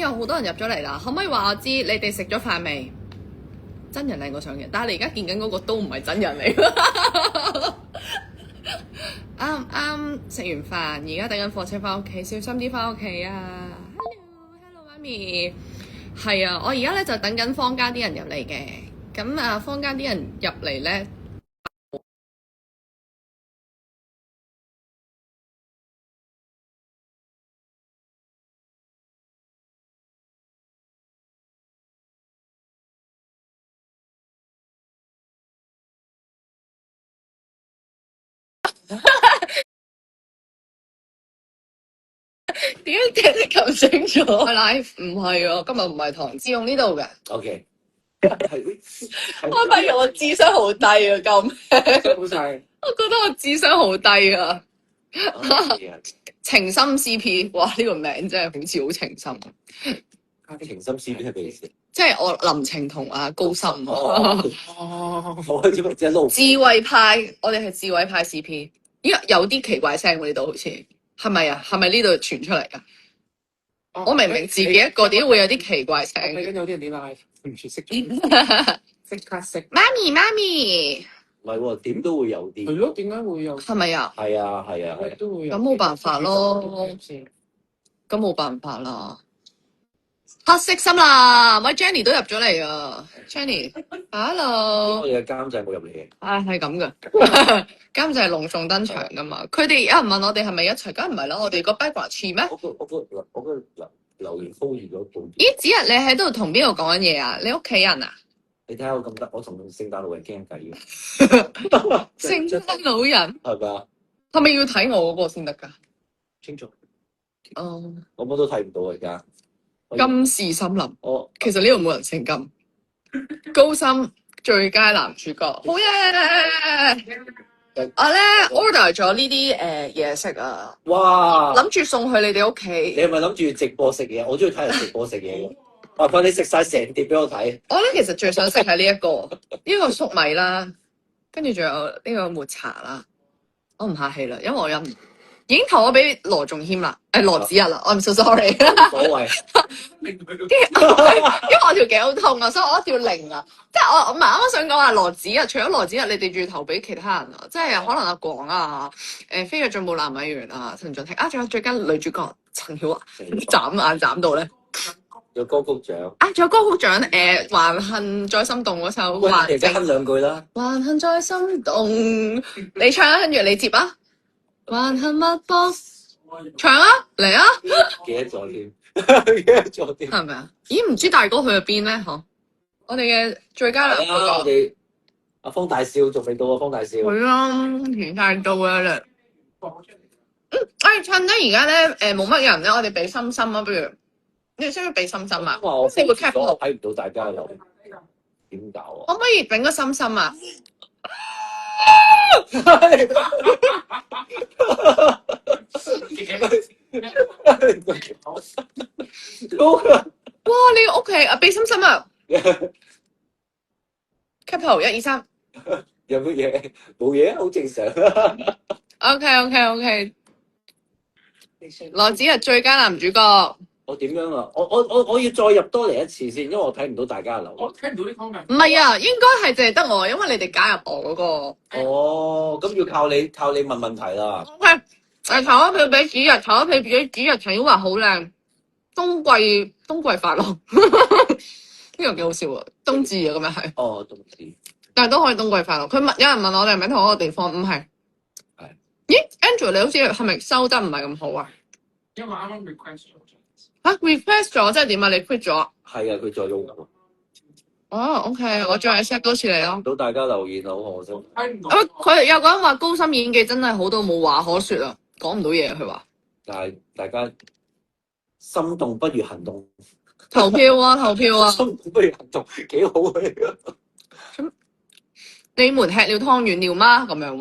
有好多人入咗嚟啦，可唔可以話我知你哋食咗飯未？真人靚過相嘅，但係你而家見緊嗰個都唔係真人嚟。啱啱食完飯，而家等緊火車翻屋企，小心啲翻屋企啊 ！Hello，媽咪，係啊，我而家咧就等緊坊間啲人入嚟嘅，咁啊，坊間啲人入嚟咧。點解聽得咁清楚 ？Live 唔係啊，今日唔係唐志勇呢度嘅。OK，我發現我智商好低啊，救命！好晒。我覺得我智商好低啊。係啊，情深 CP，哇！呢個名真係好似好情深。情深 CP 係咩意思？即係我林晴同阿高深。我開始唔知撈。智慧派，我哋係智慧派 CP。咦，有啲奇怪聲喎，呢度好似係咪啊？係咪呢度傳出嚟㗎？我明明自己一個，點會有啲奇怪聲？睇緊有啲人點 live，唔識即刻識。媽咪，唔係喎，點都會有啲。係咯，點解會有？係咪啊？係啊，係啊，係。都會有。咁冇辦法咯，咁冇辦法啦。黑色心啦，喂 Jenny 都入咗嚟啊 ，Jenny，hello。我哋嘅監製冇入嚟嘅。係咁噶，監製係隆重登場噶嘛。佢哋有人問我哋係咪一齊，梗係唔係啦。我哋個 background 似咩？我個留言 hold 住咗半。咦，子日你喺度同邊個講緊嘢啊？你屋企人啊？你睇下我咁得，我同聖誕老人傾偈嘅。聖誕老人係咪啊？係咪要睇我嗰個先得㗎？清楚。哦，我乜都睇唔到而家。金氏森林。我其實呢度冇人姓金。高深最佳男主角，好嘢！我咧 order 咗呢啲嘢食啊，哇！諗住送去你哋屋你企。係咪諗住直播食嘢？我中意睇人直播食嘢嘅。麻煩你食晒成碟俾我睇。我咧其實最想食係呢一個，呢個粟米啦，跟住仲有呢個抹茶啦。我唔客氣啦，因為我飲已經投咗俾羅仲謙啦，羅子日啦。I'm so sorry。所謂。因為我條頸好痛啊，所以我一定要零啊。即係我唔係啱啱想講話羅子日，除咗羅子日，你哋仲要投俾其他人啊，即係可能阿廣啊、飛躍進步男委員啊、陳俊廷啊，仲有最佳女主角陳曉華，眨眼眨到咧。有歌曲獎。啊，仲有歌曲獎還恨再心動嗰首。喂，而家哼兩句啦。還恨再心動，你唱啊，跟住你接啊。還恨脈搏，唱啊，嚟啊！記得咗添，記得咗添。係咪啊？咦，唔知大哥去咗邊咧？嗬，我哋嘅最佳男主角。我哋阿方大少仲未到啊，方大少。係啊，填晒到啊咧。趁得而家咧冇乜人咧，我哋俾心心啊，不如你哋需唔需要俾心心啊？哇！我你會 cap 我睇唔到大家有點搞啊？可唔可以整個心心啊？哇！你個屋企啊，俾心心啊 ！cap 圖1、2、3。有乜嘢？冇嘢，好正常。OK。羅子日最佳男主角。我點樣啊？我要再入多嚟一次先，因為我睇唔到大家嘅留言。我聽唔到啲 comment。唔係啊，應該係淨係得我，因為你哋加入我嗰個。哦，咁要靠你問問題啦。OK，投一票俾子日，投一票俾子日。陳曉華好靚，冬季快樂，呢個幾好笑啊！冬至啊，咁樣係。哦，冬至。但係都可以冬季快樂。有人問我哋係咪同一個地方？唔係。係。咦 ，Angel 你好似係咪收得唔係咁好啊？因為啱啱 request 咗。request 咗即係點啊？你 quit 咗？係啊，佢再用。哦 ，OK， 我再 set 多次你咯。到大家留言好可惜。睇唔到。佢有個人話高深演技真係好到冇話可說啊，講唔到嘢佢話。但係大家心動不如行動。投票啊！心動不如行動，幾好啊！你們吃了湯圓了嗎？咁樣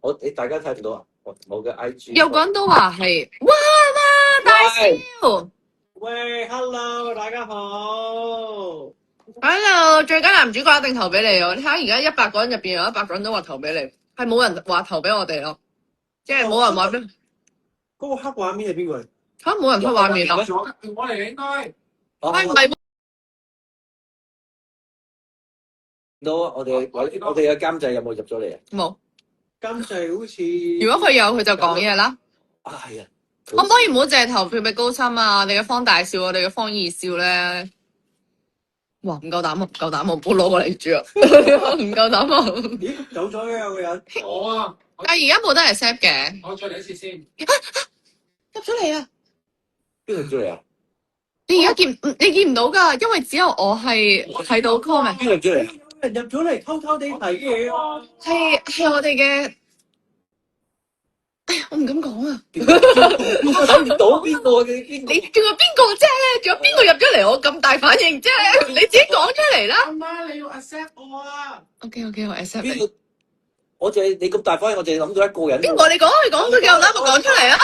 喎。大家睇唔到啊？我嘅 IG。有個人都話係，哇大笑。喂 ，Hello， 大家好。Hello， 最佳男主角一定投俾你喎！你睇下而家100個人入邊有100個人都話投俾你，係冇人話投俾我哋咯，即係冇人話俾。嗰個黑畫面係邊個？嚇冇人出畫面啊！我嚟應該。哦，喂，唔係到我哋嘅監製有冇入咗嚟啊？冇。監製好似如果佢有，佢就講嘢啦。啊，係啊。可唔可以唔好淨係投票俾高深啊？我哋嘅方大少，我哋嘅方二少咧，哇唔夠膽啊！唔夠膽啊！唔好攞過嚟住啊！唔夠膽啊！咦走咗嘅有個人，我啊，但係而家冇得 accept 嘅，我再嚟一次先。入咗嚟啊！邊個入咗嚟啊？你而家你見唔到㗎，因為只有我係睇到 comment，邊個入咗嚟啊？有人入咗嚟偷偷地睇嘢啊！係我哋嘅。哎呀，我唔敢講啊！睇唔到邊個嘅邊個？你仲有邊個啫？仲有邊個入咗嚟？我咁大反應啫！你自己講出嚟啦。阿媽，你要 accept 我啊！ OK，我 accept 你。邊個？我淨係你咁大反應，我淨係諗到一個人。邊個？你講佢夠膽，我講出嚟啊！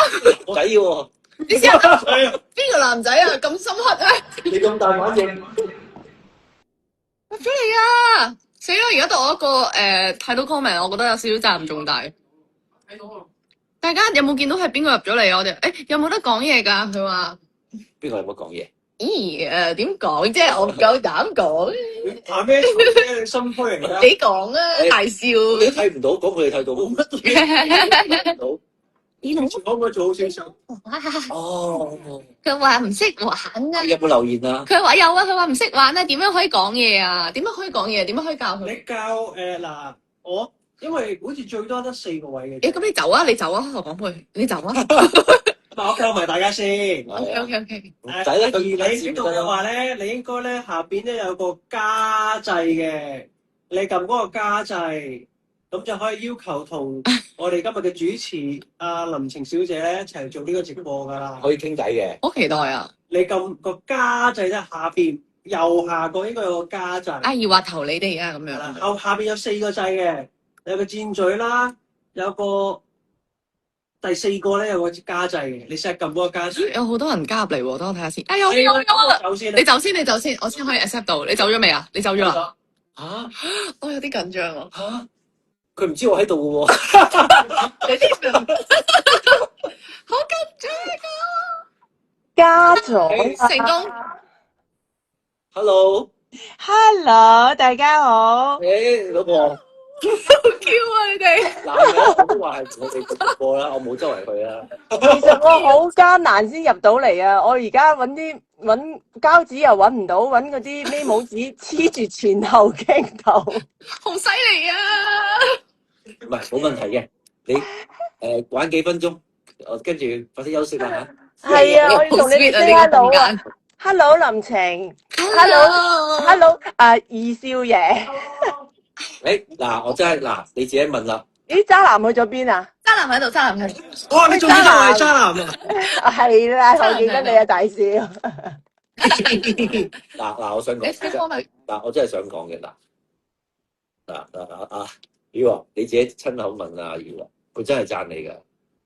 仔喎，你試下邊個男仔啊？咁深刻啊！你咁大反應，入咗嚟啊！死啦！而家到我一個睇到 comment，我覺得有少少責任重大。睇到啊！大家有冇見到係邊個入咗嚟啊？我哋有冇得講嘢㗎？佢話：邊個有冇講嘢？咦點講啫？我唔夠膽講。怕咩啫？你心虛嚟㗎？你講啊，大笑。你睇唔到，講佢哋睇到。冇乜到。以前可唔可以做好少少？哦，佢話唔識玩啊！有冇留言啊？佢話有啊，佢話唔識玩啊，點樣可以講嘢啊？點樣可以講嘢？點樣可以教佢？你教嗱我，因為好似最多得4個位嘅。咁你走啊！你走啊！何廣沛，你走啊嗱，我教埋大家先。 ！OK。仔咧，而你呢度嘅話咧，你應該咧下邊咧有個加掣嘅，你撳嗰個加掣，咁就可以要求同我哋今日嘅主持阿林晴小姐咧一齊做呢個直播噶啦。可以傾偈嘅。好期待啊！你撳個加掣咧，下邊右下角應該有個加掣。阿姨話投你哋啊，咁係啦，樣。下邊有4個掣嘅，有個箭嘴啦，有個第4個咧有個加掣嘅，你試下撳嗰個加掣。有好多人加入嚟喎，等我睇下先。哎有啊！走先啦你走先，我先可以 accept 到。你走咗未啊？你走咗啦？嚇我有啲緊張啊！嚇，佢唔知我喺度嘅喎。你啲好緊張加咗啊！成功。 Hello， ，Hello，大家好。誒老婆，好 Q 啊！你哋男嘅我都話係我哋直播啦，我冇周圍去啦。其實我好艱難先入到嚟啊！我而家揾膠紙又揾唔到，揾嗰啲咪帽紙黐住前後鏡頭。好犀利啊！唔係冇問題嘅，你玩幾分鐘，我跟住快啲休息啦嚇。係啊，我要同你哋 say hello 啊間。 ！Hello 林晴 Hello， ，Hello 二少爺。誒嗱，我真係嗱，你自己問啦。咦，渣男去咗邊啊？渣男喺度，渣男喺度。哇！你仲記得我係渣男啊？係啦，我記得你啊，大少。嗱，我想講，你先講咪。嗱，我真係想講嘅嗱，妖啊，你自己親口問啊，妖啊，佢真係讚你㗎，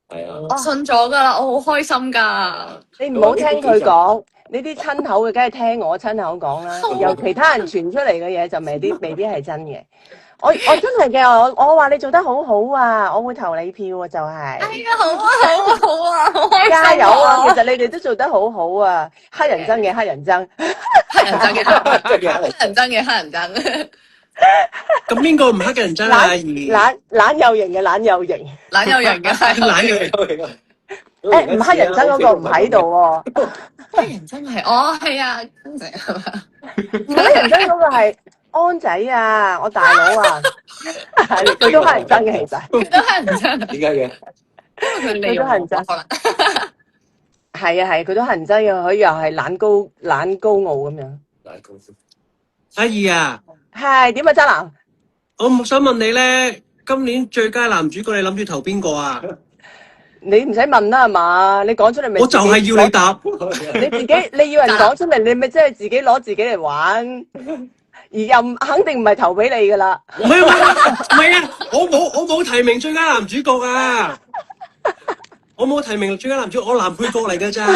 係啊。我信咗㗎啦，我好開心㗎。你唔好聽佢講，呢啲親口嘅，梗係聽我親口講啦。由其他人傳出嚟嘅嘢就未必係真嘅。我真係嘅，我話你做得好好啊，我會投你票啊，就係。哎呀，好啊，好啊，好啊，好開心加油啊！其實你哋都做得好好啊，黑人憎嘅黑人憎，黑人憎嘅，黑人憎嘅黑人憎，咁邊個唔黑嘅人真係阿姨？懶有型嘅懶有型。懶有人嘅係。懶嘅。誒唔黑人憎嗰個唔喺度喎，黑人憎係，哦係啊，公仔係嘛？黑人憎嗰個係安仔啊，我大佬啊，佢都黑人憎嘅其實。佢都黑人憎，點解嘅？因為佢利用我可能。係啊係，佢都黑人憎嘅，佢又係懶高傲咁樣。嗱，公司阿姨啊，係點啊，渣男？我想問你咧，今年最佳男主角你諗住投邊個啊？你唔使問啦係嘛？你講出嚟咪。我就係要你答。你要人講出嚟，你咪真係自己攞自己嚟玩，而又肯定唔係投俾你噶啦。唔係啊！我冇提名最佳男主角啊！我冇提名最佳男主角，我男配角嚟㗎咋。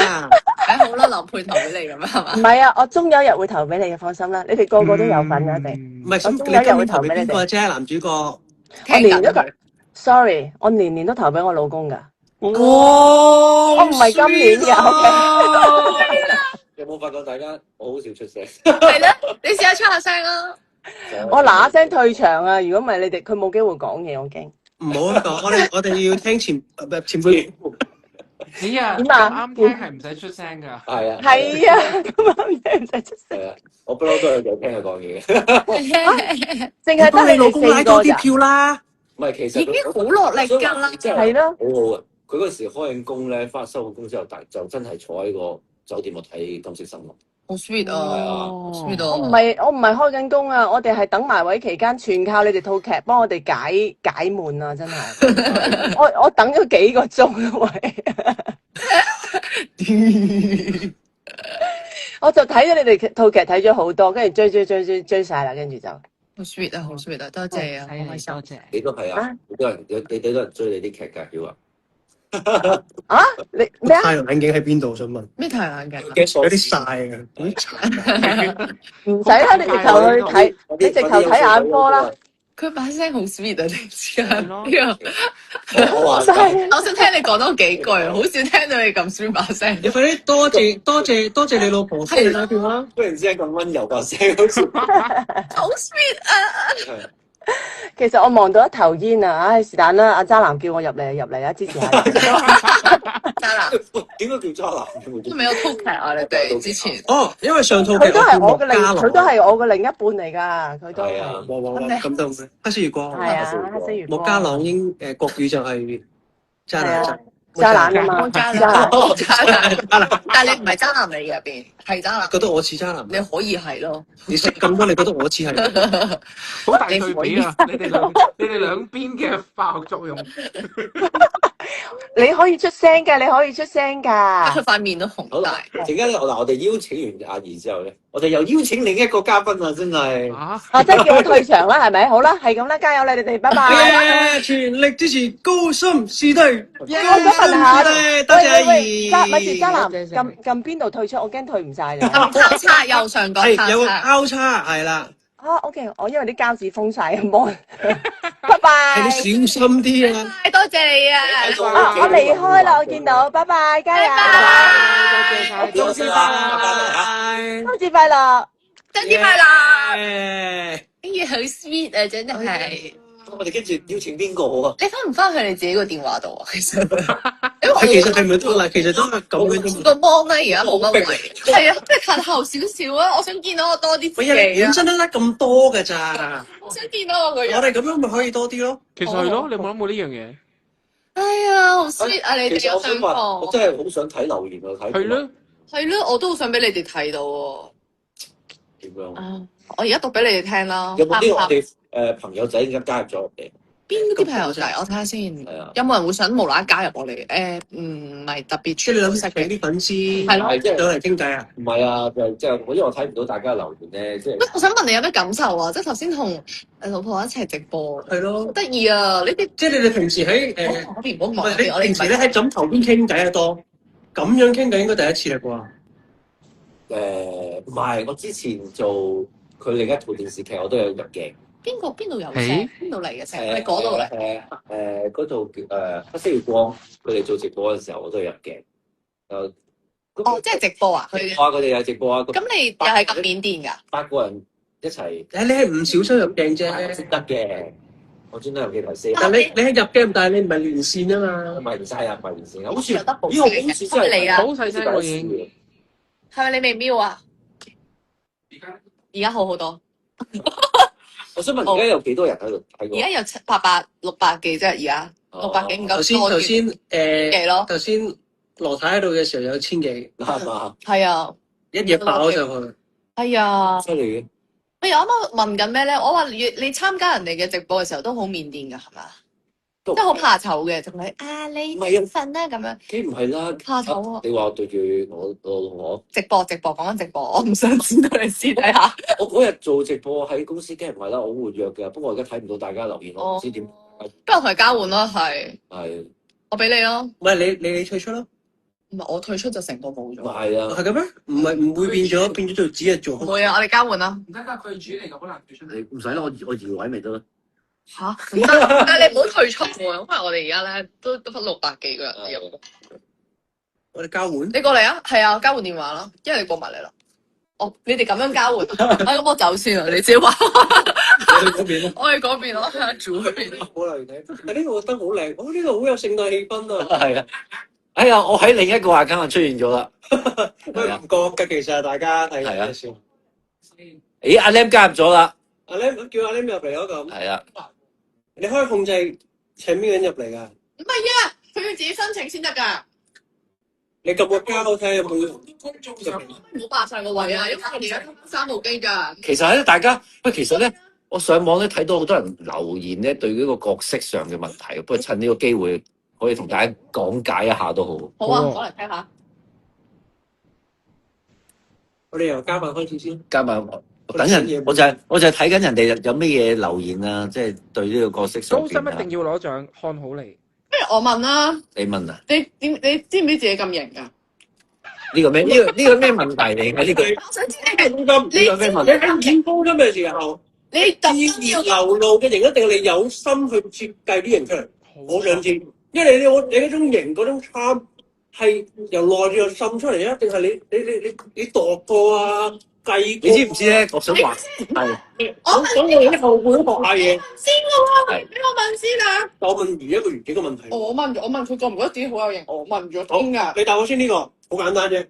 梗好啦，男配投俾你咁樣係嘛？唔係啊，我終有一日會投俾你嘅，放心啦。你哋個個都有份㗎，一定。唔係，咁你今年投俾邊個啫？男主角。我年年都投，sorry，我年年都投俾我老公㗎，我唔係今年嘅有冇發覺大家我好少出聲？係咧，你試下出下聲啊！我嗱嗱聲退場啊！如果唔係你哋，佢冇機會講嘢，我驚。唔好講，我哋要聽前輩。你啊，點啊啱聽係唔使出聲㗎。係啊，係啊，咁啱嘢唔使出聲，係啊，我不嬲都有聽佢講嘢嘅。淨係得你哋幫你老公拉四個咋。多啲票啦。唔係，其實已經好落力㗎啦真係咯好好啊！佢嗰時開緊工咧，翻收咗工之後，就真係坐喺個酒店度睇金色新聞。好 sweet 啊，好 sweet 我唔啊！係開緊工啊！我哋係等埋位期間，全靠你哋套劇幫我哋解悶啊！真係，我等咗幾個鐘啊喂，我就睇咗你哋套劇睇咗好多，跟住追晒啦，跟住就好 sweet 啊，好 sweet 啊，多謝啊，好開心。多謝。你都係啊啊！好多人你都有人追你啲劇㗎，曉啊！啊你咩啊？太陽眼鏡喺邊度？想問。咩太陽鏡？有啲曬啊！唔使啦，你直頭去睇，你直頭睇眼科啦。佢把聲好 sweet 啊！你知啊？係咯我話真係我想聽你講多幾句，好少聽到你咁 sweet 把聲。你快啲多謝你老婆先打電話。忽然之間咁温柔把聲，好似好 sweet 啊！其實我望到一頭煙啊！唉，是但啦，阿渣男叫我入嚟啊，支持下你。渣男，喂，點解叫渣男嘅？係咪有 talk 劇啊？你哋之前哦，因為上套劇佢都係我嘅另，家樂佢都係我嘅另一半嚟㗎，佢都係。係啊，哇咁得咩？黑色月光係啊，黑色月光。莫家朗應國語就係渣男係啊，渣男啊嘛，我渣渣男，男。渣男，但係你唔係渣男嚟嘅入邊，係渣男。覺得我似渣男，你可以係咯，你識咁多，你覺得我似係？好大對比啊！你哋兩邊嘅化學作用。你可以出聲㗎，你可以出聲㗎。佢塊面都紅好啦大。，陣間咧，我哋邀請完阿怡之後咧，我哋又邀請另一個嘉賓啊！真係啊！啊，即係叫我退場啦，係咪？好啦，係咁啦，加油啦，你哋，拜拜。全力支持高深師弟，我想問下，多謝阿怡。咪住渣男，撳邊度退出？我驚退唔晒啦。交叉右上角係有個交叉。交叉，係啦，啊，OK，我因為啲膠紙封晒，冇。拜拜。係你小心啲啊！多謝你啊！啊，我離開啦，我見到，拜拜，加油。多謝晒，多謝啦，冬至快樂。真啲快樂！耶哎呀，好 sweet 啊，真係。我哋跟住邀請邊個好啊？你翻唔翻去你自己個電話度啊？其實，因為佢其實係咪都嗱？其實都係咁樣啫嘛。個 mon 咧而家冇乜位，係啊，即係近後少少啊！我想見到我多啲自喂呀，你己啊本！身都得咁多㗎咋？我想見到我個人。我哋咁樣咪可以多啲咯。其實係咯，你有冇諗過呢樣嘢？哎呀，好 sweet 啊！你其實哋有上我想話，我課。真係好想睇留言啊！睇係咯，係咯，我都好想俾你哋睇到喎。點樣？啊，我而家讀俾你哋聽啦。有冇啲我啱唔啱哋朋友仔而家加入咗我哋？邊啲朋友仔？我睇下先。係啊，有冇人會想無啦啦加入我哋？唔係特別即係你諗識嘅。請啲粉絲係咯係即係上嚟傾偈啊？唔係啊？即係因為我睇唔到大家留言咧，即係喂，我想問你有咩感受啊？即係頭先同老婆一齊直播，係咯好，得意啊！呢啲即係你哋平時喺我哋唔好唔望我哋係你平時咧喺枕頭邊傾偈啊多，咁樣傾偈應該第一次啦啩？唔係，我之前做佢另一套電視劇，我都有入鏡。邊度有聲？誒邊度嚟嘅聲？係嗰度嚟。嗰套叫黑色月光，佢哋做直播嘅時候，我都有入鏡。哦，即係直播啊！佢哋佢哋有直播啊，咁你又係咁緬甸㗎？ 8個人一齊誒，你係唔小心入鏡識啫。得嘅。我專登入鏡頭先，但你係入鏡，但係你唔係連線啊嘛。唔係唔晒啊，唔係連線啊，好似有得補咦我聲好似真係你啊好細聲喎已經。係咪你未瞄啊？而家而家好好多，我想問而家有幾多人喺度睇過？而家有700、600幾啫，而家600幾唔夠多頭先幾咯？頭先羅太喺度嘅時候有1000幾，啱嘛？係啊，一夜爆上去。係啊。犀利嘅，我啱啱問緊咩咧？我話你參加人哋嘅直播嘅時候都好緬甸㗎，係嘛？即係好怕醜嘅，同你你唔係啊瞓啦咁樣。梗唔係啦。怕醜啊！你話我對住我老婆，直播講緊直播，我唔想知道你私底下。我嗰日做直播喺公司，梗係唔係啦，我好活躍嘅。不過我而家睇唔到大家留言，我唔知點。不如我同你交換咯，係係我俾你咯。唔係你退出咯。唔係我退出就成個冇唔咗。係啊？係咁咩？唔會變咗做只係做唔會啊！我哋交換啦。唔得㗎，佢係主嚟㗎，好難退出嚟。你唔使啦，我移位咪得啦。嚇唔得，但係你唔好退出喎，因為我哋而家咧都得翻600幾個人入。我哋交換。你過嚟啊，係啊，交換電話啦，因為你過埋嚟啦。哦，你哋咁樣交換，咁我走先啦，你自己話。我哋嗰邊咯。我哋嗰邊咯，睇下住嗰邊。好嚟睇，但呢度個燈好靚，呢度好有聖誕氣氛啊！係啊，哎呀，我喺另一個 account 出現咗啦。喂，唔覺嘅其實大家睇係啊先。咦，阿 Lam 加入咗啦。阿 Lam 叫阿 Lam 入嚟咯咁。係啊，你可以控制請邊個人入嚟㗎？唔係啊，佢要自己申請先得㗎。你撳個加號睇下有冇公眾上唔好霸晒個位啊，因為我哋而家3部機㗎。其實咧，大家其實咧，我上網咧睇到好多人留言咧，對呢個角色上嘅問題，不過趁呢個機會可以同大家講解一下都好。好啊，講嚟聽下。我哋由加碼開始先。加埋等人，我就係睇緊人哋有咩嘢留言啊，即係對呢個角色上高深邊啊。一定要攞獎，看好你。不如我問啦，你問啊？你知唔知自己咁型㗎？呢個咩？呢個咩問題嚟嘅？呢個我想知你係金，呢個咩問你題？喺演高音嘅時候，你特自然流露嘅型，一定係你有心去設計啲型出嚟。我想知，因為你嗰種型嗰種 charm 係由內至外滲出嚟啊，定係你度過啊計過？你知唔知咧？我想話係我以後會學下嘢。先嘅喎，俾我問先啊！我問一個完幾個問題。我問佢覺唔覺得自己好有型？我問咗好先㗎。你答我先呢個，好簡單啫。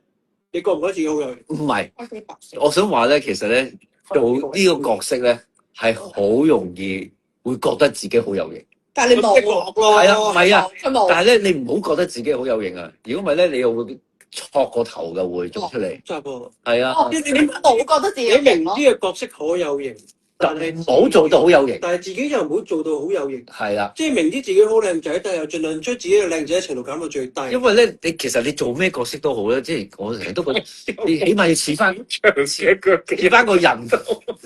你覺唔覺得自己好有型？唔係？開佢白色。我想話咧，其實咧做呢個角色咧係好容易會覺得自己好有型。但係你冇識喎，學咯。係啊，唔係啊。佢冇。但係咧，你唔好覺得自己好有型啊！如果唔係咧，你又會錯個頭嘅會做出嚟。真係噃。係啊，哦，你冇覺得自己有你型咯？明知嘅角色好有型，但係唔好做到好有型。但係自己又唔好做到好有型。係啦，即係明知自己好靚仔，但係又盡量將自己嘅靚仔程度減到最低。因為咧，其實你做咩角色都好咧，即係我成日都覺得你起碼要似翻似翻個人，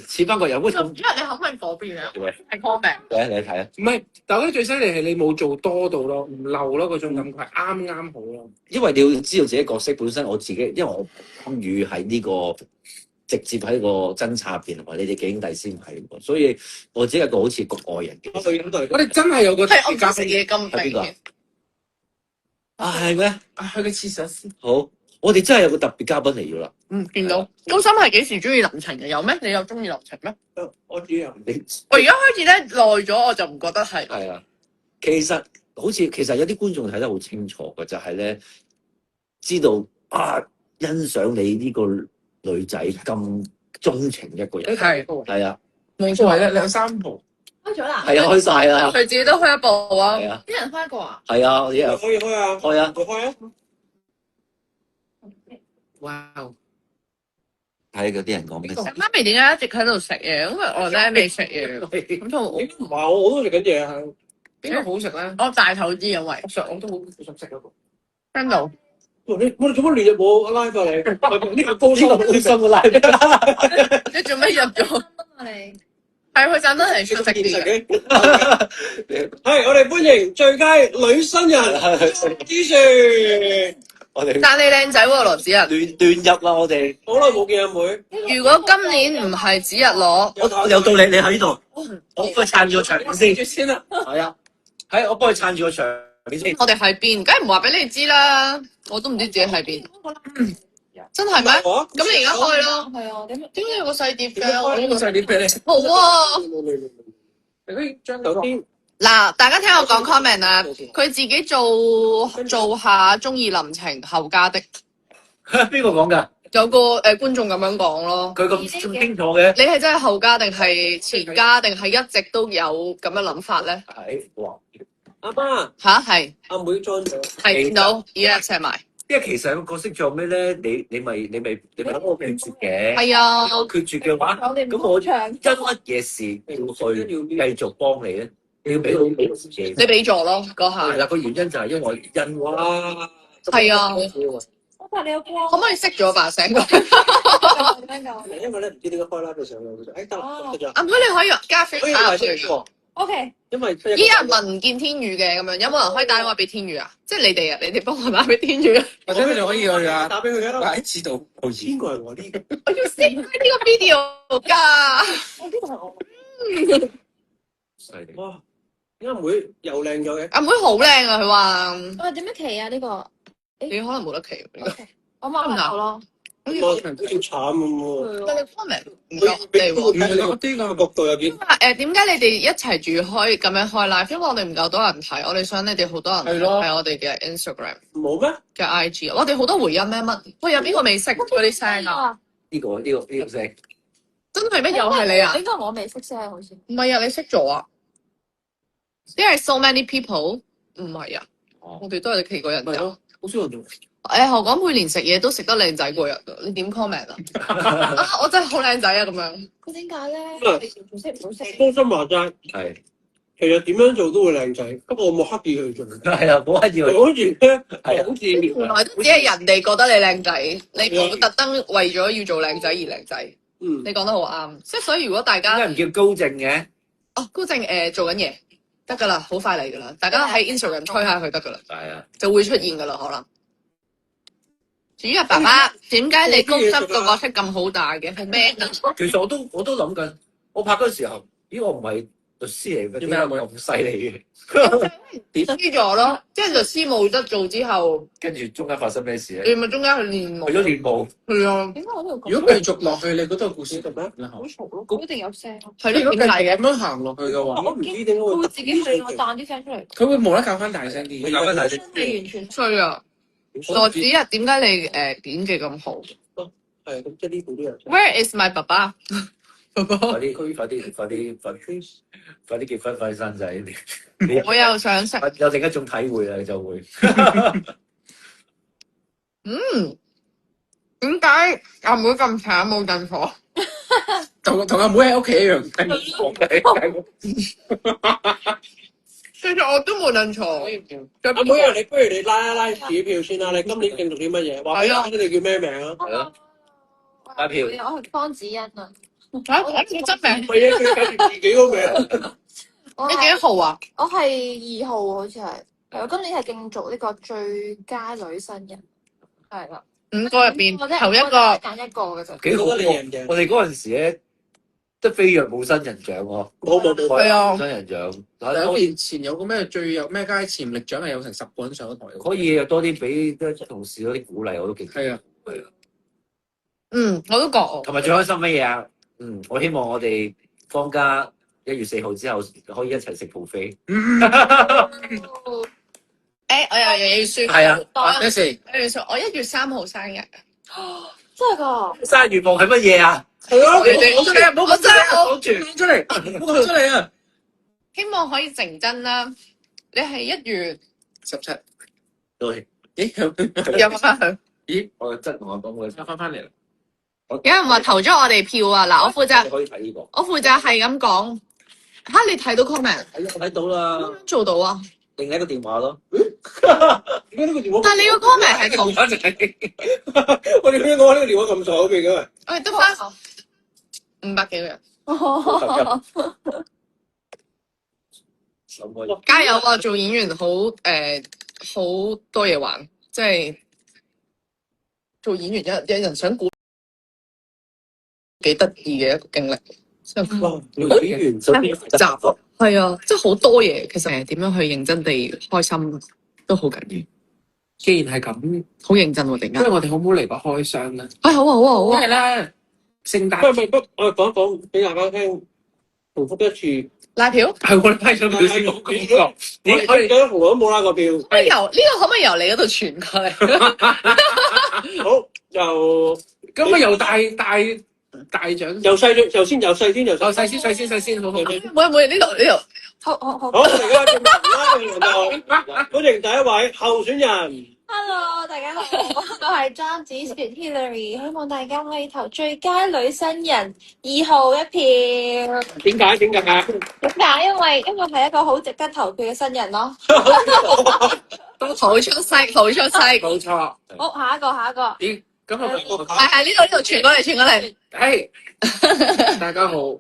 似翻個人。好似因為你可唔可以嗰邊啊？喂，係 comment。你睇啊，唔係，但我覺得最犀利係你冇做多到咯，唔漏咯，嗰種感覺係啱啱好咯。因為你要知道自己角色本身，我自己因為我參與喺呢個直接喺個偵察入邊，同埋你哋幾兄弟先係，所以我只係一個好似局外人嘅。我影對。我哋真係有個係我唔食嘢咁係邊個啊明。啊，係咩？啊，去個廁所先。好，我哋真係有個特別嘉賓嚟咗啦。見到高深係幾時中意林晴嘅？有咩？你有中意林晴咩？我自己又唔你我而家開始咧耐咗，我就唔覺得係。係啊，其實有啲觀眾睇得好清楚嘅，就係咧知道啊，欣賞你呢個女仔咁鍾情一個人。係係啊，冇錯，係兩三步。開咗啦。係啊，開晒啦。佢自己都開一部啊。係啊，啲人開過啊？係啊，我哋又可以開啊，開啊，我開啊。哇！睇嗰啲人講咩？媽咪點解一直喺度食嘢？因為我咧未食嘢，咁就你唔話我都食緊嘢啊。邊個好食咧？我大頭啲因為我都好想食嗰個。聽到。我哋做乜連入我 live 啊你？呢個高深高深嘅 live 你做咩入咗？你係佢真係想食啲嘅。係我哋歡迎最佳女新人之樹。我哋但你靚仔喎，羅子日。亂入啦，我哋。好耐冇見阿妹。如果今年唔係子日攞，我又到你喺呢度，我幫佢撐住個場面先。住先啦。係啊，係我幫佢撐住個場面先。我哋喺邊？梗係唔話俾你知啦，我都唔知自己喺邊。真係咩？咁你而家開咯。係啊，點點解有個細碟點解開嘅？我呢個細碟俾你，好啊！你可以將首先，嗱，大家聽我講 comment 啊，佢自己做下中意林晴後家的，邊個講㗎？有個觀眾咁樣講咯。佢咁清楚嘅。你係真係後家定係前家定係一直都有咁嘅諗法咧？係哇！阿媽，吓？係阿妹裝咗。係見到而家一齊埋。因為其實個角色做咩咧？你咪等我決絕嘅。係啊，我決絕嘅話，我哋唔咁我唱因乜嘢事要去繼續幫你咧？你要俾到你自己。你俾咗咯嗰下。係啦，個原因就係因為我因哇！係啊，我拍你有光，可唔可以熄咗把聲？點樣教？因為咧唔知點解開 live 嘅時候又得得咗。阿妹你可以加飛可以卡埋入去㗎。先喎， O K，因為依人民見天宇嘅咁樣，有冇人可以打電話俾天宇啊？即係你哋啊，你哋幫我打俾天宇啊！或者你哋可以去啊，打俾佢啦。喺次度導演。邊個係我呢個？我要 send 呢個 video 㗎。我呢個係我。犀利。哇！點解妹又靚咗嘅？阿妹好靚啊，佢話喂，點樣騎啊？呢個你可能冇得騎。呢個 OK，我買埋咯。好似慘咁喎。但係 comment 唔夠地喎。呢個角度有啲點解你哋一齊住可以咁樣開 live？因為我哋唔夠多人睇，我哋想你哋好多人係咯睇我哋嘅 Instagram 冇咩？嘅 IG。我哋好多回音咩乜？喂，有邊個未識嗰啲聲啊？呢個聲，真係咩？又係你啊？應該我未識聲，好似。唔係啊，你識咗啊？因為 so many people 唔係啊，哦，我哋都係奇過人㗎。咪咯，好少人用。何講每年食嘢都食得靚仔過人㗎，你點 comment 啊？啊，我真係好靚仔啊！咁樣佢點解咧？唔識唔好識。真心話齋，係其實點樣做都會靚仔，不過我冇刻意去做。係啊，冇刻意去。好似咧，係啊好似原來都只係人哋覺得你靚仔，你冇特登為咗要做靚仔而靚仔。嗯你講得好啱，即係所以如果大家點解唔叫高正嘅？高正做緊嘢得㗎啦，好快嚟㗎啦，大家喺 Instagram 吹下佢得㗎啦，係啊，就會出現㗎啦可能。至於阿爸爸，點解你高級個角色咁好大嘅？係咩啊？其實我都諗緊，我拍嗰時候，咦，我唔係律師嚟嘅，點解我咁犀利嘅？知咗咯，即係律師冇得做之後，跟住中間發生咩事咧？你咪中間去練舞。去咗練舞，係啊，點解我呢度咁？如果繼續落去，你覺得個故事做咩？好嘈咯，一定有聲。係咯，如果繼點解嘅？續咁樣行落去嘅話，我唔知點解會佢會自己去我彈啲聲出嚟。佢會無啦啦教翻大聲啲。佢教翻大聲真係完全衰啊！羅子日，點解你演技咁好係咁，即係呢部都有。 ？Where is my 爸爸？爸爸，快啲結婚，快啲生仔。我又想食。有另一種體會啦，就會。點解阿妹咁慘冇陣火？同阿妹喺屋企一樣。其實我都冇陣坐。阿妹啊，你不如你拉一拉自己票先啦。你今年競讀啲乜嘢？話俾我聽你叫咩名啊？係咯，拉票。我係方子欣啊。我你真名？唔係啊，佢介紹自己個名。我你幾多號啊？我係2號，好似係。係我今年係競逐呢個最佳女新人。係啦。 5個入邊頭一我個。揀一個嘅啫。幾好我覺得你贏喎！嘅我哋嗰陣時咧，得飛躍冇新人獎喎。冇。係啊新人獎。 2年前有個咩最有咩佳潛力獎係有成10個人上咗台嘅。可以有多啲俾啲同事多啲鼓勵，我都幾係啊，係啊。我都覺。同埋最開心乜嘢啊？我希望我哋放假1月4號之後可以一齊食 buffet。我又要輸。係啊，咩事？我要輸。我1月3號生日。真係㗎？生日願望係乜嘢啊？係咯，我真係好講住。講出嚟，講出嚟啊！希望可以成真啦。你係1月17。對，咦？有翻去。咦？我真同我講過，翻嚟啦！有人話投咗我哋票啊！嗱，我負責你可以睇呢個。我負責係咁講。嚇，你睇到 comment？睇到啦，做到啊！另一個電話咯。點解呢個電話？但係你個 comment 係同反正係我哋點解我呢個電話咁左邊嘅？我哋得翻500幾個人。加油啊！做演員好好多嘢玩，即係做演員有人想估幾得意嘅一個經歷。哇！演員身邊複雜啊，係啊，即係好多嘢。其實點樣去認真地開心都好緊要。既然係咁，好認真喎，突然間。不如我哋好唔好嚟個開箱咧？好啊，好啊，好啊。因為咧，聖誕不，我講一講俾大家聽，重複一次。拉票？係我哋批咗票先冇感覺。我而家同我都冇拉過票。可唔可以由你嗰度傳過嚟？好，由咁啊，由大獎，由細先，由細先，好。每呢度。好。好，我哋而家進入啦，歡迎第一位候選人。 Hello，大家好，我係莊子璇 Hillary，希望大家可以投最佳女新人2號1票。點解？點解？因為係一個好值得投票嘅新人咯。好出色。冇錯。好，下一個。咦？咁係係呢度傳過嚟。係，大家好，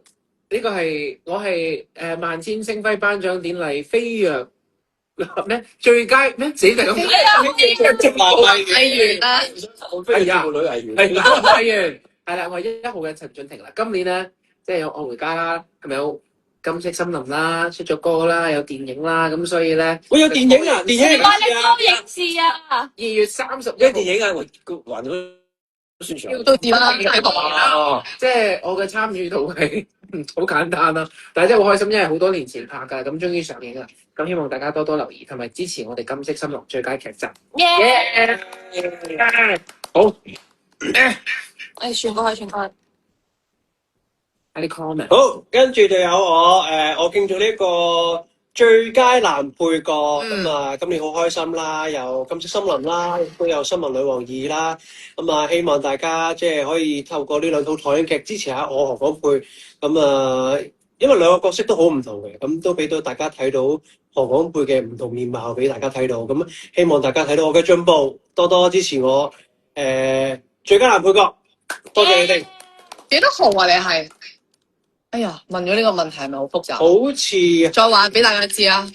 呢個係我係萬千星輝頒獎典禮飛躍咩最佳咩自己就咁藝員啊，係啊，女藝員係啦，藝員係啦，我係1號嘅陳俊廷啦。今年咧，即係有愛回家啦，係咪有金色森林啦，出咗歌啦，有電影啦，咁所以咧，我有電影啊，電影原來你啊高影視啊！ 2月30因為電影啊，還咗宣傳。都掂啦，哦，即係我嘅參與度係好簡單啦，但係真係好開心，因為好多年前拍㗎，咁終於上映啦。咁希望大家多多留意，同埋支持我哋金色森林最佳劇集。耶！好，傳過去，傳過去。睇啲 comment。好，跟住就有我我競做呢個最佳男配角咁啊，今年好開心啦，有金色森林啦，亦都有新聞女王2啦，咁啊希望大家即係可以透過呢兩套台劇支持下我何廣沛，咁啊因為兩個角色都好唔同嘅，咁都俾到大家睇到何廣沛嘅唔同面貌俾大家睇到，咁希望大家睇到我嘅進步，多多支持我最佳男配角，多謝你哋。幾多號啊？你係？哎呀，問咗呢個問題係咪好複雜？好似再話俾大家知啊！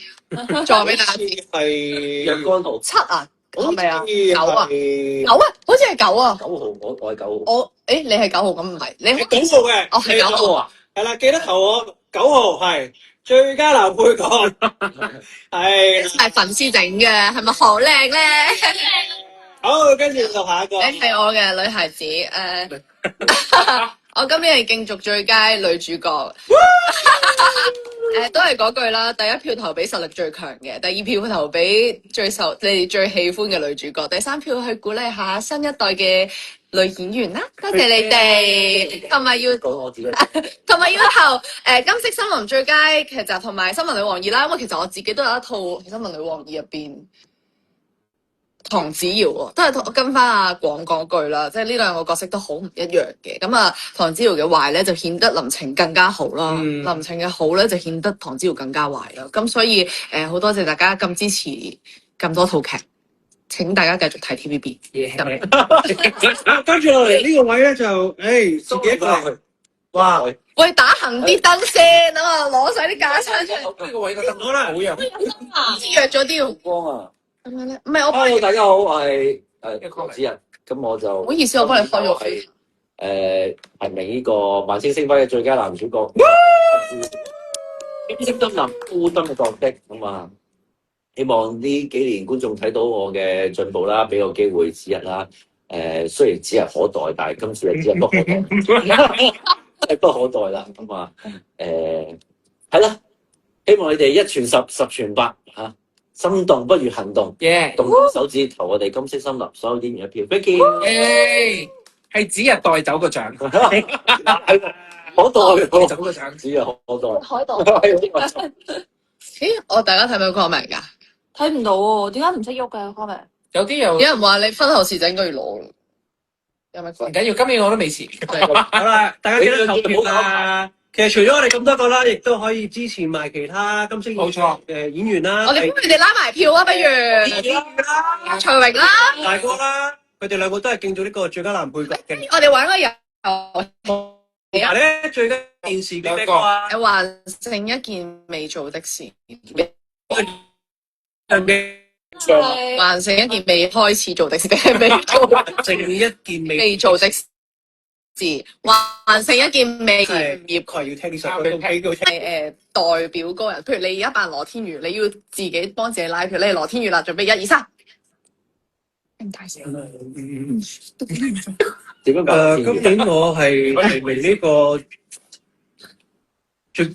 再話俾大家知。係若干號7啊？係咪啊？9啊？係9啊？好似係9啊！ 9號，我係9號。你係9號咁唔係？你係9號嘅，哦係9號啊？啊？係啦，記得投我9號係最佳男配角，係係粉絲整嘅，係咪好靚咧？好，跟住就下一個。你係我嘅女孩子我今年係競逐最佳女主角。都係嗰句啦，第一票投俾實力最強嘅，第二票投俾你哋最喜歡嘅女主角，第三票去鼓勵下新一代嘅女演員啦。多謝你哋，同埋要講我自己。同埋要投金色森林最佳劇集同埋新聞女王2啦，因為其實我自己都有一套新聞女王2入邊。唐子瑤喎，都係跟翻阿廣嗰句啦，即係呢兩個角色都好唔一樣嘅。咁啊，唐子瑤嘅壞咧就顯得林晴更加好啦，林晴嘅好咧就顯得唐子瑤更加壞啦。咁所以好多謝大家咁支持咁多套劇，請大家繼續睇 TVB。跟住落嚟呢個位咧就，自己一個嚟。哇！喂，打行啲燈先啊，攞晒啲架撐出嚟，呢個位覺得好啦，好樣。約咗啲喎。光啊咁樣咧，唔係我幫！Hello，你，大家好，我係羅子仁，咁我就唔好意思，我幫你開咗飛。係提名呢個萬星星輝嘅最佳男主角，金色森林烏燈嘅角色咁啊！希望呢幾年觀眾睇到我嘅進步啦，俾個機會子仁啦。雖然指日可待，但係今次係指日不可待，係不可待啦。咁啊，係啦，希望你哋1傳10，10傳8嚇。心動不如行動，動動手指投我哋金色森林所有演員一票。Thank you，係指日帶走個獎，可待帶走個獎。指日可待。海盜咦，大家睇唔睇 comment 㗎？睇唔到喎，點解唔識喐嘅 comment？有啲有人話你婚後時就應該要攞，有咩唔緊要，今年我都未遲。好啦，大家記得投票啦。其實除咗我哋咁多個啦，亦都可以支持埋其他金色冇錯演員啦。我哋幫佢哋拉埋票啊，不如徐榮啦，大哥啦，佢哋兩個都係競做呢個最佳男配角嘅。我哋玩個遊同埋咧，最佳電視嘅咩歌啊？戲，還剩一件未做的事，還剩一件未開始做的事，定係未做？剩一件未做的事，還剩一件未業佢係要聽呢首歌，都俾佢聽。代表嗰個人，譬如你而家扮羅天宇，你要自己幫自己拉票，你係羅天宇啦，準備1、2、3。咁大聲！點樣搞？今年我係提名呢個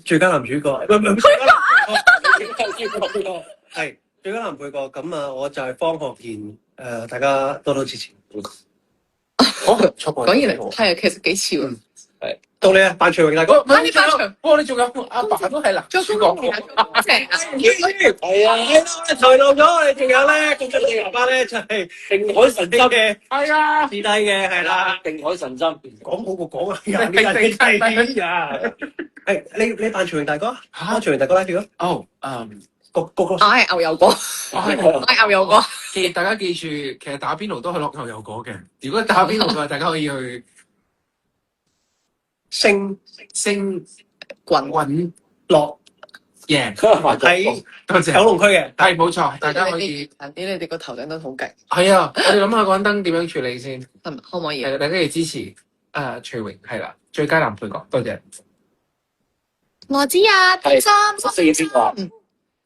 最佳男主角，係最佳男配角。咁啊，我就係方學賢。大家多多支持。講完嚟係啊，其實幾似喎。到你啊，扮徐榮大哥。你扮徐，你仲有阿爸都係男主角。係啊，財路咗我哋仲有咧，咁出嚟爸爸咧就係定海神針嘅，係啊，自低嘅係啦。定海神針，講好過講啊！呢個係啊，係你扮徐榮大哥啊？幫徐榮大哥拉票啊！個我係牛油果，我係牛油果。大家記住，其實打邊爐都係落牛油果嘅。如果打邊爐嘅話，大家可以去升滾落贏。喺多謝。九龍區嘅，係冇錯，大家可以。你哋個頭頂都好勁，係啊，我哋諗下個燈點樣處理先。可唔可以？係大家要支持徐榮係啦，最佳男配角，多謝。羅子啊，係三飾演邊個啊？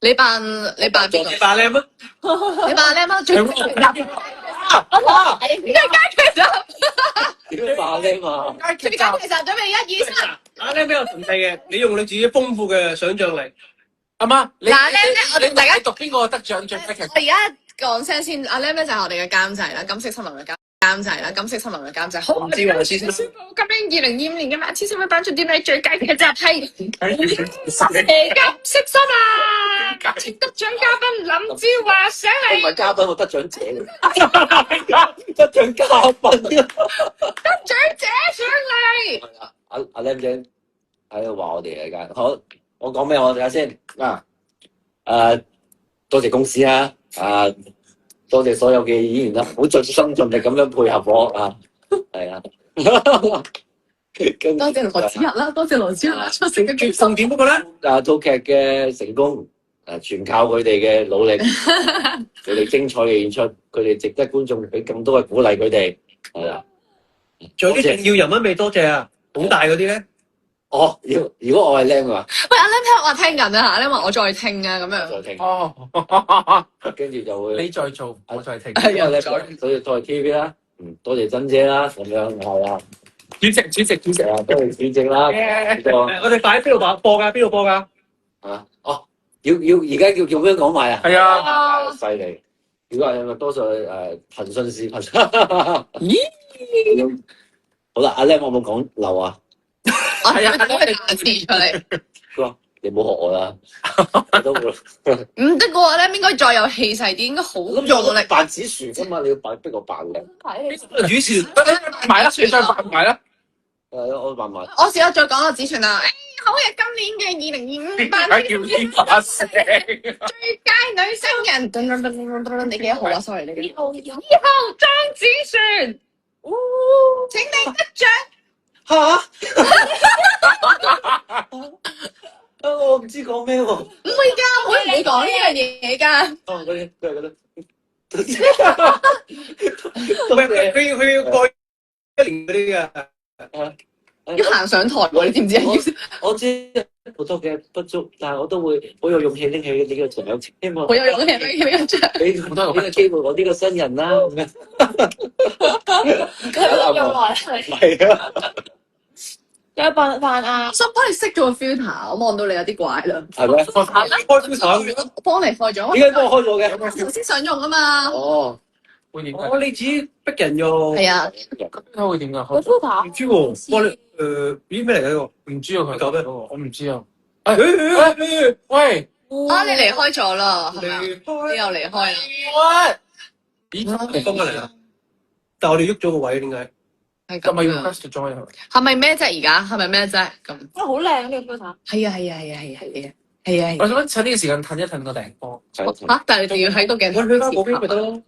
你扮邊個？你扮靚乜？你扮靚媽最點解其實點扮咧嘛？最佳其實準備1、2、3。阿靚比較純粹嘅，你用你自己豐富嘅想像力。阿媽，你嗱咧我哋大家讀邊個得獎最佳劇？我而家講聲先，阿 Lam 咧就係我哋嘅監製啦，金色森林嘅監製啦，金色森林嘅監製。好，唔知話先生宣布今年2025年嘅萬千星輝頒獎典禮最佳劇集係金色森林，請得獎嘉賓林志華上我唔嚟，係嘉賓，我得獎者嚟，得獎嘉賓。得獎者上嚟。係啊，阿 Lam 姐喺度話我哋嚟㗎。好，我講咩？我睇下先啊。多謝公司啊，多謝所有嘅演員啦，好盡心盡力咁樣配合我啊，係啊。多謝羅子日啦，多謝羅子日出色嘅決重點不過咧，套劇嘅成功全靠佢哋嘅努力，佢哋精彩嘅演出，佢哋值得觀眾俾更多嘅鼓勵佢哋，係啦。仲有啲重要人物未多謝啊，好大嗰啲咧。哦，如果我係靚嘅話，喂，阿 Lam 聽我聽緊啊，阿 Lam 話我再聽啊，咁樣。再聽，哦，跟住就會你再做，我再聽。係啊，咧，所以再 TV 啦，多謝珍姐啦，咁樣係啊，主席，係啊，多謝主席啦，呢個我哋擺喺邊度播㗎？邊度播㗎？啊，哦，要而家叫咩講埋啊？係啊，犀利！如果係多數騰訊視頻。咦？好啦，阿 Lam 我冇講漏啊，我係啊，都係打字出嚟。佢話你唔好學我啦，我都會。唔得嘅話咧，應該再有氣勢啲，應該好咁就努力。扮紫薯㗎嘛，你要逼我扮嘅。主持埋啦，你再扮埋啦。我扮埋。我試下再講個子傳啦。好嘅，今年嘅2025頒係叫呢把聲。最佳女新人。你幾多號啊？sorry，你幾號？2號張子璇。請你得獎。嚇！我唔知講咩喎。唔會㗎，會唔會講呢樣嘢㗎？哦，嗰啲都係嗰啲。唔係佢要過1年嗰啲㗎。要行上台喎，你知唔知啊？我知好多嘅不足，但係我都會好有勇氣拎起呢個獎，希望好有勇氣拎呢個獎。俾好多個機會我呢個新人啦。咁樣佢用來係係啊，有扮啊！我想幫你熄咗個 filter，我望到你有啲怪啦。係咩？開副手。我幫你開咗，點解幫我開咗嘅？頭先想用啊嘛。哦，會點你自己逼人用。係啊，咁會點㗎？佢 filter 唔知喎，哇你咦咩嚟㗎呢個？唔知啊，佢搞咩我唔知啊。喂，啊你離開咗啦，係咪啊？離你開又離開啦。咦？你翻返嚟啦，但係我哋喐咗個位，點解？係咁咪要咁啊。 request join 佢？係咪咩啫？而家係咪咩啫？咁哇，好靚呢個 filter。係啊係啊係啊係啊係啊係啊我想趁呢個時間褪一褪個訂波。嚇！但係你哋要喺個鏡頭去翻嗰邊咪得咯。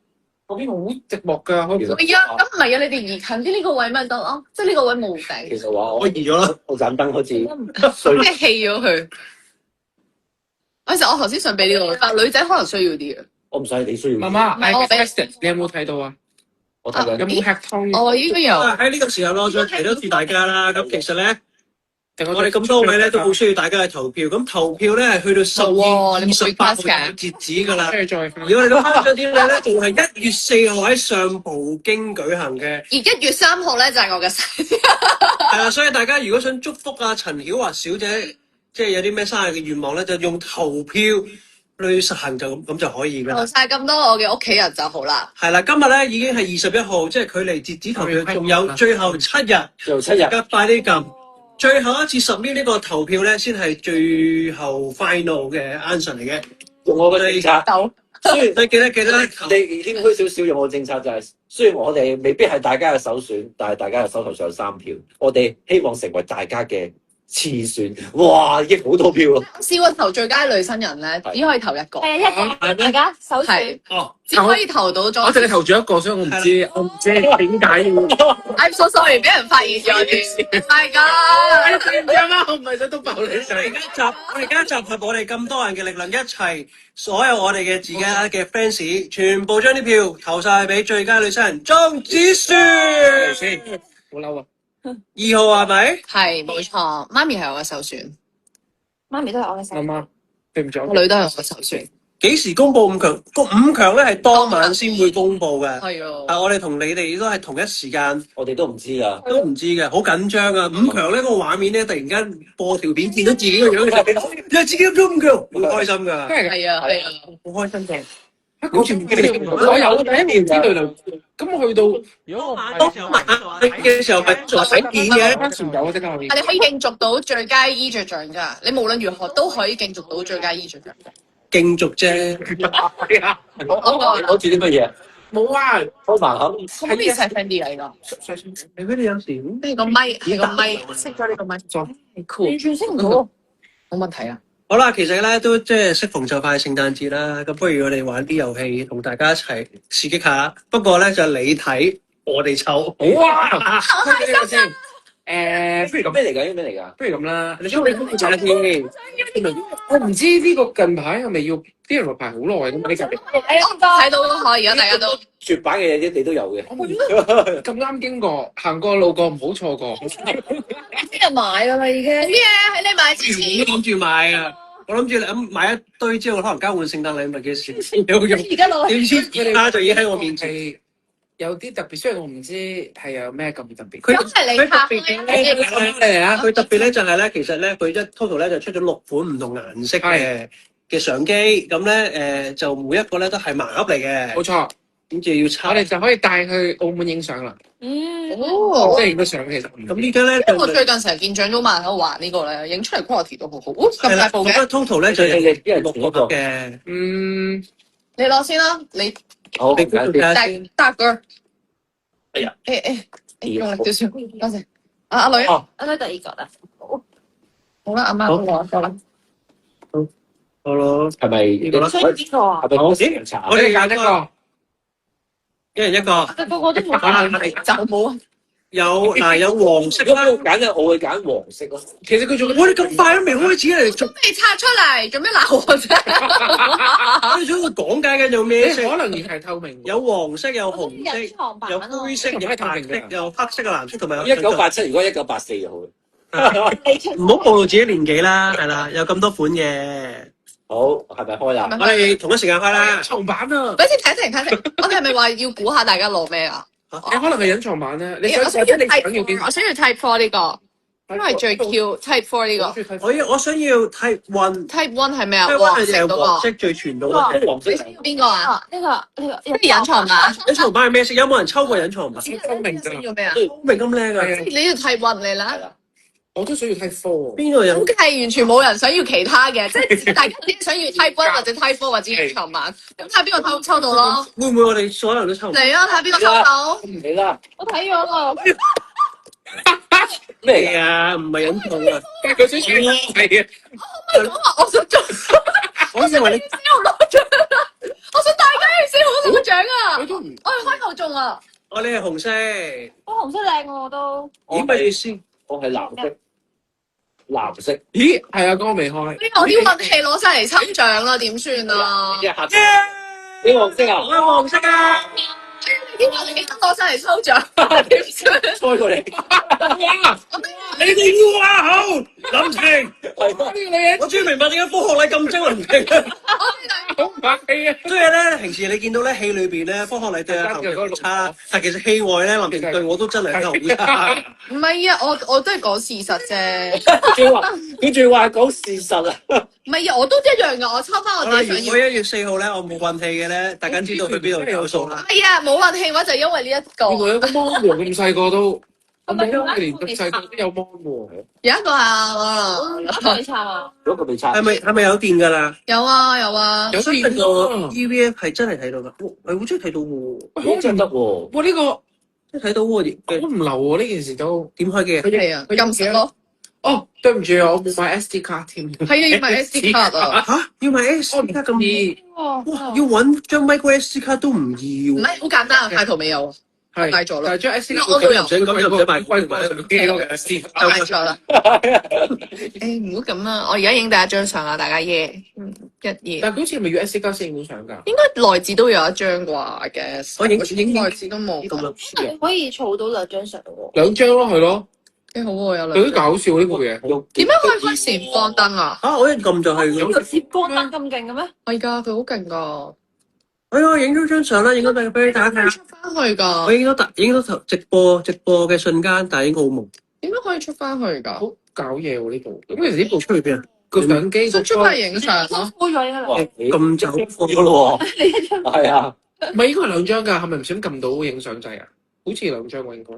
嗰邊好寂寞㗎，開唔到。係啊，咁唔係啊，你哋移近啲呢個位咪得咯，即係呢個位冇其頂，實話我移咗啦。我盞燈好似碎即係棄咗佢。其實我頭先想俾呢個，但女仔可能需要啲嘅。我唔使你需要。媽媽，I 我俾 requested，你有冇睇到啊？我睇緊。有冇 hack 湯？我應該有。喺呢個時候我再提多次大家啦。咁其實咧，定我哋咁多位咧都好需要大家嘅投票。咁投票咧係去到12月28號截止㗎啦。跟住再而我哋嘅頒獎典禮咧，仲係1月4號喺上葡京舉行嘅。而1月3號咧就係我嘅生日。係啊，所以大家如果想祝福啊陳曉華小姐，即係有啲咩生日嘅願望咧，就用投票去實行就咁就可以㗎啦留。晒咁多我嘅屋企人就好啦。係啦，今日咧已經係21號，即係距離截止投票仲有最後7日，最後7日大家快啲撳。最後一次submit呢個投票咧，先係最後 final 嘅 answer 嚟嘅。用我嘅政策。有雖然你記得你謙虛少少用我政策就係，雖然我哋未必係大家嘅首選，但係大家嘅手頭上有3票，我哋希望成為大家嘅次選。哇，益好多票啊！試過投最佳女新人咧，只可以投一個，係一個大家首選係。哦，只可以投到咗。我淨係投咗一個，所以我唔知，我唔知點解要。 I'm so sorry，俾人發現咗啲。My God！我唔係想督爆你我哋而家集合我哋咁多人嘅力量，一齊所有我哋嘅自家嘅 fans，全部將啲票投晒俾最佳女新人莊子璇。先，好嬲啊！ 2號係咪？係冇錯，媽咪係我嘅首選。媽咪都係我嘅首啱啱，對唔住，我女都係我首選。幾時公佈五強？個五強咧係當晚先會公佈嘅。係啊。我哋同你哋都係同一時間，我哋都唔知㗎。都唔知嘅，好緊張啊！五強咧個畫面咧，突然間播條片，見到自己個樣，你係自己入咗五強，好開心㗎，真係㗎，係啊係啊。好開心嘅。好似唔記得我有第一年知道就，咁我去到如果我當晚嘅時候咪做洗片嘅，當時有即刻可以。你可以競逐到最佳衣着獎㗎，你無論如何都可以競逐到最佳衣着獎。競逐啫。攞住啲乜嘢？冇啊，開盲盒。可唔可以細聲啲啊？呢你佢哋有時個呢個咪係個咪，熄咗呢個咪。Cool，完全識唔到。冇問題啊。好啦，其實咧都即係適逢就快聖誕節啦，咁不如我哋玩啲遊戲，同大家一齊刺激下。不過咧就你睇，我哋抽。哇！睇呢個先。不如咁，咩嚟㗎？咩嚟㗎？不如咁啦，你想你公布咗先。我唔知呢個近排係咪要啲人話排好耐咁？呢個睇到都可以，而家大家都絕版嘅嘢你都有嘅。咁啱經過，行過路過唔好錯過。啲人買㗎啦已經。嘢喺你買之前。諗住買啊！我諗住買一堆之後，可能交換聖誕禮物嘅時有用。而家攞點知而家就已經喺我面前。係有啲特別，雖然我唔知係有咩咁特別。佢咁係你拍嚟啊！佢特別咧就係咧，其實咧佢一 total 咧就出咗6款唔同顏色嘅相機，咁咧就每一個咧都係盲盒嚟嘅，冇錯，跟住要抄。我哋就可以帶去澳門影相啦。哦即係影個相其實唔咁依家咧因為我最近成日見長祖曼喺度玩呢個咧，影出嚟 quality 都好好。咁大部咁嘅， total 咧就你一人6同一個。個嘅。你攞先啦，你好，你估睇下先。大哥。哎呀，用力少少，多謝。阿女，哦我睇第二個啦。好啦，阿媽好我得啦。好咯，係咪？呢個啦所以邊個啊？係咪好時茶？我哋揀一個。一人一個。但個個都冇揀。就冇啊。有黃色如果啦。我揀咧，我會揀黃色咯。其實佢仲我哋咁快都未開始嚟，做未拆出嚟，做咩鬧我啫？我哋想佢講解緊有咩色？可能而係透明。有黃色，有紅隱色，藏版有啊！灰色，有白色，有黑色嘅藍色，同埋有1987，如果1984就好啦。唔好暴露自己年紀啦，係啦，有咁多款嘅。好，係咪開啦？我哋同一時間開啦。隱藏版啊！等先睇停，我哋係咪話要估下大家攞咩啊？你可能係隱藏版咧。你想我想要或者你想 Type 要邊 4，我想要 Type 4呢個，因為最 Q Type 4呢個。我想要 Type One。 Type 1係咩啊？ Type 黃 One 色嗰係黃色個。最傳統嘅。黃色你想要邊個啊？啊，呢個即係隱藏版。隱藏版係咩色？有冇人抽過隱藏版？透明想㗎。要咩啊？透明咁靚啊！你要 Type 1嚟啦。我都想要睇 four。邊個有咁？係完全冇人想要其他嘅，即係大家只係想要 Type 1或者 Type 4或者隱藏版。咁睇下邊個抽到咯。會唔會我哋所有人都抽唔到？嚟啊！睇下邊個抽到。你啦，我睇咗啦。咩嚟㗎？係啊，唔係隱藏啊！佢想要係啊！我話我想做，我以為你先好攞獎啊！我想大家要先好攞獎啊！佢都唔我係開頭中啊！我哋係紅色，我紅色靚喎我都。點咪先？我係藍色，藍色。咦？係啊，嗰個未開。我啲運氣攞晒嚟抽獎啦，點算啊？一黑色。你黃色啊？我係黃色啊！啲運氣攞晒嚟抽獎，點算？開過嚟。哇！你哋要話好，林晴，係呢個女人我終於明白點解科學禮咁精靈嘅。好唔客氣啊！所以咧，平時你見到咧戲裏邊咧，科學禮對阿林晴好差，但其實戲外咧，林晴對我都真係好差。唔係啊，我都係講事實啫。佢仲話講事實啊！唔係啊，我都一樣噶，我抽翻我好啦，自己想要。如果1月4號咧，我冇運氣嘅咧，大家知道去邊度有數啦。係啊，冇運氣嘅話就因為呢一個。原來有個 mon 喎，咁細個都，我係咪冇連咁細個都有 mon 喎。有一個啊，我差啊！嗰個未拆。係咪有電㗎啦？有啊有啊。有真係電個啊！ EVF 係真係睇到㗎，係好真係睇到喎，真得喎。哇！呢個真係睇到喎，好唔流喎，呢件事都。點開嘅？係啊，撳實咯。哦，對唔住啊，我冇買 SD 卡添。係啊，要買 SD 卡啊。嚇，要買 SD 卡咁易？哇！哇！要揾張 micro SD 卡都唔易喎。唔係好簡單啊，派圖未有啊，係帶咗啦但係將 SD 我都有唔使咁又唔使買貴過機咯嘅 SD 卡。帶咗啦。誒唔好咁啦，我而家影第一張相啦，大家耶，一耶。但係佢好似係咪要 SD 卡先影相㗎？應該內置都有一張啩嘅，我影內置都冇。咁啊！你可以儲到2張相喎。兩張咯，係咯。幾好喎，有有啲兩張。搞笑呢部嘢。點樣可以開閃光燈啊？我一撳就係有閃光燈咁勁嘅咩？係㗎，佢好勁㗎。哎呀，影咗張相啦，影咗俾大家睇下。出翻去㗎？我影咗頭直播嘅瞬間，但係應該好朦。點樣可以出翻去㗎？好搞嘢喎呢部。咁其實呢部出去邊啊？個相機想出翻去影相咯。開咗應該哇，你咁就咗咯喎，係啊，唔係應該係兩張㗎，係咪唔小心撳到影相掣啊？好似兩張喎應該。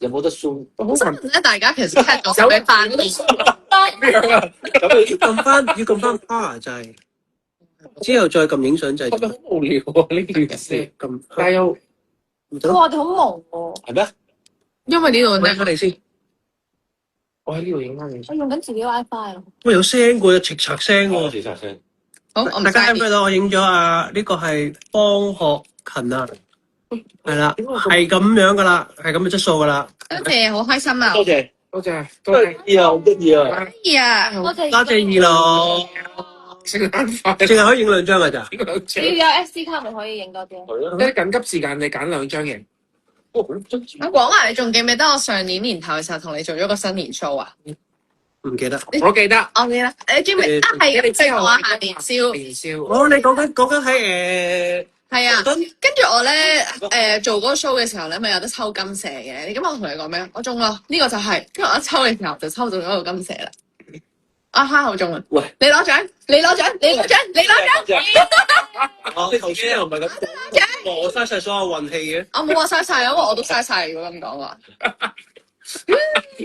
有冇得 zoom？好可能咧，大家其實 cat 咗俾翻咁樣啊？咁你要撳翻 power 掣，之後再撳影相掣。係咪好無聊啊呢件事？撳，但係又唔得。哇！我哋好忙喎，係咩？因為呢度咧我嚟先。我喺呢度影翻影相。我用緊自己 WiFi 咯。喂，有聲喎，有嘁嚓聲我喎。自殺聲。好，我唔大家睇唔介意。睇到我影咗啊？呢個係方學勤啊，係啦，係咁樣噶啦，係咁嘅質素噶啦。多謝，好開心啊！多謝，多謝多多謝。謝啊，好得意啊！可以啊，多謝多謝二郎，聖誕快淨係可以影兩張噶咋？影兩張。你要有 SD 卡咪可以影多啲。係啊，即係緊急時間，你揀兩張嘢。哇，好真摯阿廣華，你仲記唔記得我上年年頭嘅時候同你做咗個新年 show 啊？唔記得。我記得。我記得，你記唔記得？啊係嘅，即係我話下年宵，年宵。哦，你講緊喺係啊。跟跟住我咧做嗰個 show 嘅時候咧，咪有得抽金蛇嘅。你咁我同你講咩？我中咯，呢個就係。跟住我一抽嘅時候就抽中咗個金蛇啦。啊蝦好中啊！喂，你攞獎，你攞獎，你攞獎，你攞獎！我頭先又唔係咁講，我嘥晒所有運氣嘅。我冇話嘥晒，因為我都嘥晒。如果咁講話，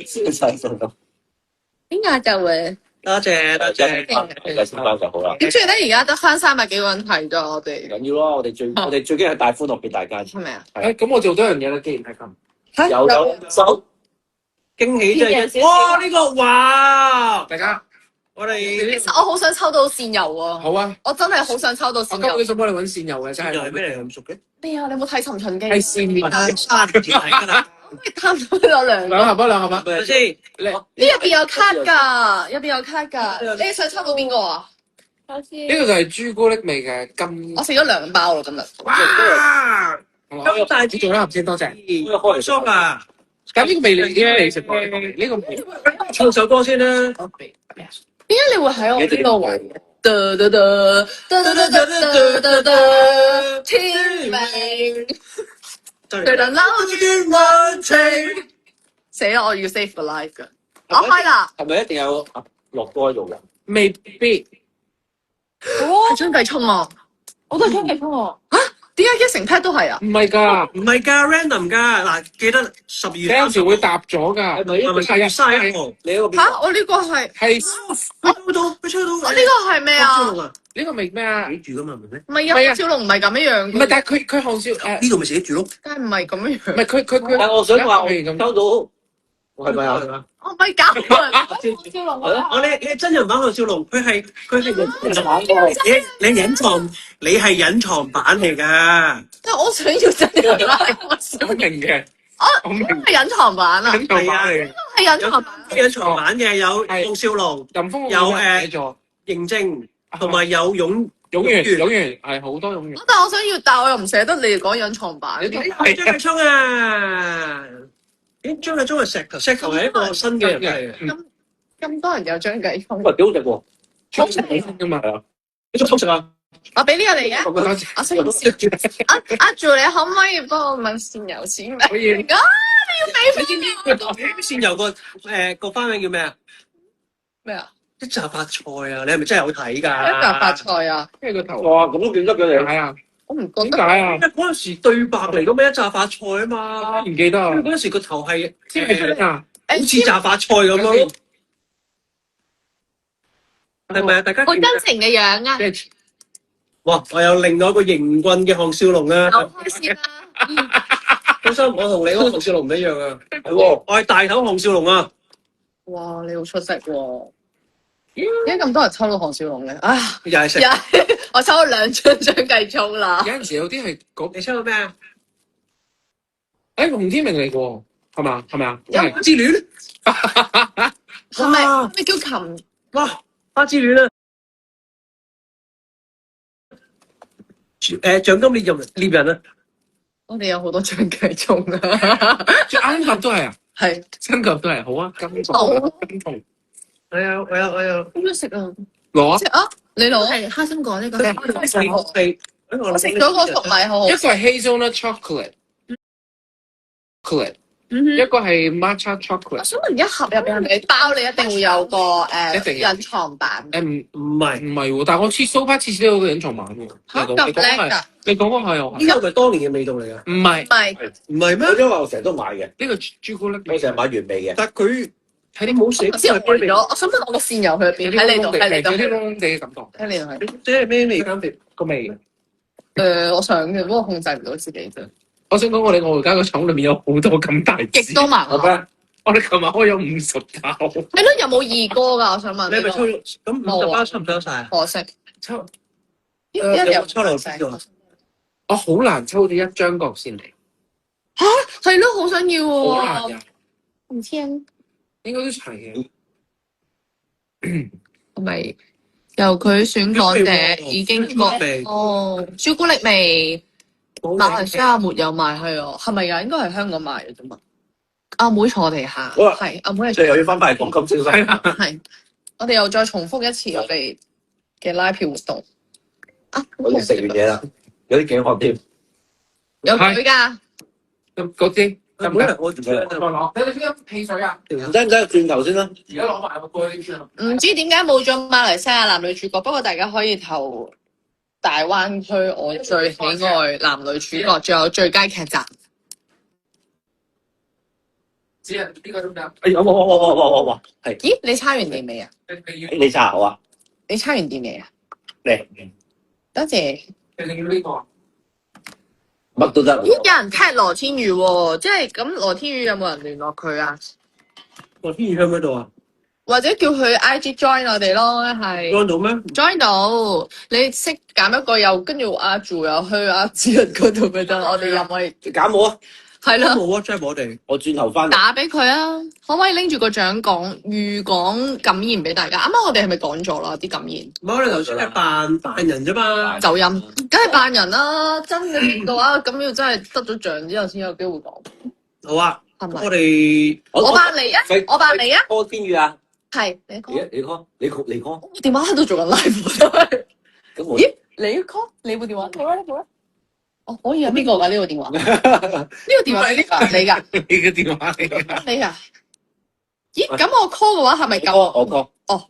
先晒數咁。點解就會？多謝多謝。計先翻就好啦。點知咧？而家得翻300幾個人睇咗我唔哋，緊要咯，我哋最緊係帶歡樂俾大家。係咪啊？誒咁我做多樣嘢啦，既然係咁，有手驚喜真係，天人小哇！呢個哇，大家我哋其實我好想抽到線油喎，好啊！我真係好想抽到我線油。今日想幫你揾線油嘅，真係又係咩嚟咁熟嘅？咩啊？你有冇睇《尋秦記》？係線面啊，三條睇㗎啦。可唔可以攤咗咗兩個？兩盒啊，兩盒啊！咪先，你呢入邊有卡㗎，入邊有卡㗎。你想抽到邊個啊？首先呢個就係朱古力味嘅金我食咗2包咯，今日。哇！咁大你做一盒先，多謝。開心啊！咁呢個味你點解你食過？呢個味唱首歌先啦。點解你會喺我呢個位？得得得得得得得得得，天明真對能撈住愛情。死啦！我要 save the life 㗎。我開啦，係咪一定有樂哥喺度㗎？未必係張繼聰啊！我都係張繼聰喎。點解一成 pet 都係啊？唔係㗎，唔係㗎，random 㗎。嗱，記得12你月有時會搭咗㗎。係咪係咪4月31號？你嗰個邊嚇！我呢個係係佢吹到，我呢個係咩啊？啊？呢個味咩啊？寫住㗎嘛，唔係咩？唔係啊，小龍唔係咁樣樣嘅，唔係，但係佢項少誒，呢度咪寫住咯。梗係唔係咁樣樣。唔係佢但係我想話我咁收到係咪啊？我咪搞啊！小龍啊！我你真人版項少龍，佢係人版喎，你係隱藏版嚟㗎。但係我想要真人版，我想我明嘅，我明係隱藏版啊，緊頭版嚟嘅。係隱藏版。隱藏版嘅有項少龍、林峰有寫咗認證，同埋有勇勇元係好多勇元。但係我想要，但係我又唔捨得你哋講隱藏版。你張繼聰啊！咦，張繼聰係石頭係一個新嘅人嚟嘅。咁多人有張繼聰，喂，幾好食喎！好食㗎嘛？係啊，你仲偷食啊？我俾呢個你嘅。多謝。我想要線。阿助你可唔可以幫我問線油錢可以。啊！你要俾先有個花名叫咩啊？咩啊？一扎發菜啊！你係咪真係有睇㗎？一嚿發菜啊！跟住個頭哇，咁都記得嘅你。係啊？我唔覺得。點解啊？因為嗰陣時對白嚟㗎咩？一扎發菜啊嘛。唔記得啊因為？嗰陣時個頭係知唔知啊？好似炸發菜咁咯。係咪啊？大家好真誠嘅樣啊！即係哇！我有另外一個型棍嘅項少龍啊！好開心啦！本身我同你嗰個項少龍唔一樣啊！係喎，我係大頭項少龍啊！哇，你好出色喎！點解咁多人抽到項少龍嘅？啊，又係食。我抽咗2張張繼聰啦。有陣時有啲係嗰你抽到咩啊？誒洪天明嚟嘅喎，係嘛？係咪啊？係花之戀。係咪咩叫琴？哇！花之戀啊！獎金獵人啊！我哋有好多張繼聰啊！最啱盒都係啊！係新舊都係好啊，金好銅金銅。我有。點樣食啊？攞啊！食啊！你攞係蝦心果呢個係我我食咗個粟米好好一個係 hazelnut chocolate，嗯哼一個係 matcha 我 chocolate。想問一盒入邊係咪包你一定會有個一定有隱藏版？誒唔係，唔係喎，但係我so far次次都有個隱藏版喎。嚇咁你講係叻㗎？你講嗰個係我呢個係咪當年嘅味道嚟㗎？唔係唔係唔係咩？因為我成日都買嘅，呢個朱古力，我成日買原味嘅。但係佢睇啲冇寫頭先我換咗，我想問我個豉油去入邊喺你度，喺你度，有啲窿地嘅感覺。喺你度係。即係咩味？個味。我想嘅，不過控制唔到自己啫。我想講我哋我而家個廠裏面有好多咁大支極多盲盒。好咩？我哋琴日開咗50包。係咯，有冇二哥㗎？我想問。你係咪抽咗？咁50包抽唔抽晒啊？可惜。抽一有有冇抽漏邊個？我好難抽到一張角先嚟，係咯，好想要好難喎。㗎，唔知啊，應該都齊嘅。係咪由佢選港姐已經味哦，朱古力味，馬來西亞沒有賣係啊，係咪㗎？應該係香港賣嘅啫嘛。阿妹坐我哋下，好啊係阿妹係即係又要翻返嚟講金消息。係啊，係，我哋又再重複一次我哋嘅拉票活動。啊，我哋食完嘢啦，有啲頸渴添。有佢㗎，咁嗰啲得唔得？我再攞，你哋邊個汽水啊？唔使轉頭先啦。而家攞埋個過去先啊！唔知點解冇咗馬來西亞男女主角，不過大家可以投大灣區我最喜愛男女主角，仲有最佳劇集。只係呢個都得。哎呀，哇，係咦，你猜完電未啊？你要你揸好啊？你猜完電未啊？嚟，多謝。你要呢個啊？乜都得。咦，有人踢羅天宇喎，即係咁羅天宇有冇人聯絡佢啊？我天宇喺邊度啊？或者叫佢 IG join 我哋咯，係安到咩？ join 到。你識揀一個又跟住阿朱又去阿子日嗰度咪得，我哋入去揀我啊！係啦。冇 WhatsApp 我哋。我轉頭翻嚟。打俾佢啊！可唔可以拎住個獎預講感言俾大家？啱啱我哋係咪講咗啦啲感言？唔係我哋頭先係扮人啫嘛。走音，梗係扮人啦！真嘅話，咁要真係得咗獎之後先有機會講，好啊，係咪？我哋我扮你啊！我扮你啊！柯天宇啊！係你 call，你 call，我電話喺度做緊 live。咁我咦？你 call 你部電話？冇啦冇啦。哦，可以啊！邊個㗎呢個電話？呢個電話你㗎？你嘅電話嚟㗎。你啊？咦？咁我 call 嘅話係咪夠？我 call，哦，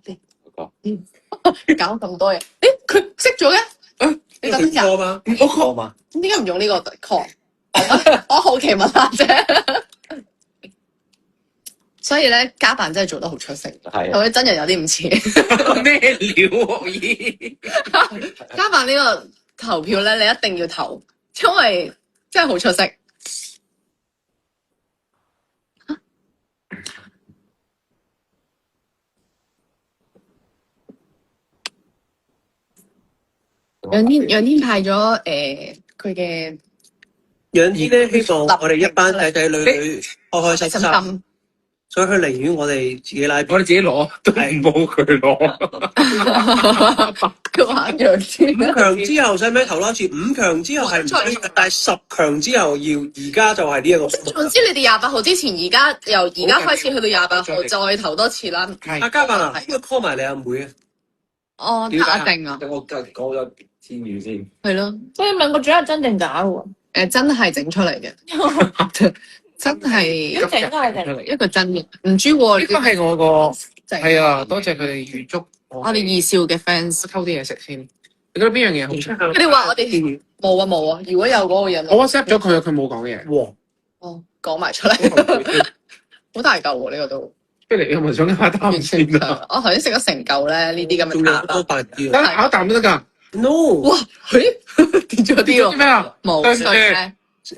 我搞咁多嘢。誒，佢識咗嘅？你等陣過嘛？我 call 嘛。咁點解唔用呢個 call？我好奇問下啫。所以咧，家扮真係做得好出色，係同佢真人有啲唔似。咩料啊？咦？家扮呢個投票咧，你一定要投，因為真係好出色。楊天派咗佢嘅楊天咧希望我哋一班仔仔女女開開心心，心。所以佢寧願我哋自己拉票。我哋自己攞，都唔好佢攞。佢話楊天五強之後使唔使投多次？五強之後係唔使，但係10強之後要，而家就係呢一個數目。總之你哋28號之前，而家由而家開始去到28號，再投多次啦。係阿嘉賓啊，應該 call 埋你阿妹啊。哦，點解一定啊，等我講咗天宇先。係咯。所以問個獎係真定假喎？真係整出嚟嘅，真係咁整都係整。一個真嘅，唔知喎。呢個係我個係係啊，多謝佢哋預祝我我哋二少嘅 fans，偷啲嘢食先。你覺得邊樣嘢好食？佢哋話我哋冇啊冇啊，如果有嗰個人，我 WhatsApp 咗佢，佢冇講嘢。哇！哦講埋出嚟，好大嚿喎呢個都。不如你有冇想下啖先啊？我頭先食咗成嚿咧，呢啲咁仲有好嘅塔多白椒。得咬一啖都得㗎。 No，哇，嘿，跌咗啲啲喎，咩啊？冇對所以咧。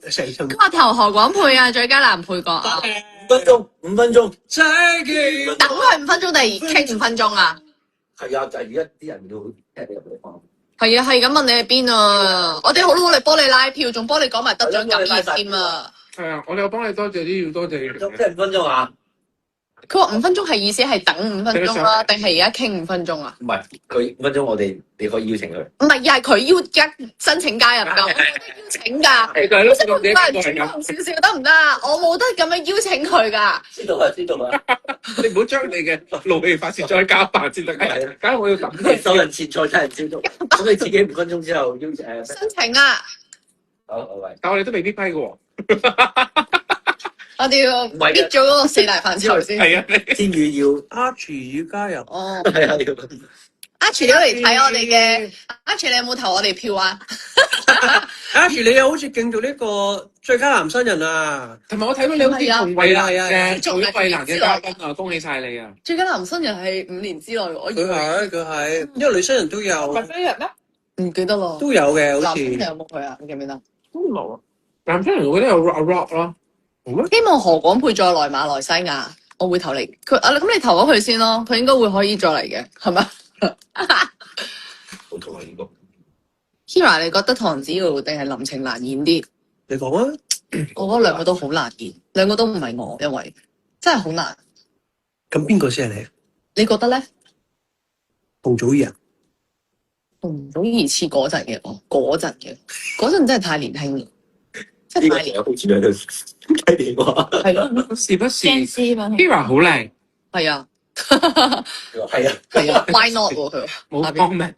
成今日投何廣沛啊，最佳男配角啊， 5分鐘。再見。等佢5分鐘定係傾5分鐘啊？係啊，就係而家啲人要踢你入嚟放。係啊，係咁問你喺邊啊？我哋好努力幫你拉票，仲幫你講埋得獎感言添啊！係啊，我哋有幫你多謝啲，要多謝你。即係5分鐘啊！佢話5分鐘係意思係等5分鐘啦，定係而家傾5分鐘啊？唔係佢5分鐘，你可以邀請佢。唔係，而係佢申請加入㗎，我冇得邀請㗎。係咯，即係唔係主動少少得唔得啊？我冇得咁樣邀請佢㗎。知道啦，知道啦。你唔好將你嘅怒氣發泄再加白先得㗎。係啊，梗係我要等你。收人切菜真係招足。咁你自己5分鐘之後邀請申請啊！好喂。但我哋都未必批嘅喎。我哋要搣咗嗰個4大範疇先。係啊，天宇要Archie 要加入。哦係啊要。阿廚你都嚟睇我哋嘅，阿廚你有冇投我哋票啊？ Archie 你又好似競逐呢個最佳男新人啊！同埋我睇到你好似同衛蘭係啊嘅做咗衛蘭嘅嘉賓啊，恭喜晒你啊！最佳男新人係5年之內，我以為佢係，因為女新人都有男新人咩？唔記得咯。都有嘅，好似男新人有冇佢啊？你記唔記得？都冇啊！男新人我覺得有 rock 咯。希望何廣沛再來馬來西亞，我會投你。佢啊，咁你投咗佢先咯，佢應該會可以再嚟嘅，係咪好同啊呢個。 ？Kira，你覺得唐子瑤定係林晴難演啲？你講啊！我覺得兩個都好難演，兩個都唔係我，因為真係好難。咁邊個先係你？你覺得咧？洪祖兒啊？唔好疑似嗰陣嘅我，嗰陣真係太年輕啦，真呢個係太年成日好似喺度睇電話。係咯，時不時 Gen Z 嘛， Kira 好靚，係啊，係啊，係啊，why not 喎佢冇 comment。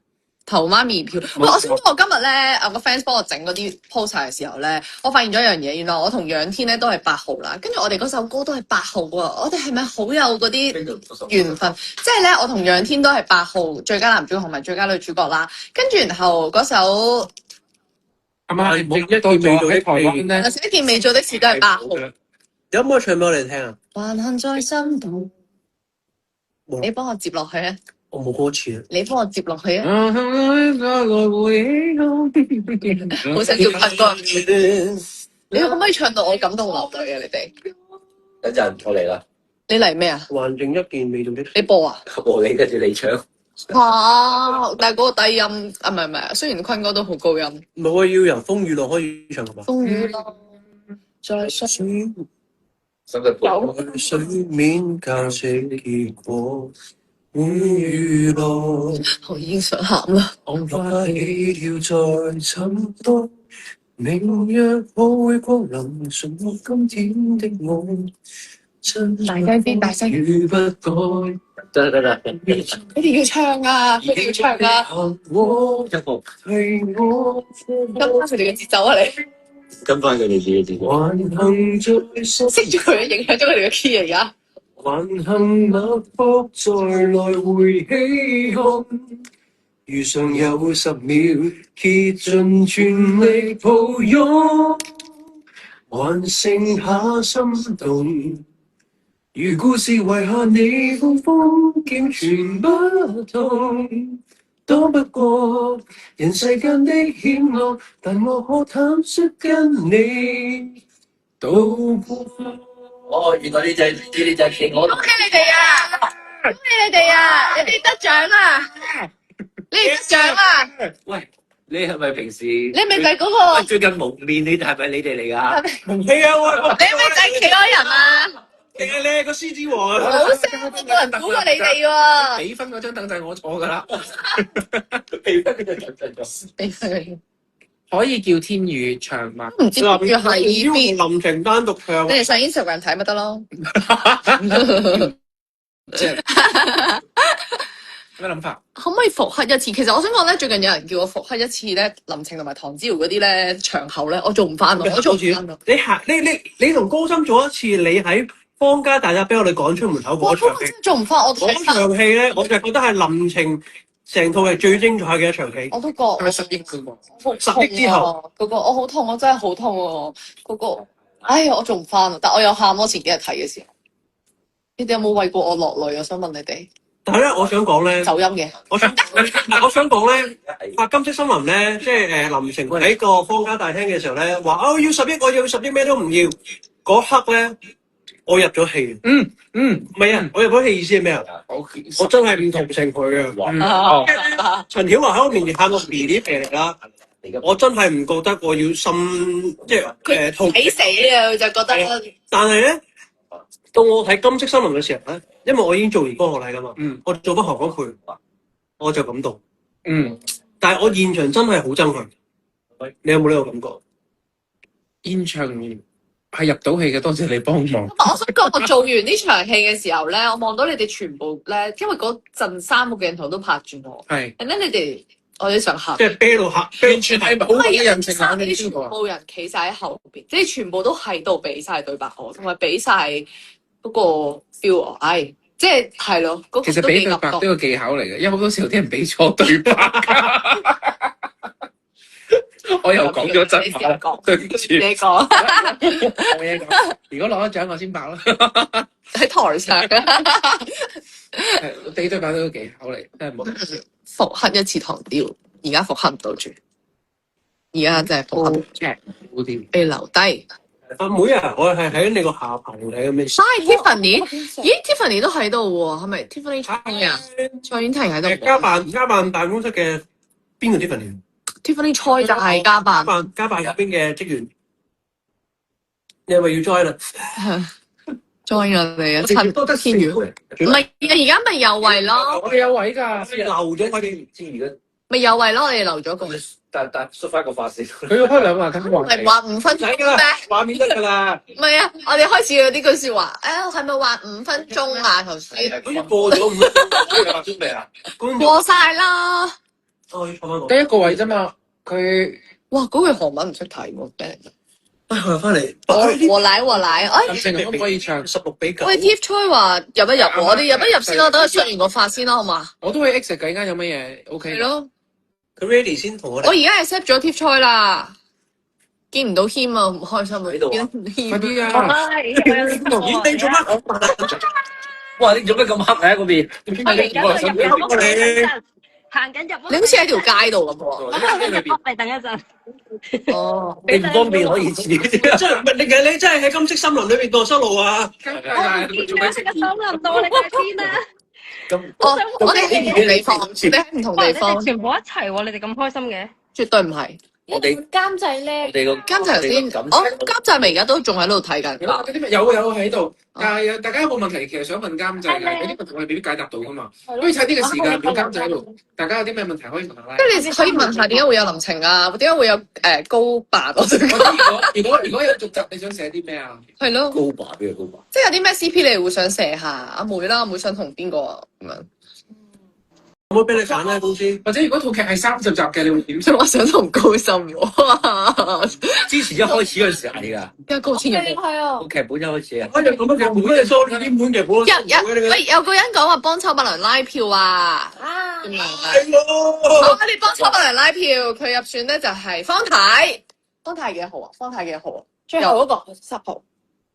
投媽咪票。喂，我想講我今日咧，我個 fans 幫我整嗰啲 poster 嘅時候咧，我發現咗一樣嘢，原來我同楊天咧都係8號啦，跟住我哋嗰首歌都係8號喎，我哋係咪好有嗰啲緣分？即係咧，我同楊天都係8號最佳男主角同埋最佳女主角啦，跟住然後嗰首係咪冇一到咗喺台灣咧？一件未做的事都係8號。有冇唱俾我哋聽啊？還恨在心度，你幫我接落去啊！我冇歌詞啊！你幫我接落去啊！好好想叫坤哥，你可唔可以唱到我感動流淚啊？你哋，等陣我嚟啦，你嚟咩啊？還剩一件未做的事。你播啊？和你跟住你唱。哇！但係嗰個低音啊，唔係，雖然坤哥都好高音。唔係我要由風雨浪開始唱係嘛？風雨浪在水使唔使播？在水面交織結果，風雨浪。我已經想喊啦。快起跳在尋多，明日我會光臨，重獲今天的我。大聲啲，大聲啲！語不改。得，你哋要唱啊！佢哋要唱啊！我一個係我，跟翻佢哋嘅節奏啊！你跟翻佢哋自己節目。還幸在心，識咗佢，影響咗佢哋嘅 key 而家。還幸脈搏在來回起哄，如常有10秒，竭盡全力抱擁，還剩下心動。如故事遺下你風風景全不同，躲不過人世間的險惡，但我可坦率跟你渡過。哦，原來你就係企我度。恭喜你哋啊！恭喜你哋啊！你哋得獎啦！你哋得獎啦！喂，你係咪平時？你係咪就係嗰個？最近蒙面，你係咪你哋嚟㗎？係啊，我你係咪就係企鵝人啊？你係個獅子王啊！好聲，冇人估過你哋喎。比分嗰張凳就係我坐㗎啦，被逼佢就緊咗。俾佢可以叫天宇唱嘛？唔知要係要邊？林晴單獨唱你。哋上 Instagram 睇咪得咯？咩諗法？可唔可以復刻一次？其實我想講咧，最近有人叫我復刻一次咧，林晴同埋唐之瑤嗰啲咧場後咧，我做唔翻咯，我做唔翻咯。你同高深做一次，你喺方家大家俾我哋趕出門口我嗰場戲真係，做唔翻，我嗰睇翻，場戲咧，我就覺得係林晴成套係最精彩嘅一場戲。我都覺係咪10億㗎喎？好10億之後嗰個我好痛，我真係好痛喎！嗰個，哎呀，我做唔翻啊！但我有喊，我前幾日睇嘅時候，你哋有冇為過我落淚啊？想問你哋但係咧，我想講咧，走音嘅，我想講咧，發金色森林咧，即係林晴喺個方家大廳嘅時候咧，話我要10億，我要10億，咩都唔要。嗰刻咧，我入咗戲。嗯，唔係啊，我入咗戲意思係咩啊？我真係唔同情佢啊！陳曉華喺我面前喊到鼻涕鼻嚟啦，我真係唔覺得我要心即係痛。睇死啊！佢就覺得但係咧，到我喺金色森林嘅時候咧，因為我已經做完嗰個學禮啦嘛，嗯我做翻韓國配，我就感動。嗯，但係我現場真係好憎佢，你有冇呢個感覺？現場係入到戲嘅，多謝你幫忙。我想講，我做完呢場戲嘅時候咧，我望到你哋全部咧，因為嗰陣三個鏡頭都拍住我，係，然後你哋我哋想喊。即係啤到黑，完全係冇嘅人情冷，你啲全知道啊？部人企晒喺後邊，即係全部都喺度俾晒對白我，同埋俾晒嗰個 feel 我，即係咯，嗰、個其實都俾對白都幾感動。有技巧嚟嘅，因為好多時候啲人俾錯對白㗎。我又講咗真你試話下講，對唔住，你講冇嘢講。如果攞咗獎，我先爆啦。喺台上係俾對白都有技巧嚟，真係冇。復刻一次唐雕，而家復刻唔到住，而家真係復刻唔到住好啲。被留低。阿妹啊，我係喺你個下排度睇緊咩？Tiffany，咦 Tiffany 都喺度喎，係咪 Tiffany 蔡啊？蔡婉婷喺度喎。加辦辦公室嘅邊個 Tiffany？ Tiffany 蔡就係加班。加辦入邊嘅職員，你係咪要 join 啦？ join 我哋啊，陳都得天宇。唔係啊，而家咪有位咯，我哋有位㗎，留咗佢哋。知而家咪有位咯，我哋留咗個。但縮翻個髮先。佢要開兩話咁話。係話5分鐘咩？畫面得㗎啦，唔係啊，我哋開始有呢句説話。係咪話5分鐘啊？頭先好似過咗5分鐘。鐘未啊？過晒啦。我要坐翻我。得一個位啫嘛，佢哇！嗰句韓文唔識睇喎，俾人。我又翻嚟。和奶和奶，林靜可唔可以唱？ 16-9。喂 Tiff Choi 話入一入，我哋入一入先咯，等佢出完個髮先啦，好嘛？我都會 X 計間有乜嘢 OK 係咯，佢 ready 先同我我哋。而家係 accept 咗 Tiff Choi 啦，見唔到 Him 啊，唔開心啊！喺度啊見到快 Him 啲啊！咦？你做乜？哇！你做咩咁黑喺嗰邊？我而家都入屋企行緊入屋，你好似喺條街度咁喎。我喺入屋嚟等一陣。哦，你唔方便可以遲啲。真係唔係你真係喺金色森林裏邊蕩失路啊！跟住見到食個森林到你喺邊啊？咁我哋喺唔同地方，我哋喺唔同哇！你地方哋，全部一齊喎，你哋咁開心嘅？絕對唔係。我哋監製咧我，哋個監製頭先，監製咪而家都仲喺度睇緊㗎。嗰啲咩有喺度，但係大家有冇問題？其實想問監製嘅，有啲問題我哋未必解答到噶嘛。可以趁呢個時間俾監製喺度，大家有啲咩問題可以問下啦。跟住你可以問下點解會有林晴啊？點解會有高白？我想講如果有續集，你想寫啲咩啊？係咯，高爸邊個高爸？即係有啲咩 CP 你哋會想射下阿妹啦，阿妹想同邊個啊咁樣？可唔可以俾你揀咧，公司？或者如果套劇係30集嘅，你會點想？我想同高深喎，之前一開始嗰陣時係㗎，因為高千人。係啊個，劇本一開始啊。我哋咁嘅每日 sorry 啲本嘅本。喂，有個人講話幫秋百良拉票啊！啊，係喎。我哋幫秋百良拉票，佢入選咧就係方太。方太幾號啊？方太幾號啊？最後嗰個10號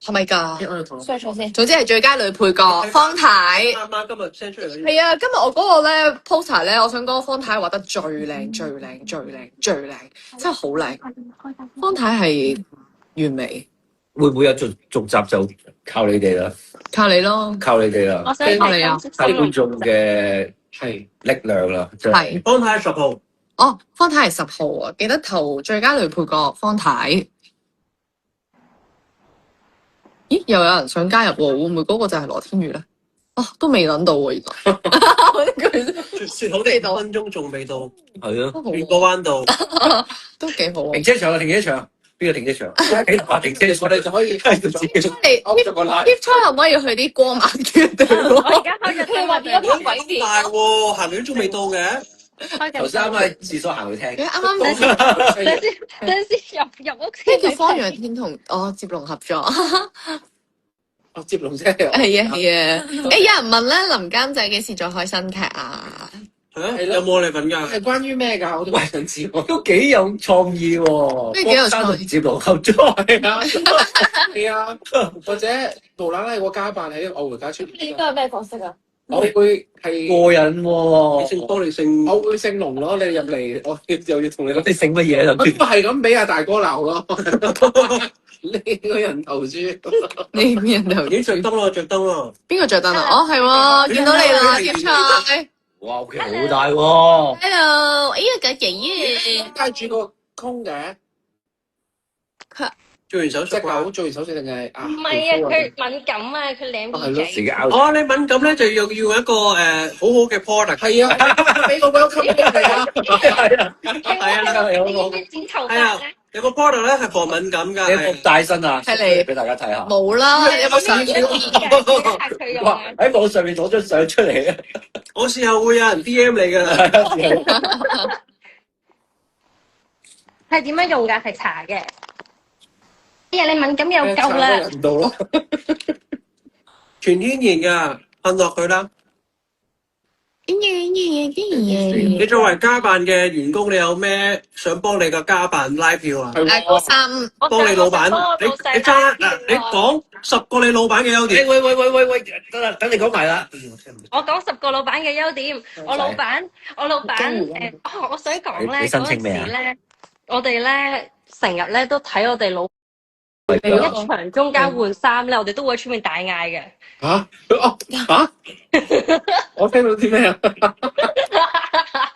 係咪㗎？ ，search 咗先。總之係最佳女配角方太。啱啱今日 send 出嚟嗰啲。係啊，今日我嗰個咧 poster 咧，我想講方太畫得最靚、最靚、最靚、最靚，真係好靚。方太係完美，會唔會有續集就靠你哋啦，靠你咯。靠你哋啦，我想你啊睇靠觀眾嘅係力量啦，真係。係方太10號。哦，方太係10號啊，記得投最佳女配角方太。咦，又有人想加入喎，會唔會嗰個就係羅天宇咧？哦，都未諗到喎，原來。説好地5分鐘仲未到，係啊，都好轉個彎道。都幾好啊！停車場啊，停車場，邊個停車場？幾台停車場？我哋就可以你我做個 live。 Tiff Choi 可唔可以去啲光猛啲嘅地我方？而家開緊佢話點解鬼電？大喎，行完仲未到嘅。開緊頭先啱啱喺廁所行去聽你。啱啱等先入屋先。咩叫方陽天同接龍合作？哦，接龍啫。係啊係啊！有人問咧，林監製幾時再開新劇啊？有冇我哋份㗎？係關於咩㗎？我都想知喎。都幾有創意喎，咩幾有創意同接龍合作係啊，係啊，或者無啦啦有個家辦喺我回家出現。你應該係咩角色啊？我會係過癮你喎。姓多你姓？我會姓龍咯，你入嚟我又要同你講。你姓乜嘢啊？我都係咁俾阿大哥鬧咯。你個人頭豬，你人頭已經着燈啦，着燈啦。邊個着燈啊？哦係喎，見到你啦，Tiff Choi。哇，屋企好大喎。 Hello，哎呀，個爺爺。帶住個空嘅。做完手隻狗術啊？做完手術定係啊？唔係啊，佢敏感啊，佢舐係咯耳仔。自己拗。哦，你敏感咧就要一個好好嘅 product。係啊，俾個 welcome 俾我哋啊！係啊，你要唔要剪頭髮咧？有個 product 咧係防敏感㗎。你服大身啊，係你俾大家睇下。冇啦，有冇相？嚇佢用哇啊！！喺網上面攞張相出嚟啊！我事後會有人 DM 你㗎啦。係點樣用㗎？係搽嘅。哎呀，你敏感又夠啦。唔到咯。全天然㗎，噴落去啦。你作為家辦嘅員工，你有咩想幫你嘅家辦拉票啊？嗰3幫你老闆，你揸嗱，你講10個你老闆嘅優點。喂，得啦，等你講埋啦。我講10個老闆嘅優點。我老闆我想講咧，你申嗰陣請咩啊時咧，我哋咧成日咧都睇我哋老每一場中間換衫咧，我哋都會喺出面大嗌嘅。我聽到啲咩啊？唔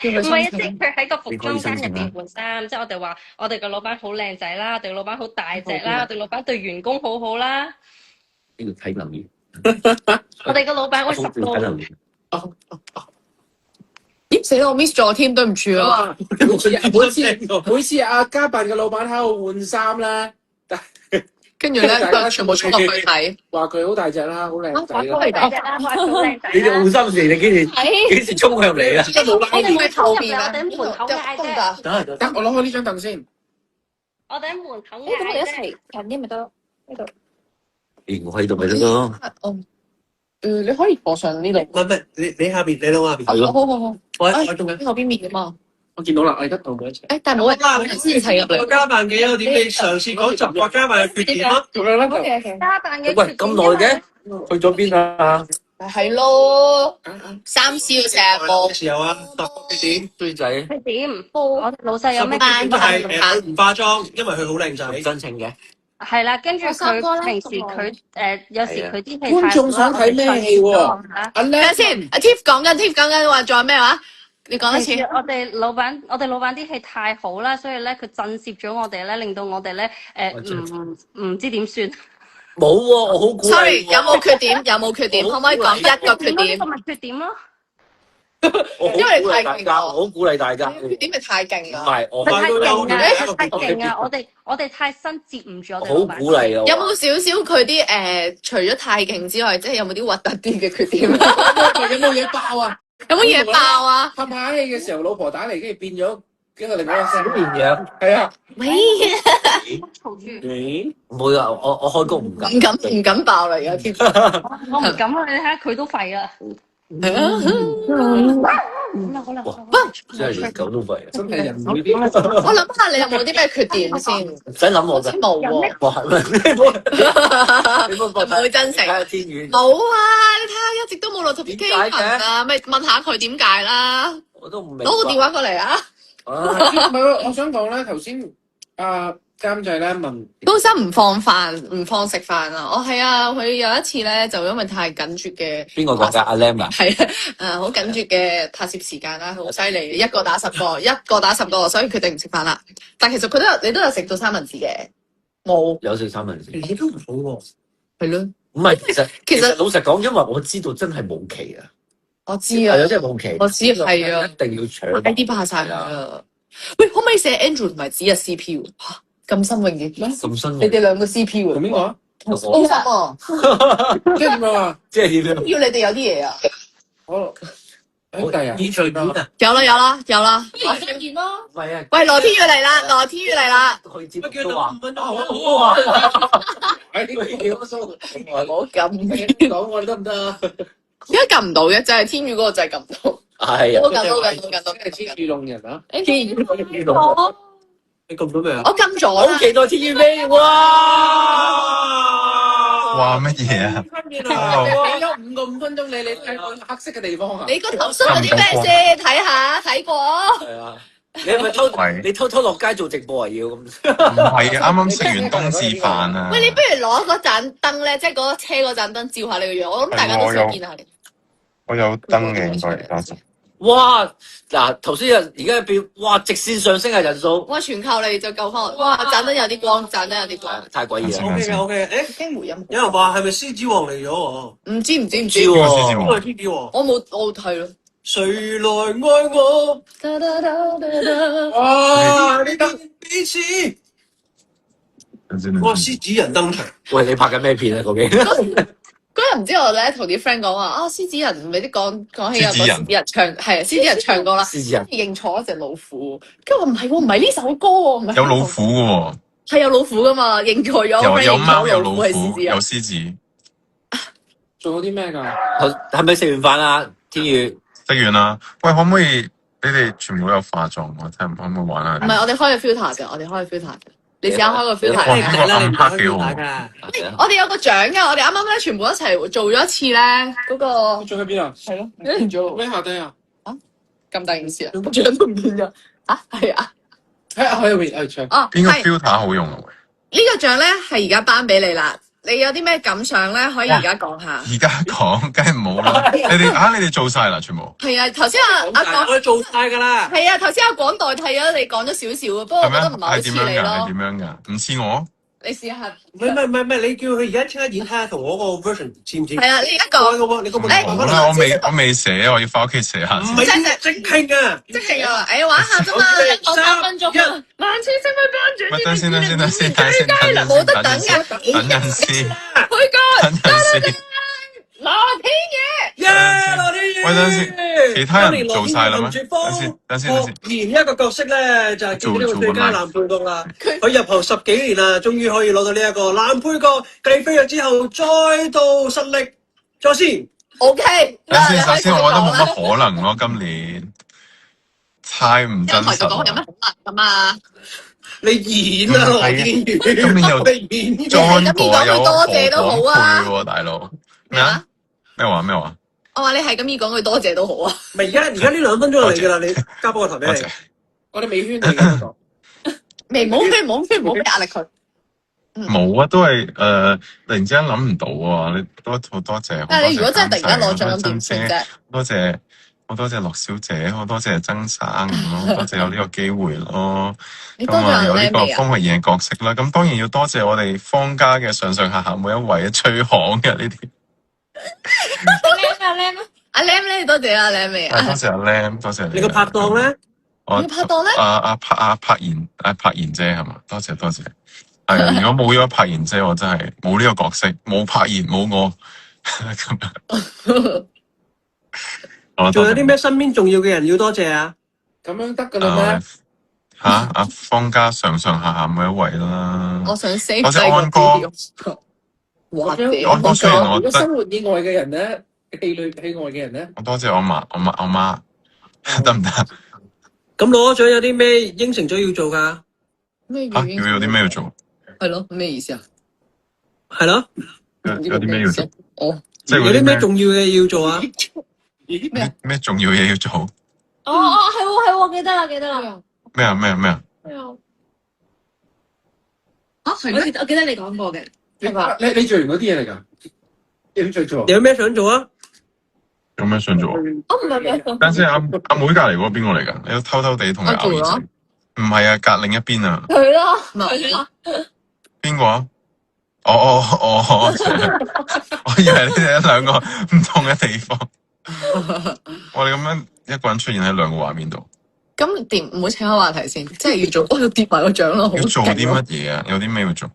係啊，即係佢喺個服裝間入邊換衫，即係我哋話我哋個老闆好靚仔啦，我哋老闆好大隻啦，我哋老闆對員工好好啦，呢個睇留言，我哋個老闆我10個。睇留言。咦死啦！我 miss 咗添，對唔住啊！每次阿家辦嘅老闆喺度換衫咧，跟住咧，佢全部衝落去睇。話佢好大隻啦，好靚仔話啦。佢大隻啦，話佢靚仔你哋啦。換衫時，你幾時衝入嚟啊？我哋會衝入嚟，邊啊我哋喺門口嗌啫。得得，我攞開呢張凳先。我哋喺門口咁我哋一嗌啫。齊近啲咪得咯？呢度。我喺度咪得咯。你可以坐上呢度。唔係，你下邊，你兩下邊。係咯。好。我仲邊後邊面啊嘛。我見到啦，我而家到佢一齊。但係冇人先一齊入嚟。個家辦嘅優點，你嘗試講10個家辦嘅缺點啊。咁樣啦。 OK。家辦嘅喂，咁耐嘅，去咗邊啊？係咯，3 C 要成日冇。時候啊，10個缺點。衰仔缺點，我哋老細有咩缺點？都係佢唔化妝，因為佢好靚仔。申請嘅。係啦，跟住佢平時佢有時佢啲戲太觀眾想睇咩戲喎？阿等叻下先，阿 Tiff 講緊話仲有咩話？你講一次。我哋老闆啲戲太好啦，所以咧佢震懾咗我哋咧，令到我哋咧唔知點算。冇喎，我好鼓勵喎。 Sorry，有冇缺點？有冇缺點？可唔可以講一個缺點呢個？咪缺點咯。我好鼓勵大家，我好鼓勵大家。缺點咪太勁唔啦！係，我太勁啊！有太勁啊！我哋太新接唔住我哋好老闆。鼓勵啊！有冇少少佢啲除咗太勁之外，即係有冇啲核突啲嘅缺點？有冇嘢爆啊？有冇嘢爆啊？拍拍戲嘅時候，老婆打嚟，跟住變咗一個另外一個聲。小綿羊。係啊。喂，嘈住，唔會啊！我開工唔敢。唔敢爆啦！而家 Tiff 我唔敢啊！你睇下佢都廢啊！係啊。好啦，真係連狗都吠啊！真係人會啲。我諗下你有冇啲咩缺點先？唔使諗我㗎。冇喎，哇，係咩？你冇唔會真誠。睇下天宇。冇啊！你睇下一直都冇 notification 點解啊，咪問下佢點解啦？我都唔明。攞個電話過嚟啊！啊唔係喎，我想講咧，頭先阿監製咧問高薪唔放飯，唔放食飯啊！我係啊，佢有一次咧就因為太緊絀嘅，邊個講㗎？阿 Lam 啊？係好緊絀嘅拍攝時間啦，好犀利，一個打10個，一個打10個，所以決定唔食飯啦。但其實你都有食到三文治嘅，冇有食三文治。你都唔好喎。係咯，唔係，其其實實老實講，因為我知道真係冇期啊。我知啊係，啊，真係冇期。我知係啊，一定要搶。快啲霸晒佢啊！喂，可唔可以寫 Andrew 同埋子日 CP 喎？嚇咁新穎嘅，咁新你哋兩個 CP 喎，同邊個啊？高薪啊！即係點樣啊？即係點樣？要你哋有啲嘢啊！我兄弟啊！演隨便啊！有啦，見見咯。唔係啊，喂，羅天宇嚟啦，羅天宇嚟啦！佢節乜叫目都話5。分鐘？哇！哎，呢個幾多數？唔好撳，講我得唔得啊？點解撳唔到嘅？就係天宇嗰個就係撳唔到。係啊，我撳到。即係天宇弄人啊！天宇，你撳到未啊？我撳咗啦。好期待天宇飛！哇！哇乜嘢啊？俾咗5個5分鐘你睇個黑色嘅地方啊！你個頭梳咗啲咩先？睇下，睇過。係啊，你係咪偷喂？你偷偷落街做直播啊？要咁？唔係啊，啱啱食完冬至飯啊！喂，你不如攞嗰盞燈咧，即係嗰個車嗰盞燈照下你個樣，我諗大家都想見下你。我有燈嘅，應該等陣。哇！嗱，頭先而家變哇直線上升嘅人數，哇！全靠你就救翻我。哇！賺得有啲光，賺得有啲光。太詭異啦！ OK 嘅 OK 嘅，驚回音。有人話係咪獅子王嚟咗喎？唔知唔知邊個喎，係獅子王？我冇睇咯。誰來愛我？哇！呢個彼此，哇！獅子人登場。喂，你拍緊咩片啊？究竟？嗰日唔知我咧同啲 friend 講話啊，獅子人咪啲講起有個獅獅子人子人唱係啊，獅子人唱歌啦，獅子人認錯一隻老虎，跟住我唔係喎，唔係呢首歌喎，唔係有老虎嘅喎，係有老虎噶嘛，認錯咗，有貓有老虎係獅子人有獅子。仲有啲咩㗎？係咪食完飯啊？天宇食完啦，喂，可唔可以？你哋全部都有化妝，我睇可唔可以玩下？唔係我哋開個 filter 嘅，我哋開個 filter 嘅，你試下開個 filter 哇你嘅。唔啦，你唔呢個暗黑幾好打㗎。我哋有個獎嘅，我哋啱啱咧全部一齊做咗一次咧，嗰個仲喺邊啊？係咯，一定做咩下低啊？咁大件事啊，個獎都唔見咗啊，係啊，喺入面唱。哦，邊個係 filter 好用啊？喂，呢個獎咧係而家頒俾你啦，你有啲咩感想咧？可以而家講下。而家講梗係冇啦。你哋做晒啦，全部係啊，頭先阿廣我哋做晒㗎啦。係啊，頭先阿廣代替咗你講咗少少啊，不過我係咩？覺得唔係好似係點樣㗎？係你咯。點樣㗎？唔似我。你試下。唔係，你叫佢而家即刻演睇下同我個 version 似唔似？係啊，你而家講改嘅喎，你個問題好啦，我未寫，我要翻屋企寫下先。唔係即興啊！即係啊，誒玩下啫嘛，好講3分鐘啊，萬千星輝頒獎喂，等先，冇得等㗎，等陣先，配角等陣先。羅天野。耶！羅天野，喂等陣先其他人做晒啦咩？等先。演一個角色咧，就係見到呢個最佳男配角啦。佢入行10幾年啦，終於可以攞到呢一個男配角。繼飛躍之後，再度實力再先。OK。等先，首先我覺得冇乜可能咯，今年太唔真實講有咩可能㗎嘛？你演啊，羅天野，今年又你演。裝過有多謝都好啊何廣配喎，大佬。咩啊？咩話？我話你係咁意講句多謝都好啊。咪而家呢2分鐘就嚟㗎啦，你交波個頭俾你。多謝。我哋美圈嚟嘅嗰個。未冇俾壓力佢。冇啊，都係突然之間諗唔到啊！你都好多謝。但係你如果真係突然間攞獎咁點算啫？好多謝樂小姐，好多謝曾生咁咯，多謝有呢個機會咯。你多謝咁有呢個靚妹啊！方慧賢嘅角色啦，咁當然要多謝我哋方家嘅上上下下每一位吹行嘅呢啲。阿 Lam 咧，多謝阿 Lam 未啊？多謝阿 Lam，多謝你個拍檔咧？我你拍檔咧？柏賢姐係嘛？多謝。係啊，如果冇咗柏賢姐，我真係冇呢個角色，冇柏賢冇我咁樣。仲有啲咩身邊重要嘅人要多謝啊？咁樣得㗎啦咩？阿方家上上下下每一位啦。我想 save 多謝安哥。哇！安哥雖然我如果生活以外嘅人咧，戲外嘅人咧，我多謝我媽，得唔得？咁攞咗有啲咩應承咗要做㗎？咩要有啲咩要做？係咯，咩意思啊？係咯，有啲咩要做？哦，即係有啲咩重要嘅要做啊？咩重要嘢要做？係喎，記得啦。咩啊？啊，係咩？我記得你講過嘅。你做完嗰啲嘢嚟㗎？有啲做。有咩想做啊？有咩想做？我唔係等先，阿妹隔離嗰個邊個嚟㗎？你都偷偷地同佢咬耳仔？唔係啊，隔另一邊啊。佢咯，邊個啊？我以為你哋喺兩個唔同嘅地方。我哋咁樣一個人出現喺兩個畫面度。咁點唔好扯開話題先，即係要做，我要跌埋個獎咯，好要做啲勁咯乜嘢啊？有啲咩要做？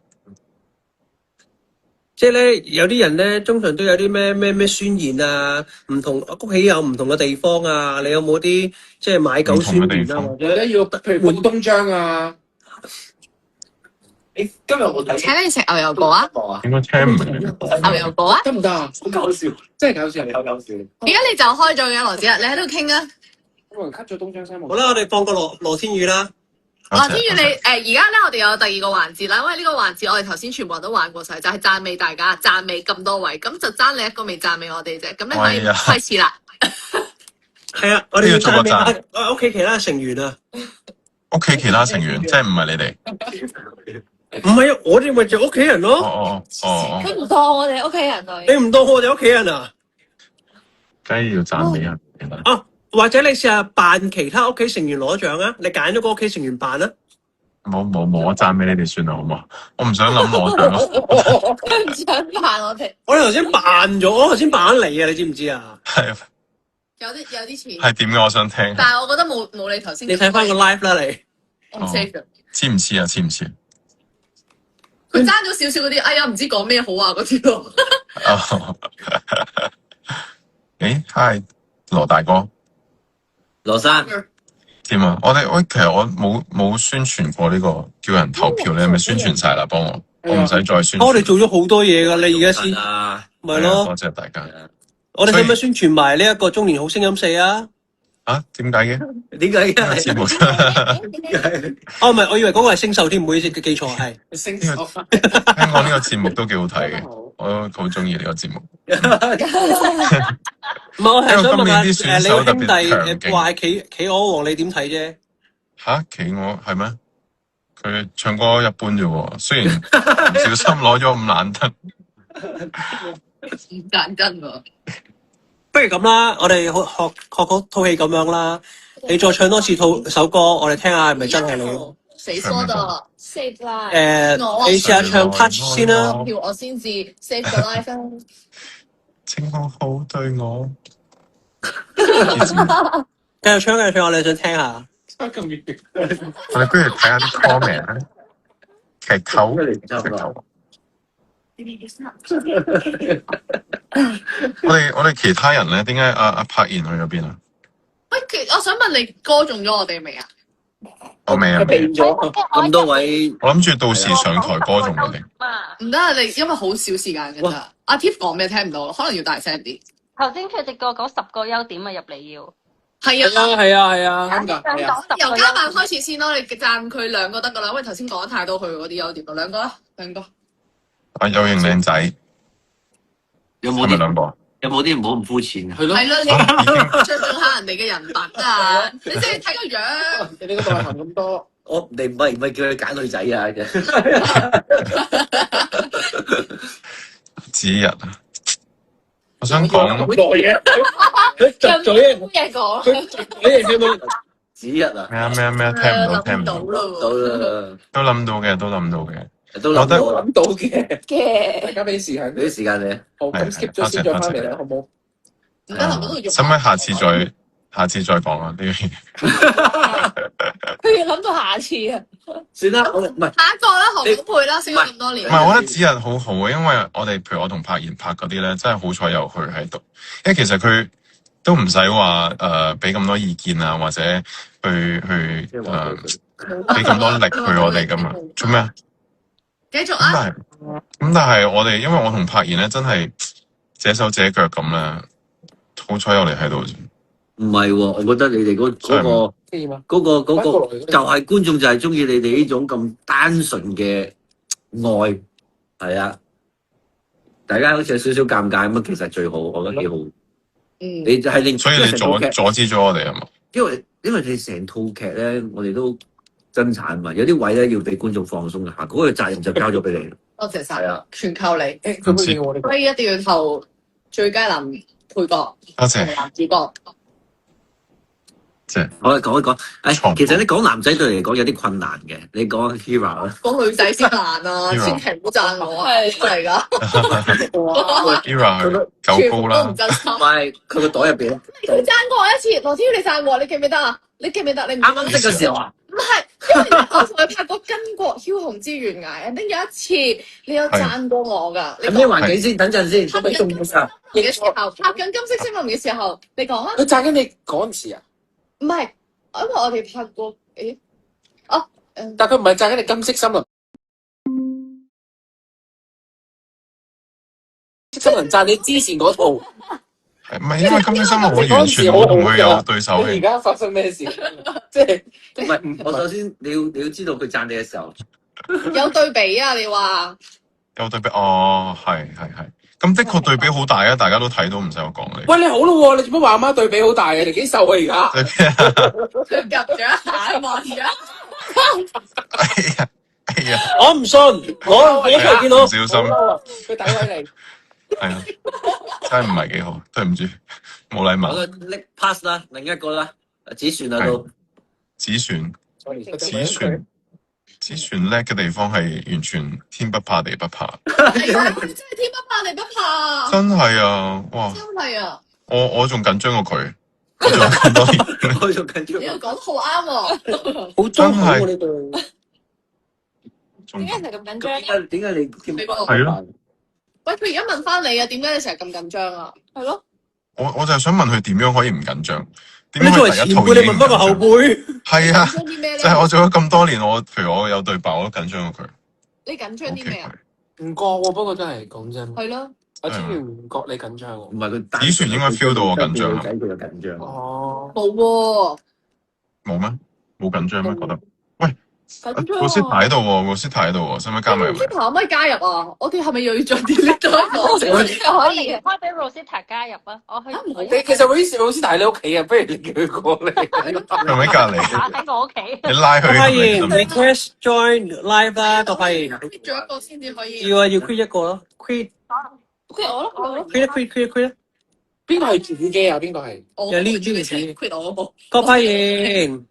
即係咧，有啲人咧，通常都有啲咩宣言啊，唔同屋企有唔同嘅地方啊，你有冇啲即係買狗宣言啊？或者或者要譬如換東張啊？你今日我睇請你食牛油果啊！應該聽唔明。牛油果啊！得唔得啊？好搞笑，真係搞笑，好搞笑。而家你就開咗嘅羅子啊，你喺度傾啊！有人 cut 咗東張西望。好啦，我哋放個羅天宇啦。羅天宇你而家咧我哋有第二個環節啦，因為呢個環節我哋頭先全部人都玩過晒，就係讚美大家，讚美咁多位，咁就爭你一個未讚美我哋啫，咁你可以開始啦。係啊，我哋要讚美下屋企其他成員啊。屋企其他成員，即係唔係你哋？唔係啊，我哋咪就屋企人咯。哦。佢唔當我哋屋企人類。你唔當我哋屋企人啊？梗係要讚美人。或者你試下扮其他屋企成員攞獎啊！你揀咗個屋企成員扮啊！冇，我讚俾你哋算啦，好唔好？我唔想諗攞獎咯。佢唔想扮我哋。我哋頭先扮咗，我頭先扮緊你啊！你知唔知啊？係有啲似，係點嘅？我想聽。但係我覺得冇你頭先。你睇翻個 live 啦，你我唔 save 咗。似唔似啊？似唔似？佢爭咗少少嗰啲，哎呀唔知講咩好啊嗰啲咯。誒，hi 羅大哥，羅生，點啊？其實我冇宣傳過呢個叫人投票，你係咪宣傳晒啦？幫我唔使再宣傳。我哋做咗好多嘢㗎，你而家先啊，咪咯。多謝大家。我哋使唔使宣傳埋呢一個中年好聲音4啊？啊？點解嘅？點解呢個嘅？節目哦，唔係，我以為嗰個係星秀添，唔好意思，記錯係。星座聽講呢個節目都幾好睇嘅，我都好中意呢個節目。唔係，我係想問因為今年啲下你選手特別個兄弟強勁話企鵝王，你點睇啫？吓？企鵝係咩？佢唱歌一般啫喎，雖然唔小心攞咗咁難得。唔簡真喎。不如咁啦，我哋學嗰套戲咁樣啦，你再唱多次首歌，我哋聽下係咪真係你？死疏的 save life。你試下唱 Touch 先啦。跳我先至 save the life 啊！請好好對我。繼續唱，我哋想聽下。咁遠。我哋不如睇下啲 comment 啦。劇透劇透。我哋其他人咧，點解阿柏賢去咗邊啊？喂，我想問你歌中咗我哋未啊？我未啊，變咗咁多位，我諗住到時上台歌仲你哋。唔得啊！你因為好少時間嘅咋。阿 Tiff 講咩聽唔到，可能要大聲啲。頭先佢哋個講10個優點啊，入嚟要。係啊，係啊。啱㗎，係啊。由加版開始先咯，你讚佢2個得㗎啦，因為頭先講得太多佢嗰啲優點啦，2個啦，2個。啊，有型靚仔，有冇啲係咪兩個？有冇啲唔好咁膚淺啊？係咯，係咯，已經你着重下人哋嘅人品啊！你即係睇個樣。你呢個內涵咁多，我哋唔係叫你揀女仔啊！子日啊，我想講咁耐嘅，佢窒嘴啊！冇嘢講。佢窒嘴啊！佢子日啊，咩聽唔到，到啦，都諗到嘅，都諗到嘅。都諗到諗到嘅，嘅。大家俾時間。俾啲時間你。好，咁 skip 咗先再翻嚟啦，好唔好？唔得，嗰度用。使唔使下次再講啊？呢樣嘢佢要諗到下次啊。算啦，我唔係下一個啦，何小佩啦，識咗咁多年。唔係，我覺得子日好好啊，因為我哋譬如我同柏賢拍嗰啲咧，真係好彩有佢喺度，因為其實佢都唔使話俾咁多意見啊，或者去俾咁多力去我哋噶嘛。做咩啊？繼續啊！咁但係我哋，因為我同柏賢咧真係隻手隻腳咁咧，好彩有你喺度啫。唔係喎，我覺得你哋嗰個就係觀眾就係中意你哋呢種咁單純嘅愛，係啊，大家好似有少少尷尬咁，其實最好，我覺得幾好。你就係令所以你阻止咗我哋啊嘛？因為你成套劇咧，我哋都真慘嘛，有啲位咧要俾觀眾放鬆一下，嗰個責任就交咗俾你。多謝晒，係啊，全靠你。誒，佢冇應我呢個。所以一定要投最佳男配角多謝同男主角。即係我哋講一講，其實你講男仔對你嚟講有啲困難嘅，你講 Hira 啦，講女仔先難啊，千祈唔好讚我啊，係真係㗎。哇！ Era 佢夠高全部都唔啦，真心。唔係佢個袋入邊，佢讚過我一次，羅天你讚過我，你記唔記得啊？你記唔記得？你唔啱啱識嘅時候啊，唔係，因為我同佢拍過《巾幗梟雄之懸崖》，有一次你有讚過我㗎。係咩環境先？等陣先，拍緊金色森林嘅時候，拍緊金色森林嘅時候，你講啊？佢讚緊你嗰陣時啊，唔係，因為我哋拍過但佢唔係讚緊你金色森林，金色森林讚你之前嗰套。唔係因為金色森林我完全冇同佢有對手嘅，你而家發生咩事？即係唔係我首先你要知道佢讚你嘅時候，有對比啊！你話有對比哦，係，咁的確對比好大啊！大家都睇到，唔使我講你。喂，你好咯喎，你做乜話阿媽對比好大嘅？你幾瘦啊而家？對比啊！佢夾咗一下望住啊！哎呀，我唔信，我見到唔小心，佢詆毀你。係啊，真係唔係幾好，對唔住，冇禮貌。我都拎 pass 啦，另一個啦，子璇啊都子璇叻嘅地方係完全天不怕地不怕，係啊，真係天不怕地不怕，真係啊！哇，真係啊！我仲緊張過佢，我做咗咁多年，我仲緊你又張。講得好啱喎，好中肯喎呢對。點解成日咁緊張咧？點解你天不係咯？喂，佢而家問翻你啊，點解你成日咁緊張啊？係咯，我就係想問佢點樣可以唔緊張？點你作為樣可以第一套前輩，你問翻個後輩。係啊，緊張啲咩咧？就係我做咗咁多年，譬如我有對白，我都緊張過佢。你緊張啲咩啊？唔覺喎，不過真係講真，係咯，我之前唔覺你緊張喎。唔係佢子璇應該 feel 到我緊張啊仔佢又緊張。哦，冇喎，冇咩？冇緊張咩？覺得？喂，緊張個 Sita 喺度喎，個 Sita 喺度喎，使唔使加埋入嚟？ Rosita 可唔可以加入啊？我哋係咪又要再 delete 多一個？可以開俾 Rosita 加入啊！我去其實Rosita 喺你屋企啊，不如你叫佢過嚟。佢喺隔離，打喺我屋企。你拉佢郭柏妍嚟。 ，request join live 啦，郭柏妍。 quit 咗一個先至可以。要啊，要 quit 一個咯，quit 佢我咯，我咯。 quit 啦，quit quit quit 啦。邊個係主機啊？邊個係？我有呢個 quit 我嗰部。郭柏妍，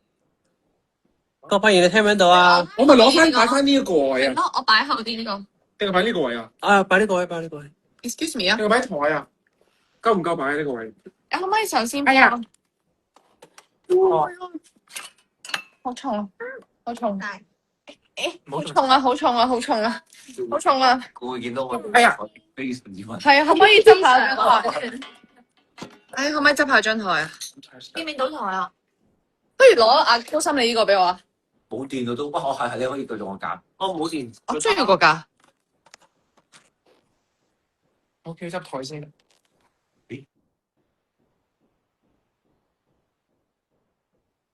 郭柏妍，你聽唔聽到啊？我咪擺翻呢一個位啊！咯，我擺後啲呢個。定係擺呢個位啊？啊，擺呢個位，擺呢個位。 Excuse me 啊，定係擺台啊？夠唔夠擺喺呢個位？你可唔可以首先？哎呀，好重啊！好重！大好重啊！好重啊！好重啊！好重啊！佢會見到我。哎呀，非常之困。係啊，可唔可以執下張台？誒，可唔可以執下張台啊？見唔見到台啊？不如攞阿高心你呢個俾我啊！冇電到都，不過係你可以對住我夾。哦，冇電。我中意個架。我叫執台先。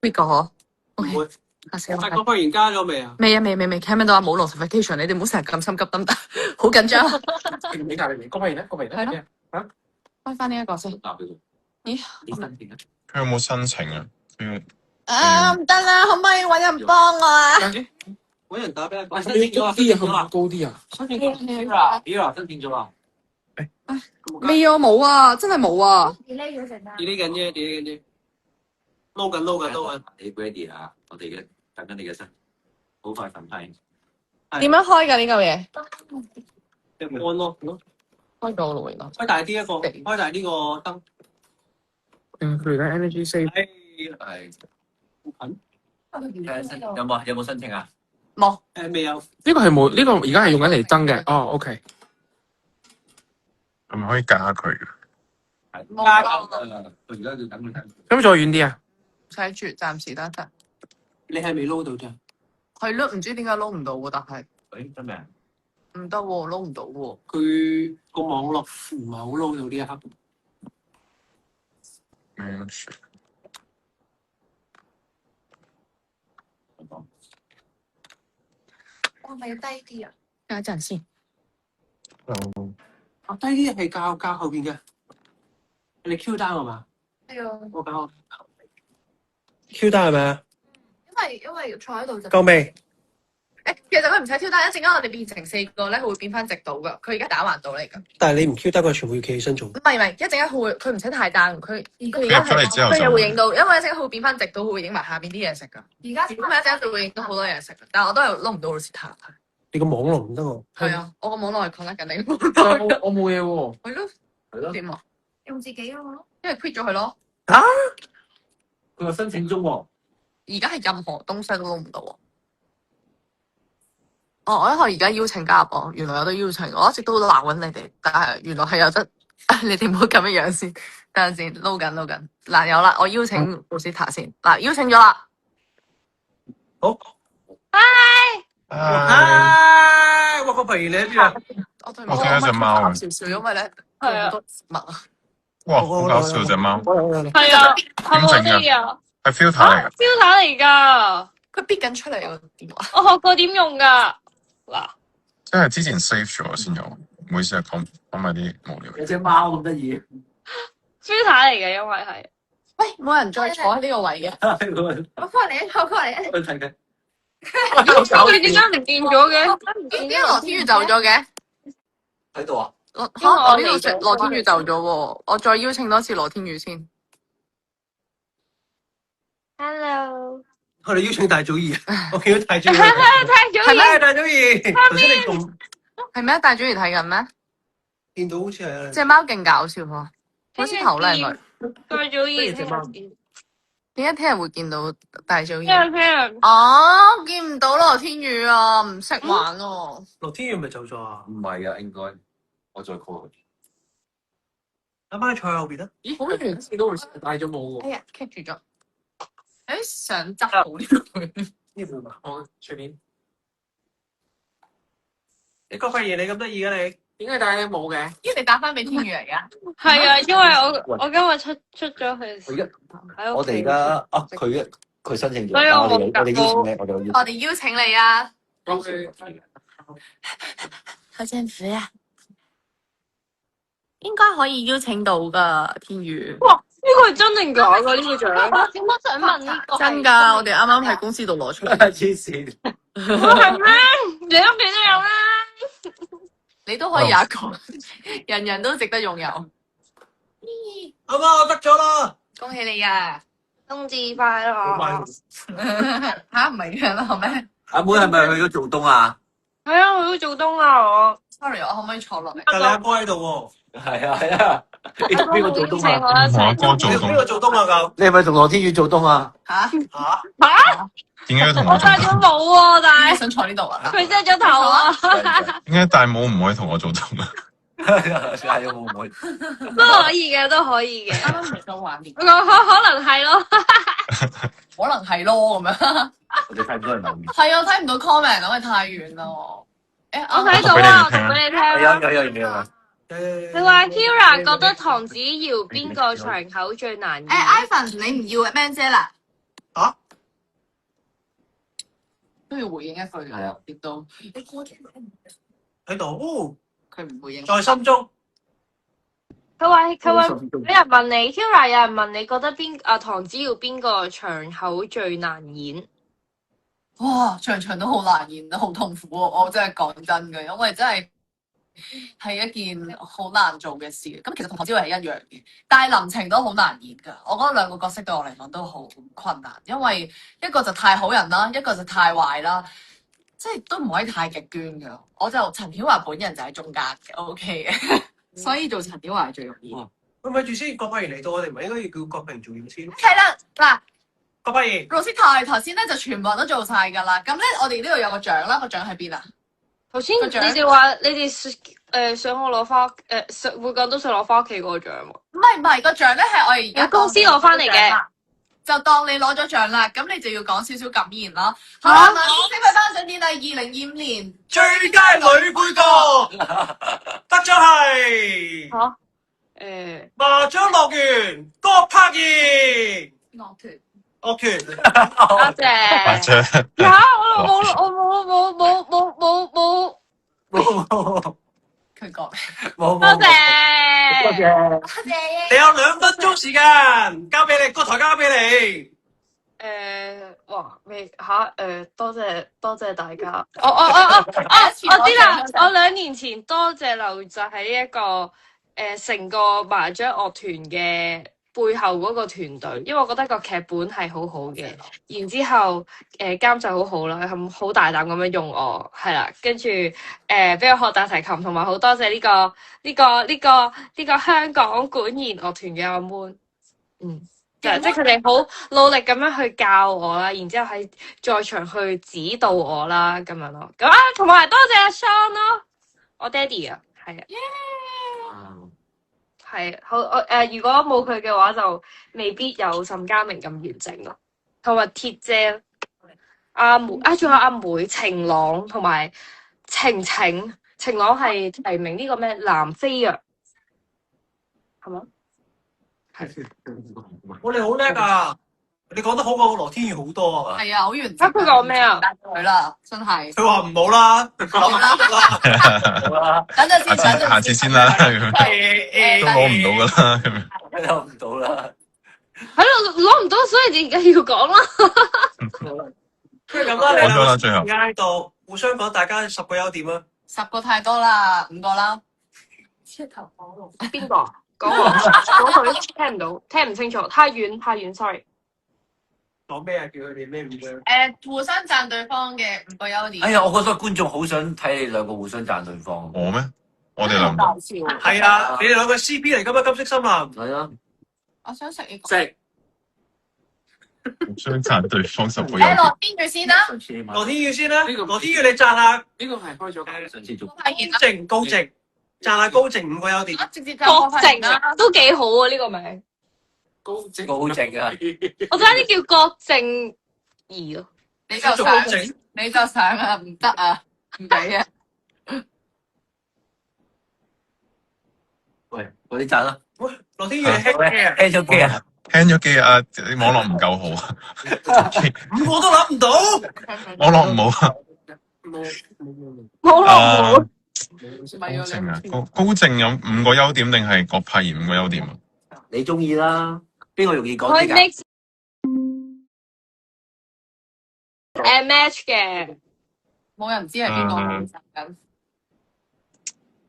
呢個嗬唔會。嚇死我！但郭柏妍加咗未啊？未啊，未，聽唔聽到啊？冇 notification，你哋唔好成日咁心急得唔得？好緊張。你隔離邊？郭柏妍咧？郭柏妍係咧？咯開翻呢一個先。答俾佢。咦？啲新電啊！佢有冇申請啊？佢啊，唔得啦，可唔可以揾人幫我啊？揾人打俾阿郭。你高啲啊？係咪高啲啊？新電啦！咦啊！新電咗啦！未啊，冇啊，真係冇啊。 delay 咗陣間。 delete 緊啫，delete 緊啫。撈緊。你 ready 啊！我哋嘅等緊你嘅身，好快瞓低。點樣開㗎呢嚿嘢？按咯，開咗咯，原來。開大啲一個，開大呢個燈。佢而家 energy save。係。好近。有冇申請啊？冇。未有。呢個係冇，呢個而家係用緊嚟燈嘅。哦，OK。係咪可以加佢嘅？係。加佢而家要等佢睇。咁再遠啲啊？唔使住，暫時得。你係未撈到啫？係咯，唔知點解撈唔到喎，但係誒真咩啊？唔得喎，撈唔到喎。佢個網絡唔係好撈到呢一刻。我咪要低啲啊？等一陣先。啊，低啲係教後邊嘅。你 Q 單係嘛？係啊，我教。Q 單係咪啊？因為坐喺度就夠未？誒，其實佢唔使挑單，一陣間我哋變成4個咧，佢會變翻直島噶。佢而家打橫島嚟㗎。但係你唔 Q 單，佢全部要企起身做。唔係，一陣間佢唔使太單，佢而家入咗嚟之後佢就又會影到，因為一陣間佢會變翻直島，佢會影埋下邊啲嘢食㗎。而家咁一陣間佢會影到好多嘢食㗎，但係我都係撈唔到好似塔。你個網絡唔得喎。係啊，我個網絡係 connect 緊你個網絡。我冇嘢喎。係咯，係咯。點啊？用自己咯。因為 quit 咗佢咯。佢話申請中喎。而家係任何東西都撈唔到喎。哦，我一開而家邀請加入我，原來有得邀請，我一直都鬧緊你哋，但係原來係有得，你哋唔好咁樣樣先，等陣先，撈緊，嗱有啦，我邀請 Rosita 先，嗱邀請咗啦，好。唉，哇！郭柏妍你喺邊啊？我對我聽一隻貓啊少少，因為咧係啊好多植物啊，哇，好搞笑隻貓，係啊，係咪好得意啊係 filter 嚟㗎。 ？filter 嚟㗎，佢逼緊出嚟個電話，我學過點用㗎。嗱，即係之前 save 咗先有，唔好意思啊，講埋啲無聊有嘢。隻貓咁得意。 filter 嚟嘅，因為係。喂，冇人再坐喺呢個位嘅，我過嚟，我過嚟。去睇睇。佢點解唔見咗嘅？唔見點解羅天宇走咗嘅？喺度啊！我呢度食羅天宇走咗喎，我再邀請多次羅天宇先。 Hello，我哋邀請大祖兒，我見到大祖兒，太早係咩？大祖兒，頭先你仲係咩？大主兒睇緊咩？見到好似係隻貓勁搞笑喎，好似頭靚女。太早咩隻貓？點解聽日會見到大祖兒？聽日哦，見唔到羅天宇啊，唔識玩喎。羅天宇咪走咗啊？唔係啊，應該我再 call 佢。阿媽坐喺後邊啊？咦，好似次都會戴咗帽喎。哎呀，keep 住咗。誒，想執好呢個。呢部嘛？我隨便。你郭輝賢，你咁得意嘅你？點解戴咗帽嘅？咦，你打翻俾天宇嚟噶？係啊，因為我今日出咗去喺屋我哋而企，家啊，佢申請咗，所以我但我哋邀請你，我哋邀我哋邀請你啊！我去好政府啊，應該可以邀請到噶天宇。呢個係真定假㗎？呢個獎？點解想問呢個？真㗎，我哋啱啱喺公司度攞出嚟。黐線，係咩？你屋企都有啦。你都可以有一個，人人都值得擁有。阿媽，我得咗啦！恭喜你啊！冬至快樂！吓唔係嘅啦咩阿妹係咪去咗做東啊？係啊，我都做冬啊我。 ？Sorry，我可唔可以坐落嚟？但你阿哥喺度喎，係啊係啊，邊個做東啊？我一同我齊哥做邊個東，做東啊？咁你係咪同羅天宇做東啊？吓？嚇？點解同我做東？我戴咗帽喎，但係你想坐呢度啊？佢遮咗頭啊，點解戴帽唔可以同我做東啊？係啊，會唔會？都可以嘅，都可以嘅。啱啱唔想玩啲，可能係咯，可能係咯咁樣。我哋睇唔到人留言。係啊，我睇唔到 comment，因為太遠啦。誒，我睇到啊，我讀俾你聽係啊啊。有啊。佢話 Hira 覺得唐子瑤邊個場口最難演？ ，Ivan 你唔要 Man 姐啦？嚇？都要回應一句㗎。係啊，亦都喺度，佢唔回應。在心中。佢話有人問你 Hira，有人問你覺得唐子瑤邊個場口最難演？哇，場場都好難演，好痛苦喎！我真係講真嘅，因為真係一件好難做嘅事。咁其實同唐子瑤係一樣嘅，但係林晴都好難演㗎。我覺得兩個角色對我嚟講都好困難，因為一個就太好人啦，一個就太壞啦，即係都唔可以太極端㗎。我就陳曉華本人就喺中間嘅 ，OK 嘅，所以做陳曉華係最容易。喂，咪住先，郭輝賢嚟到，我哋唔係應該要叫郭平做嘢先？係啦，嗱。郭輝賢，老師台頭先咧就全部人都做晒㗎啦，咁咧我哋呢度有個獎啦，個獎喺邊啊？頭先你個獎哋話你哋想我攞翻每個人都想攞翻屋企嗰個獎喎。唔係，個獎咧係我哋而家有公司攞返嚟嘅，就當你攞咗獎啦，咁你就要講少少感言咯。好啦，萬千星輝頒獎典禮2025年最佳女配角得獎係嚇麻雀樂園郭柏妍，樂團樂團。多或謝。者嚇！我冇。佢講冇多謝。多謝。你有2分鐘時間，交俾你，個台交俾你。哇！多謝大家。我知啦，我2年前多謝劉就喺呢一個成個麻雀樂團嘅背後嗰個團隊，因為我覺得個劇本係好好嘅，然之後監製好好啦，係好大膽咁樣用我，係啦，跟住俾我學大提琴，同埋好多謝呢個香港管弦樂團嘅阿 moon，即係佢哋好努力咁樣去教我啦，然之後喺在場去指導我啦，咁樣咯，咁同埋多謝阿 Sean 咯，我爹哋啊，係啊。係好，如果冇佢嘅話，就未必有沈嘉明咁完整咯。同埋鐵姐、阿梅，仲有阿梅、晴朗同埋晴晴。晴朗係提名呢個咩南非藥，係嘛？我哋好叻啊！你講得好過羅天宇好多啊！係啊，好完整。佢講咩啊？佢啦，真係。佢話唔好啦，好啦，好啦，等陣先，下次先啦，咁樣都攞唔到噶啦，咁樣攞唔到啦。喺度攞唔到，所以你而家要講啦。不如咁啦，講咗啦，最後喺度互相講大家10個優點啊！ 10個太多啦，5個啦。邊個啊？講佢聽唔到，聽唔清楚，太遠，sorry。講咩啊？叫佢哋咩五個？互相讚對方嘅5個優點。哎呀，我覺得觀眾好想睇你兩個互相讚對方。我咩？我哋兩個搞笑。係啊，你哋兩個 CP 嚟噶嘛？金色森林。係啊，我想食呢個。食互相讚對方10個優點。羅天宇先啦。上次你買羅天宇先啦，呢個羅天宇你讚下呢個係開咗上次做發現啦。高靜，讚下高靜5個優點。直接讚郭我發現啦。靖都幾好啊！呢個名，高靜高靜啊！我爭啲叫郭靖怡咯。你就做想高靜，你就想啊，唔得啊，唔俾啊。喂，嗰啲讚啦，喂，羅天宇你 hack 嘅啊，聽咗機啊！聽咗機啊，網絡唔夠好啊， 5個都諗唔到。網絡唔好啊。冇啊，咯，高靜啊，高靜有5個優點定係郭柏妍5個優點啊？你中意啦，邊個容易講佢啲㗎？ mix match 嘅。冇人知係邊個好緊。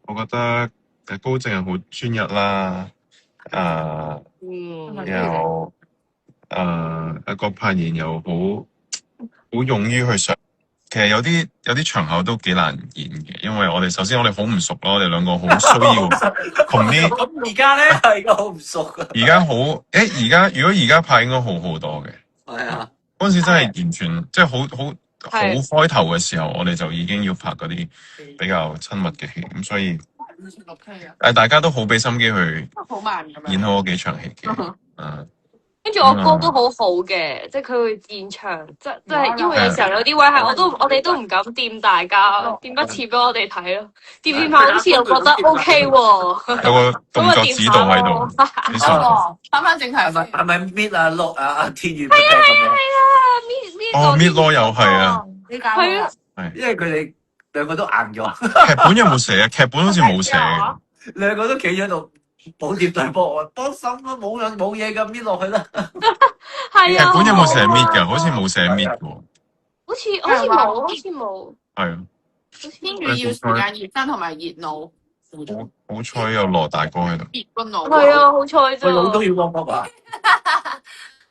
我覺得高靜係好專一啦，又郭柏妍又好勇於去上。其實有啲場口都幾難演嘅，因為我哋首先我哋好唔熟咯，我哋兩個好需要同啲。咁而家咧，而家好唔熟啊！而家好，如果而家拍應該好好多嘅。係啊，嗰陣時真係完全即係好開頭嘅時候，我哋就已經要拍嗰啲比較親密嘅戲，咁所以大家都好俾心機去好慢咁樣。演好嗰幾場戲嘅。跟住我哥都好好嘅，即係佢會現場，即係因為有時候有啲位係我哋都唔敢掂大家，掂一次俾我哋睇咯，掂下好似又覺得 OK 喎。有個動作指導喺度，幾爽。翻正題先。係咪搣啊碌啊天宇？係啊，搣咯又係啊，呢搞係啊，因為佢哋兩個都硬咗，劇本有冇寫啊？劇本好似冇寫嘅。兩個都企咗喺度保碟對波，我幫手啦，冇嘢㗎，搣落去啦。係啊。劇本有冇寫搣㗎？好似冇寫搣嘅喎。好似冇。係啊，天宇要時間熱身同埋熱腦，好彩有羅大哥喺度。熱個腦。係啊，好彩啫。佢腦都要幫啊！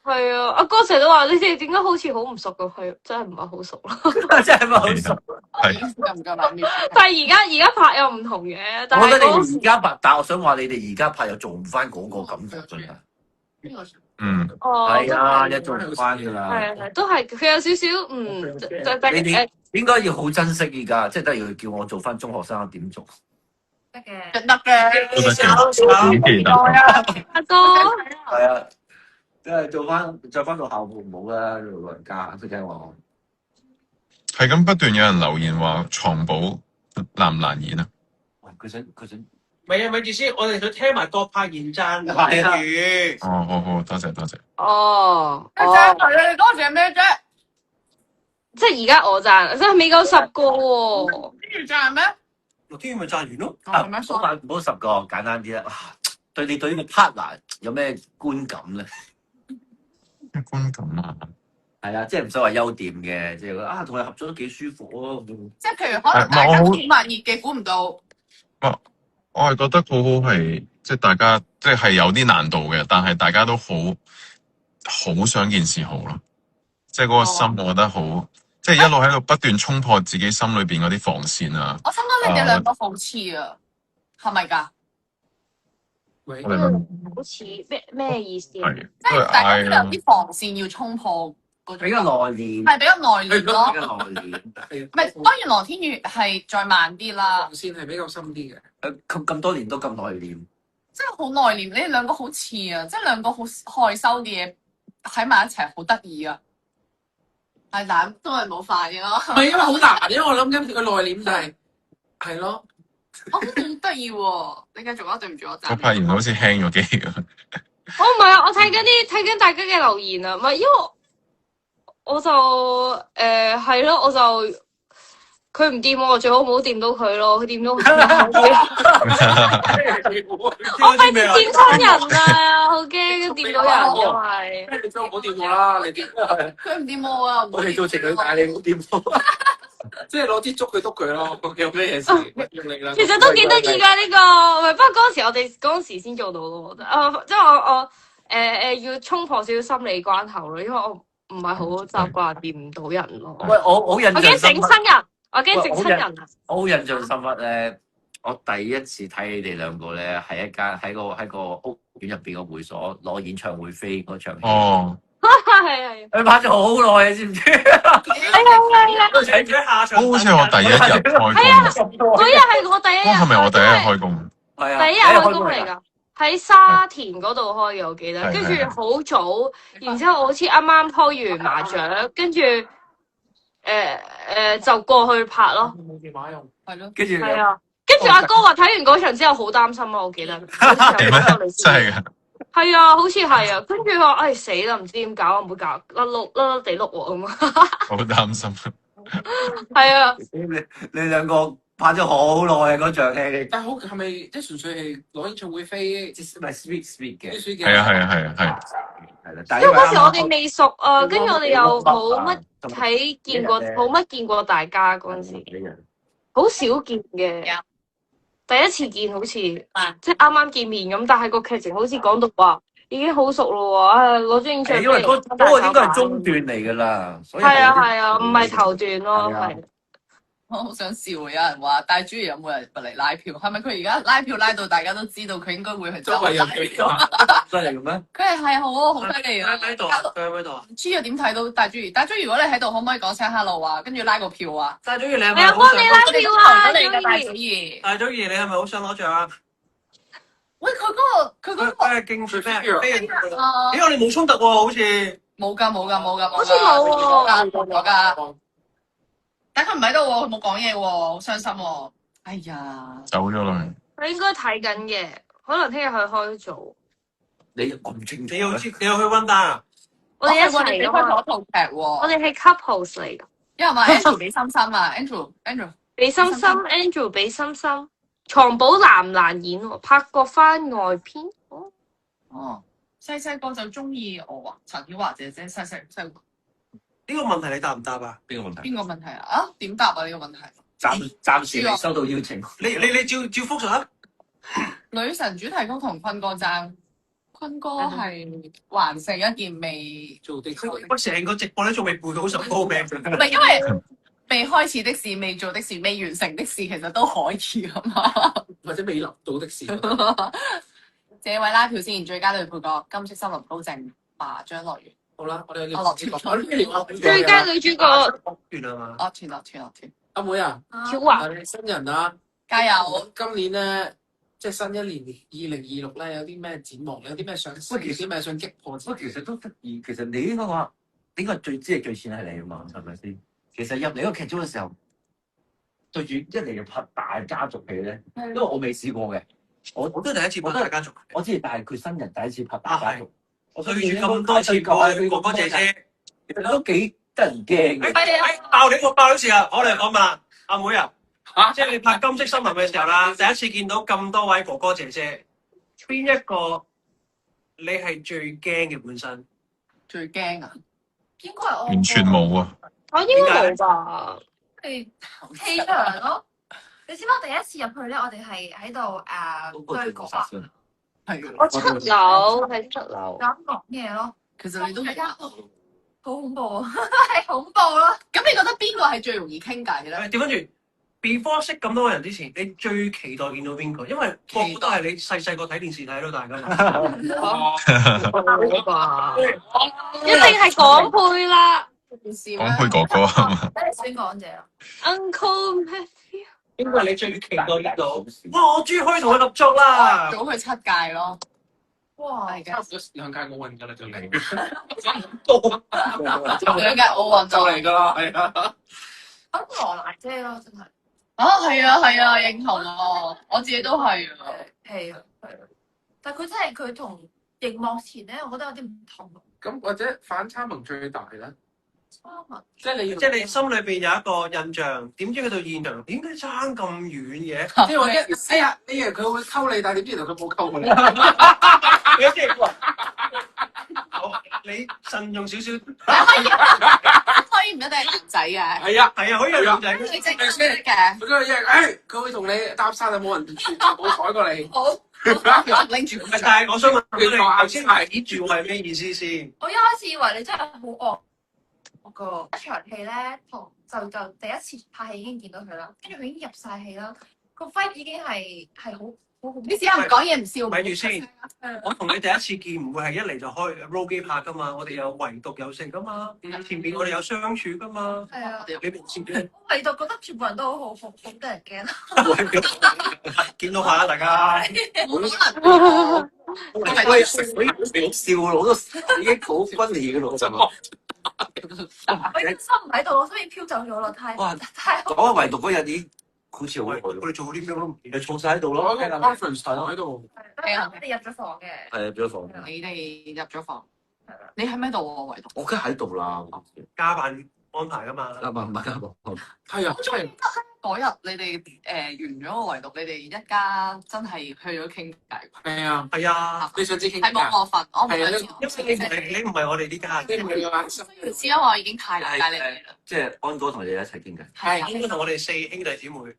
係啊，阿哥成日都話你哋點解好似好唔熟㗎？係真係唔係好熟咯。真係唔係好熟。係。夠唔夠冷面？但係而家拍又唔同嘅，但係我覺得你哋而家拍，但係我想話你哋而家拍又做唔翻嗰個感覺真係。係啊，一做唔翻㗎啦。係都係佢有少少你哋應該要好珍惜而家，即係例如叫我做翻中學生點做？得嘅。都得嘅，演技得。阿哥。係啊，即係做翻到校服唔好啦，老人家識聽話。係咁不斷有人留言話床寶難唔難演啊？喂，佢想。咪住先，我哋想聽埋郭柏妍讚係啊語。好，多謝。哦，你當時係咩啫？即係而家我讚，即係未夠10個喎。天宇讚係咩？羅天宇咪讚完咯。係咩？唔好10個，簡單啲啦。對你對呢個 partner 有咩觀感咧？咩觀感啊？係啊，即係唔使話優點嘅，即係覺得同佢合作都幾舒服咯。即係譬如可能大家好慢熱嘅，估唔到。我係覺得好係，即係大家即係有啲難度嘅，但係大家都好想件事好咯。即係嗰個心，我覺得好，即係一路喺度不斷衝破自己心裏邊嗰啲防線啊。我心諗你哋兩個好似啊，係咪㗎？喂，我哋兩個好似咩意思啊？係，即係大家都有啲防線要衝破嗰種。比較內斂，係比較內斂比咯。較內斂。唔係，當然羅天宇係再慢啲啦，線係比較深啲嘅。咁多年都咁內斂，即係好內斂。你哋兩個好似啊，即係兩個好害羞嘅嘢喺埋一齊，好得意啊！係，但都係冇反應咯。唔係因為好難，因為我諗緊佢內斂就係咯。我覺得好得意喎！你繼續啊，對唔住我我發現好似輕咗機咁。哦，唔係啊，我睇緊大家嘅留言啊，唔係因為我就係咯，我就佢唔掂我，最好唔好掂到佢咯，佢掂到我費事掂親人啊，好驚掂到人，因為你都唔好掂我啦，你掂佢唔掂我啊！我哋做情侶，但係你唔好掂我。即係攞支竹去篤佢咯，有咩嘢事用力啦。其實都幾得意㗎呢個，喂，不過嗰陣時我哋嗰陣時先做到咯，即係我要衝破少少心理關口咯，因為我唔係好習慣見唔到人咯。喂，我好印我驚整象深刻。親人，我驚整親人啊！我好印象深刻咧，我第一次睇你哋兩個咧，係喺個屋苑入邊個會所攞演唱會飛嗰場戲。哦，係，佢拍咗好耐，你知唔知？睇住喺下場。好似係我第一日開工，嗰日係我第一日，係咪我第一日開工？係啊，第一日開工嚟㗎。喺沙田嗰度開嘅，我記得，跟住好早，然之後我好似啱啱開完麻雀，跟住就過去拍咯。冇電話用，係咯，跟住係啊，跟住阿哥話睇完嗰場之後好擔心啊，我記得。係咩？真係㗎？係啊，好似係啊，跟住我唉死啦，唔知點搞，唔會搞甩地碌喎咁啊。好擔心。係啊，你兩個拍咗好耐嗰場戲。但係好係咪即係純粹係攞演唱會飛？唔係 sweet 嘅。係啊係啊係啊係。係啦，因為嗰時我哋未熟啊，跟住我哋又冇乜見過大家嗰陣時，好少見嘅。第一次見好似即係啱啱見面咁，但係個劇情好似講到話已經好熟咯喎，攞張演唱會。因為嗰個應該係中段嚟㗎啦，所以係啊，唔係頭段咯，係。我好想笑，有人話戴主儀有冇人嚟拉票？係咪佢而家拉票拉到大家都知道佢應該會去周圍拉票？犀利嘅咩？佢係好犀利啊！喺度啊？佢喺度啊？朱又點睇到戴主儀？戴主儀，如果你喺度，可唔可以講聲 hello 啊？跟住拉個票啊？戴祖儀，你係我有咪好想幫你拉票啊，嚟㗎，戴祖兒。主儀。戴祖儀，你係咪好想攞獎啊？喂，佢嗰個佢係競選咩？啊咦，我哋冇衝突喎，好似。冇㗎，好似冇喎。冇㗎。但佢唔喺度喎，佢冇講嘢喎，好傷心喎。哎呀，走咗啦。佢應該睇緊嘅，可能聽日去開組。你咁清楚？你要去温單啊？我哋一你齊㗎嘛，開咗套劇我喎。哋係 couples 嚟㗎。因為話 Andrew 俾心心啊，Andrew 俾心心 ，Andrew 俾心心，藏寶難唔難演喎？拍過番外篇。哦，細個就中意我啊，陳曉華姐姐細個。呢個問題你答唔答啊？邊個問題？邊個問題啊？啊，點答啊？呢個問題？暫時未收到邀請。你照覆述啊？女神主題曲同坤哥爭，坤哥係還剩一件未做的事。我成個直播咧仲未背到首歌名。唔係因為未開始的事、未做的事、未完成的事，其實都可以噶嘛。或者未立到的事。這位拉票先，最佳女配角金色森林高正爸張樂園。好啦，我哋我落團最佳女主角完啦嘛？落團。阿妹啊，小華，你新人啊，加油！今年咧，即係新一年2026咧，有啲咩展望？有啲咩想試？有啲咩想擊破？不過其實都得意，其實你應該話應該最知係最錢係你啊嘛，係咪先？其實入嚟嗰個劇組嘅時候，對住一嚟就拍大家族戲咧，因為我未試過嘅，我都第一次拍大家族。我知，但係佢新人第一次拍大家族，我對住咁多次哥哥姐姐，其實都幾得人驚嘅。爆料事啊！我嚟講嘛，阿妹啊，即係你拍金色森林嘅時候啦，第一次見到咁多位哥哥姐姐，邊一個你係最驚嘅本身？最驚啊！應該係我完全冇啊！我應該冇吧？係氣場咯。你知唔知我第一次入去咧？我哋係喺度對講啊，係我7樓喺7樓。咁講嘢咯。其實你都大家好恐怖啊，係恐怖咯。咁你覺得邊個係最容易傾偈咧？調翻轉 before 識咁多個人之前，你最期待見到邊個？因為個個都係你細個睇電視睇到大噶嘛。冇吧？一定係港配啦講配哥哥啊嘛。你先講嘢啦。 ，Uncle Matthew。邊個係你最期待見到？哇！我終於可以同佢合作啦！早去7屆咯。哇！係嘅，差唔多2屆奧運㗎啦，就嚟。2屆奧運就嚟㗎啦，係啊。咁羅蘭姐咯，真係。啊，係啊，認同啊，我自己都係啊。係啊，但係佢真係佢同熒幕前咧，我覺得有啲唔同。咁或者反差萌最大咧？差文即係你要，即係你心裏邊有一個印象，點知去到現場點解爭咁遠嘅？即係話哎呀，你以為佢會溝你，但係點知原來佢冇溝你。你即係話，好，你慎重少少。可以以唔一定係男仔嘅，係啊，係啊，可以有女仔。女仔都得嘅。佢嗰個嘢，佢會同你搭訕啊，冇人冇睬過你。好，我拎住。但係我想問你，佢話頭先睇住係咩意思先？我一開始以為你真係好惡，我個一場戲咧，就第一次拍戲已經見到佢啦，跟住佢已經入晒戲啦，個 vibe 已經係好好。你試下唔講嘢唔笑。咪住先，我同你第一次見唔會係一嚟就開 roll 機拍噶嘛，我哋有唯獨有性噶嘛，前面我哋有相處噶嘛。係啊，你冇前邊，我唯獨覺得全部人都好得人驚。見到下啦，大家。冇可能。喂，你笑咯，我都已經好分離嘅咯，就我已經心唔喺度，我心已經飄走咗啦，太好。講唯獨嗰日已經好似好我哋做啲咩都唔見，你坐晒喺度我咯，個 conference 喺度。係啊，你入咗房嘅。係入咗房，你哋入咗房，你喺咩度啊？唯獨我梗係喺度啦，加班安排噶嘛。唔係加房，係啊，真係嗰日你哋完咗個唯獨，你哋一家真係去咗傾偈。係啊，係啊，你想知傾係冇我份，我唔係啊係。因為你唔係我哋呢家你唔係啊？唔知因為我已經太了解你哋啦。即係安哥同你哋一齊傾偈。係啊，應該同我哋四兄弟姊妹。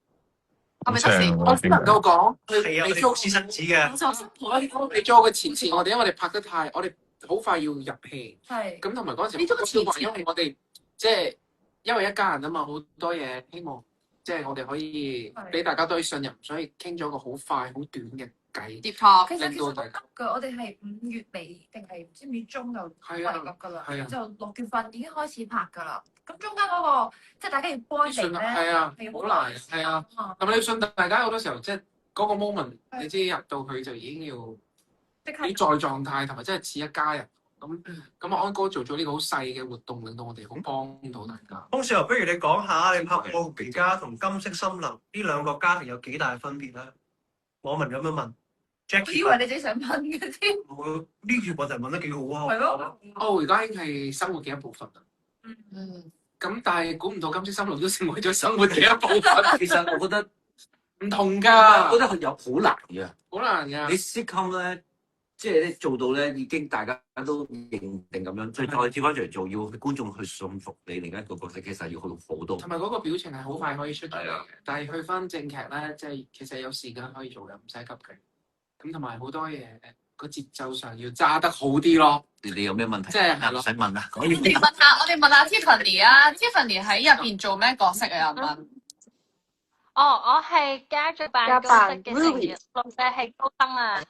係咪得先？我只能夠講，係啊，我哋福士紳子嘅。你做我嘅前次，我哋因為我哋拍得太，我哋好快要入戲，係。咁同埋嗰陣時，你做個前次因為我哋即係因為一家人啊嘛，好多嘢希望即係我哋可以俾大家多啲信任，所以傾咗個好快好短嘅偈。接錯。其實好急㗎，我哋係5月尾定係唔知5月中就係啊圍局㗎啦，係啊就6月份已經開始拍㗎啦。咁中間嗰個即係大家要 bonding 咧，係啊，係好難係啊。啊，咁你要信大家好多時候，即係嗰個 moment，你知入到去就已經要即刻你在狀態，同埋真係似一家人。咁安哥做咗呢個好細嘅活動，令到我哋好幫到大家。通少，不如你講下你拍《奧皮家》同《金色森林》呢兩個家庭有幾大分別咧？網民咁樣問我以，Jackie 為你自己想問嘅添，唔會呢條問題問得幾好啊！係咯，而家已經係生活嘅一部分啦。嗯，咁但係估唔到金色森林都成為咗生活嘅一部分。其實我覺得唔同㗎，我覺得佢有好難嘅。好難㗎。你 sitcom 咧，即係你做到咧，已經大家都認定咁樣，再跳翻出嚟做，要觀眾去信服你另一個角色，其實要去好多。同埋嗰個表情係好快可以出嚟係啊嘅，但係去翻正劇咧，即係其實有時間可以做嘅，唔使急嘅。咁同埋好多嘢個節奏上要揸得好啲咯。你有咩問題？即係係咯唔使問啦，講我哋問下 Tiffany 啊，Tiffany 喺入邊做咩角色啊？有問。我係家族辦公室嘅成員，老細係高登啊。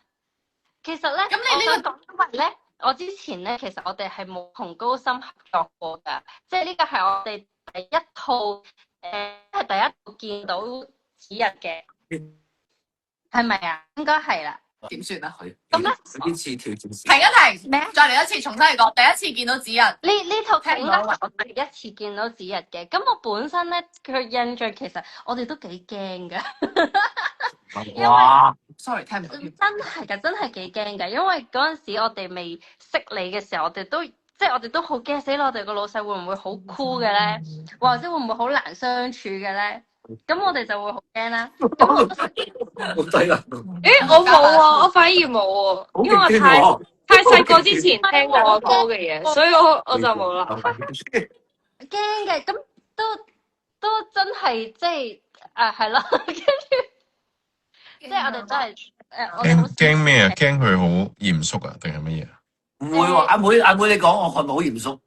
其實咧，咁你呢個講，因為咧，我之前咧，其實我哋係冇同高森合作過㗎，即係呢個係我哋第一套係第一套見到指日嘅，係咪啊？應該係啦。點算啊？咁咧呢次挑戰停一停，咩？再嚟一次，重新嚟講。第一次見到指日，呢套劇應該聽唔到係我第一次見到指日嘅。咁我本身咧，佢印象其實我哋都幾驚㗎。哇！ sorry 聽唔到。真係幾驚㗎，因為嗰陣時我哋未識你嘅時候，我哋都好驚死啦！我哋個老細會唔會好酷嘅咧？或者會唔會好難相處嘅咧？咁我哋就會好驚啦。好低啦，我冇啊，我反而冇喎，因為我太細個之前聽過我哥嘅嘢，所以我就冇啦。驚嘅，咁都真係即係係咯，跟住即係我哋真係我哋好驚咩啊？驚佢好嚴肅啊，定係乜嘢啊？唔會喎，阿妹你講我係咪好嚴肅？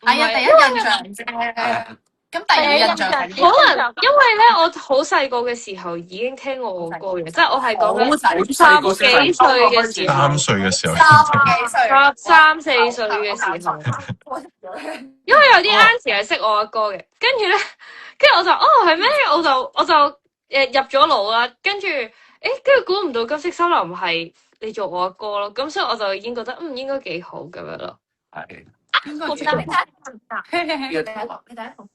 係啊，第一印象啫。咁第二印象係可能因為咧，我好細個嘅時候已經聽過我哥嘅，即係我係講緊3幾歲嘅時候3歲嘅時候， 3幾歲，3、4歲嘅時候，因為有啲 auntie 係識我阿哥嘅，跟住咧，跟住我就係咩？我就入咗腦啦，跟住跟住估唔到金色森林係你做我阿哥咯，咁所以我就已經覺得應該幾好咁樣咯。係應該幾你第一套，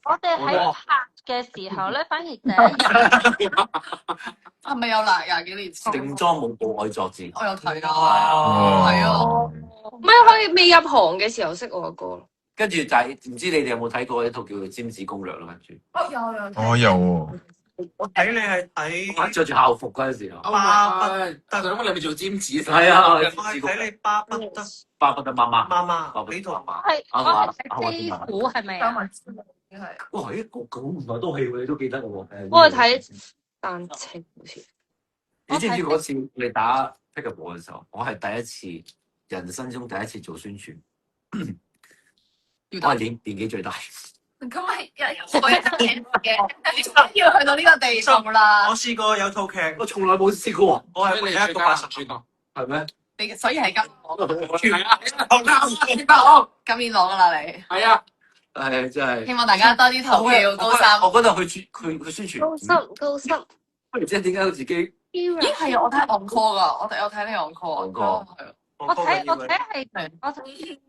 我哋喺拍嘅時候咧，反而第一日係咪有廿幾年前？定妝舞步愛作戰，我有睇哦係啊。唔係佢未入行嘅時候識我阿哥咯。跟住就係唔知你哋有冇睇過一套叫做《尖子攻略》咯？跟住有我有喎，我睇你係睇我着住校服嗰陣時候，但係咁你咪做尖子？係啊，我係睇你巴不得巴不得媽媽，媽媽巴不得呢套媽媽。係我啊係睇飛虎係咪啊？係哇！呢個咁唔係都戲喎，你都記得嘅喎。我係睇單程好似。你知唔知嗰次你打 pick up 嘅時候，我係第一次人生中第一次做宣傳，我係年紀最大。咁咪我一陣嘅，要去到呢個地步啦。我試過有套劇，我從來冇試過，我係唯一一個80主角，係咩？你所以係今係啊，今年攞噶啦你。係啊，係真係。希望大家多啲投票高三。我嗰度佢宣傳，高深，不如知點解佢自己咦係啊！我睇 on call 噶，我睇你 on call。 on call 我睇係我睇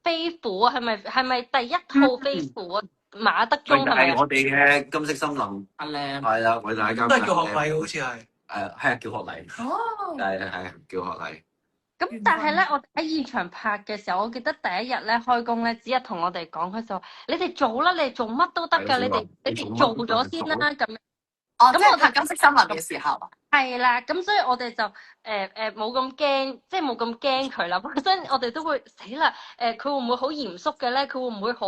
飛虎係咪第一套飛虎啊？馬德鐘係咪？係我哋嘅金色森林，阿靚係啦，我哋大家都係叫學禮，好似係。係啊，叫學禮，哦。係叫學禮。咁但係咧，我喺現場拍嘅時候，我記得第一日咧開工咧，子日同我哋講，佢就話：你哋做啦，你哋做乜都得㗎，你哋做咗先啦咁樣。哦，咁我拍金色森林嘅時候。係啦，咁所以我哋就冇咁驚，即係冇咁驚佢啦。本身我哋都會死啦，佢會唔會好嚴肅嘅咧？佢會唔會好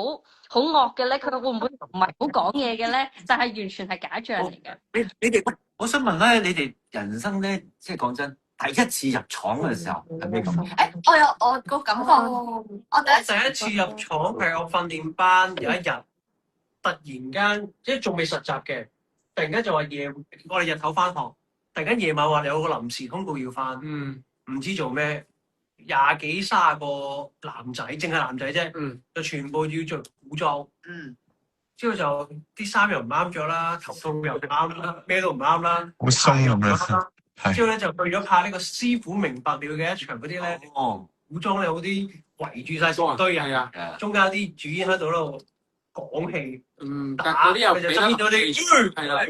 惡嘅咧？佢會唔會唔係好講嘢嘅咧？但係完全係假象嚟嘅。你哋喂，我想問咧，你哋人生咧，即係講真，第一次入廠嘅時候係咩感覺？我個感覺，我第一次入廠係我訓練班有一日，突然間即係仲未實習嘅，突然間就話我哋日頭翻學，突然間夜晚話有個臨時通告要翻，唔知做咩，20幾30個男仔，淨係男仔啫，就全部要着古裝，之後就啲衫又唔啱着啦，頭套又唔啱啦，咩都唔啱啦，好鬆咁樣，之後咧就去咗拍呢個師傅明白了嘅一場嗰啲咧，哦，古裝咧有啲圍住晒成堆人，係啊，中間啲主演喺度度講戲，但嗰啲又佢就側邊嗰啲，係啦，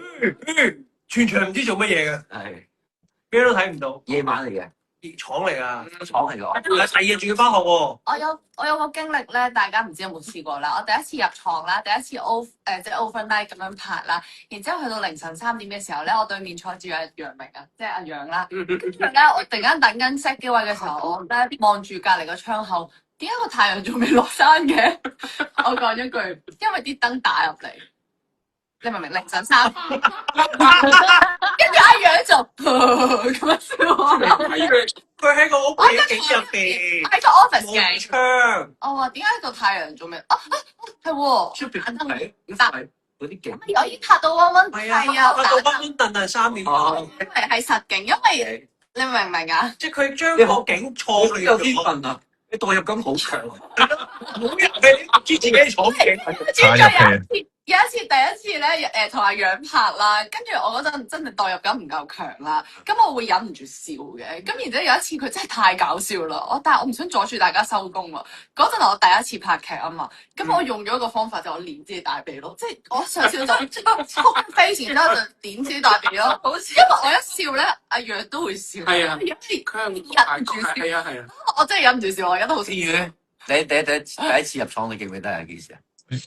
全場唔知做乜嘢嘅，係咩都睇唔到，夜晚嚟嘅，廠嚟㗎，廠嚟㗎。第二日仲要翻學喎。我有個經歷咧，大家唔知有冇試過啦。我第一次入廠啦，第一次即係 overnight 咁樣拍啦，然之後去到凌晨3點嘅時候咧，我對面坐住阿楊明啊，即係阿楊啦。跟住咧，我突然間等緊 set 機位嘅時候，我咧望住隔離個窗口，點解個太陽仲未落山嘅？我講一句，因為啲燈打入嚟。你明唔明？凌晨3點，跟住阿楊就咁樣笑我。佢喺個屋企景入邊，喺個 office 冇嘅。窗。我話點解個太陽做咩？係喎，出邊燈係嗰啲景，我已經拍到溫溫，係啊，拍到溫溫頓頓3點哦因為係實景，因為你明唔明啊？即係佢將個景錯亂有天咗。分啊！你代入感好強，冇人係你唔知自己廠景。有一次第一次咧，同阿楊拍啦，跟住我嗰陣真係代入感唔夠強啦，咁我會忍唔住笑嘅。咁然之後有一次佢真係太搞笑啦，但係我唔想阻住大家收工啊。嗰陣係我第一次拍劇啊嘛，咁我用咗一個方法就我練自己大髀咯，即係我上笑就衝飛前之後就點自己大髀咯，好似因為我一笑咧，阿楊都會笑，係啊，因為佢忍唔住笑，係啊，我真係忍唔住笑，我而家都好笑。至於你第一次入廠，你記唔記得係幾時啊？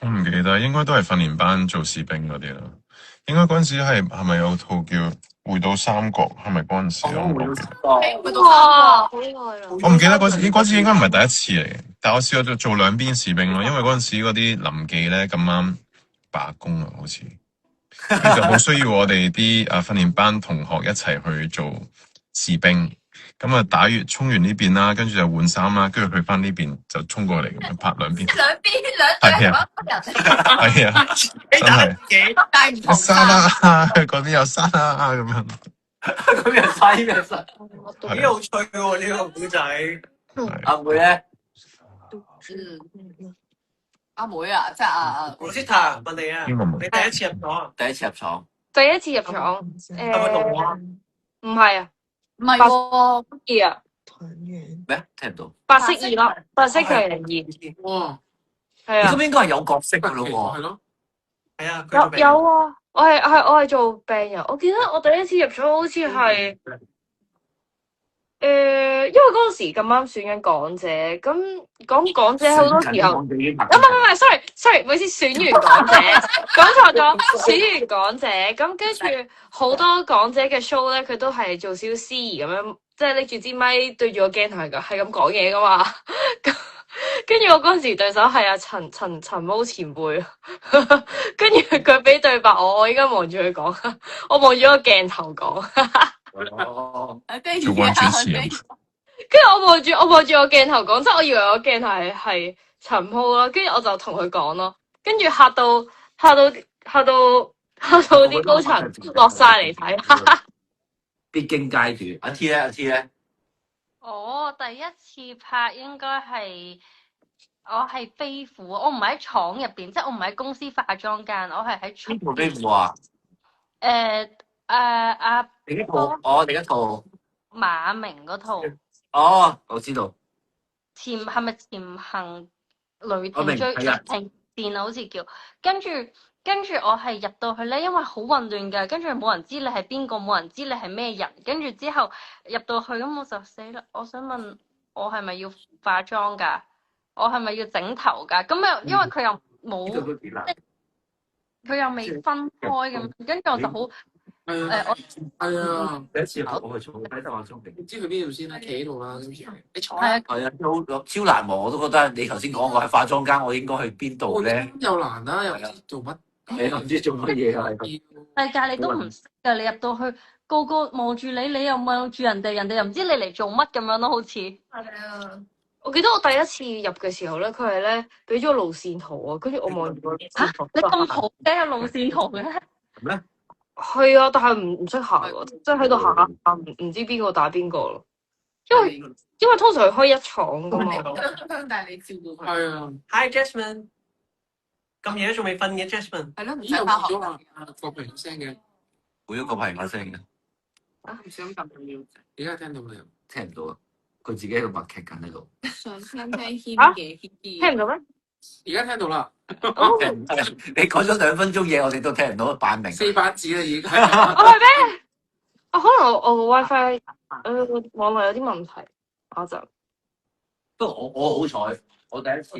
我唔記得，應該都係訓練班做士兵嗰啲啦。應該嗰陣時係咪有套叫《回到三國》？係咪嗰陣時我唔記得。哇，好耐啦！我唔記得嗰次應該唔係第一次嚟嘅，但我試過做兩邊士兵咯。因為嗰陣時嗰啲臨記咧咁啱罷工啊，好似跟住就好需要我哋啲訓練班同學一齊去做士兵。咁啊，衝完呢邊啦，跟住就換衫啦，跟住去翻呢邊就衝過嚟咁樣拍兩邊。兩隊人，係啊，真係但係唔同山啦，嗰邊有山啦咁樣。咁又嘥咩事？幾有趣喎呢個古仔。阿妹咧，阿妹啊，即係阿羅斯塔問你啊，邊個妹？你第一次入廠，第一次入廠，第一次入廠，係咪同我啊？唔係啊，唔係喎，二啊，咩？聽唔到。白色2粒，白色佢係2，哇，係啊，咁應該係有角色噶咯喎。係咯，係啊，佢做咩有啊，我係做病人，我記得我第一次入廠好似係。因為嗰陣時咁啱選緊港姐，咁講港姐好多時候，唔係，sorry， sorry，唔好意思，選完港姐，講錯咗，選完港姐，咁跟住好多港姐嘅 show 咧，佢都係做少少司儀咁樣，即係拎住支咪對住個鏡頭係咁講嘢噶嘛。跟住我嗰陣時對手係阿陳毛前輩，跟住佢俾對白我應該望住佢講，我望住個鏡頭講。哦，做過主持人，跟住我望住個鏡頭講，即係我以為個鏡頭係陳鋪咯，跟住我就同佢講咯，跟住嚇到啲高層落晒嚟睇。必經階段。阿 T 咧，阿 T 咧，我第一次拍應該係我係飛虎，我唔係喺廠入邊，即係我唔係喺公司化妝間，我係喺出邊部飛虎啊？阿另一套，哦，另一套，馬明嗰套哦，我知道。係咪潛行雷我明霆追係啊停電啊？好似叫跟住我係入到去咧，因為好混亂嘅，跟住冇人知你係邊個，冇人知你係咩人，跟住之後入到去咁我就死啦！我想問我係咪要化妝㗎？我係咪要整頭㗎？咁又因為佢又冇呢個都幾難。佢又未分開咁，跟住我就好係啊，我係啊，第一次我去做睇得話中唔知去邊度先啦，企喺度啦，跟住你坐係啊，係啊，超難忘，我都覺得你頭先講我喺化妝間，我應該去邊度咧？又難啦，又唔知做乜，你都唔知做乜嘢啊？世界你都唔識㗎，你入到去個個望住你，你又望住人哋，人哋又唔知你嚟做乜咁樣咯，好似。係啊，我記得我第一次入嘅時候咧，佢係咧俾咗個路線圖啊，跟住我望住個路線圖。你咁好嘅有路線圖嘅？咩？係啊，但係唔識行喎，即係喺度行下唔知邊個打邊個咯。因為通常佢開一廠噶嘛。但係你照顧佢。係啊， Hi Jasmine，咁夜都仲未瞓嘅 Jasmine。係咯，唔咦又使翻學變咗啦，郭平聲嘅，每一個係把聲嘅，啊，唔想撳要。而家聽到未？聽唔到啊！佢自己喺度默劇緊喺度。想聽聽軒嘅軒聽唔到咩？而家聽到啦，你講咗2分鐘嘢，我哋都聽唔到，扮明。 400字啦已經。我係咩？可能我個 WiFi 網絡有啲問題，我就不過我好彩，我第一次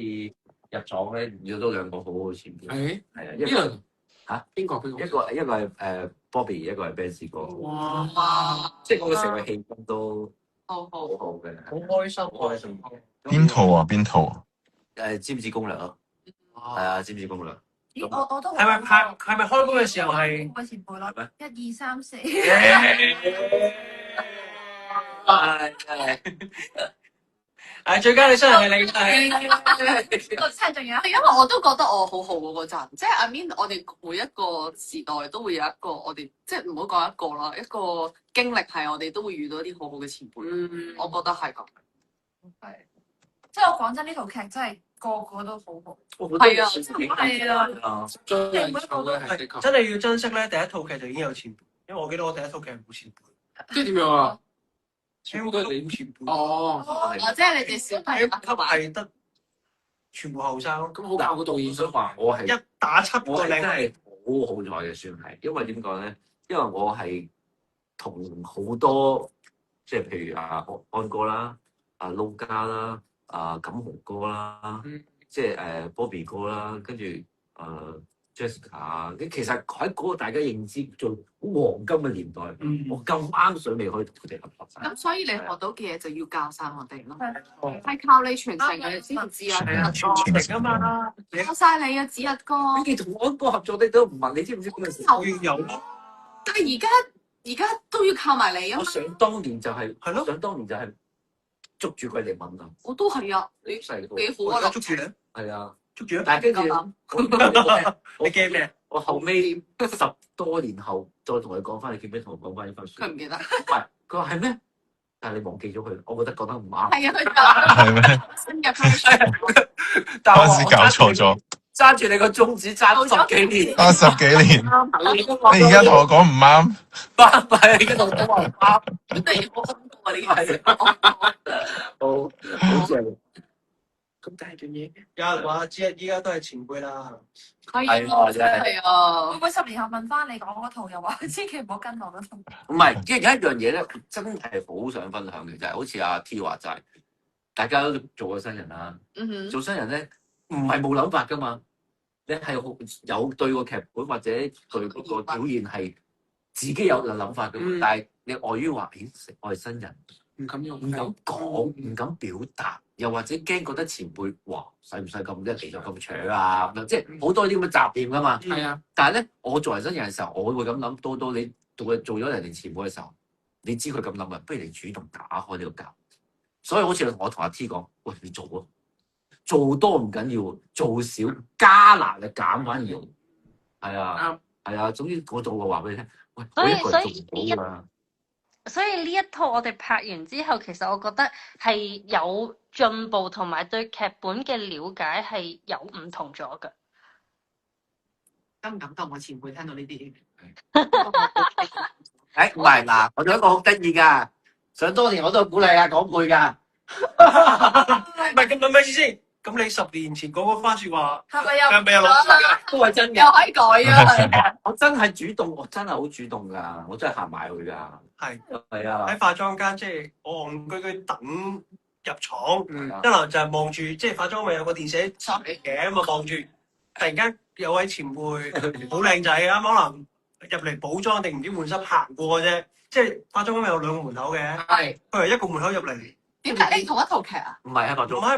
入廠咧遇到2個好好前輩。係係啊，呢輪嚇邊個？一個係Bobby，一個係 Benz 哥。哇！即係嗰個成個氣氛都好好好好嘅。好開心，好開心。邊套啊？邊套啊？尖子攻略咯，係啊，尖子攻略。咦，我都係咪開工嘅時候係？我前輩咯，1、2、3、4。最佳女新人係你係。個真係仲有，因為我都覺得我好好喎嗰陣，即係 I mean 我哋每一個時代都會有一個我哋即係唔好講一個啦，一個經歷係我哋都會遇到一啲好好嘅前輩，我覺得係咁。係，即係我講真，呢套劇真係個個都好好。係啊，係啊，最人錯嘅係的確。真係要珍惜咧，第一套劇就已經有前輩，因為我記得我第一套劇係冇前輩。即係點樣啊？全部都係你前輩。哦，即係你哋小朋友級係得全部後生，咁好靠個導演想話我係一打7個我係真靚係好好彩嘅，算係，因為點講咧？因為我係同好多即係譬如安哥啦、撈家啦、錦鴻哥啦，即係Bobby 哥啦，跟住Jessica，其實喺嗰個大家認知做好黃金嘅年代，我咁啱水未可以同佢哋合作晒。咁所以你學到嘅嘢就要教晒我哋咯，係靠你傳承嘅，知唔知啊？傳承啊嘛，教晒你啊，子日哥。你同安哥合作，你都唔問，你知唔知嗰陣時？有。但係而家都要靠埋你啊！我想當年就係係咯，想當年就係捉住佢嚟問啊！我都係啊，你細個幾好啊！捉住你，係啊，捉住啊！但係跟住你驚咩？我後尾10多年後再同佢講翻，你記唔記得同我講翻呢番説？佢唔記得。唔係，佢話係咩？但係你忘記咗佢，我覺得講得唔啱。係啊，佢就係咩？新嘅 version 但嗰陣時搞錯咗，揸住你個宗旨揸10幾年，揸10幾年。你而家同我講唔啱，唔係你而家同我講話唔啱，真係好恐怖啊！呢件事好正。咁大段嘢嘅。有人話知依家都係前輩啦。係啊真係係啊！會唔會10年後問翻你講嗰套，又話千祈唔好跟我嗰套？唔係，即係有一樣嘢咧，真係好想分享嘅，就係好似阿 T 話齋，大家都做過新人啦。做新人咧，唔係冇諗法噶嘛。你係有對個劇本或者對嗰個表現係自己有諗法嘅，但係你礙於話，我係新人，唔敢用，唔敢講，唔敢表達，又或者驚覺得前輩，哇，使唔使咁一嚟就咁搶啊？咁樣即係好多啲咁嘅雜念噶嘛。係啊，但係咧，我作為新人嘅時候，我會咁諗，到你做咗人哋前輩嘅時候，你知佢咁諗啊，不如你主動打開呢個格。所以好似我同阿 T 講，喂，你做啊，做多唔緊要，做少加難嘅減反而用。係啊，係啊，總之我做過話俾你聽，喂，我一個人做唔到㗎。所以呢一套我哋拍完之後，其實我覺得係有進步，同埋對劇本嘅了解係有唔同咗嘅。感唔感動？我前輩聽到呢啲，誒唔係嗱，我仲有一個好得意㗎，想當年我都有鼓勵啊講句㗎。唔係咁，咪咪先。咁你10年前講嗰番説話，係咪有係咪有落㗎？都係真嘅。又可以改啊？我真係主動，我真係好主動㗎，我真係行埋去㗎。係係啊，喺化妝間，即係我戇居居等入廠，嗯一來就係望住，即係化妝咪有個電寫嘅，咁啊望住，突然間有位前輩好靚仔啊，可能入嚟補妝定唔知換衫行過啫，即係化妝咪有2個門口嘅，係佢係1個門口入嚟，點解你同一套劇啊？唔係一個鐘，唔係，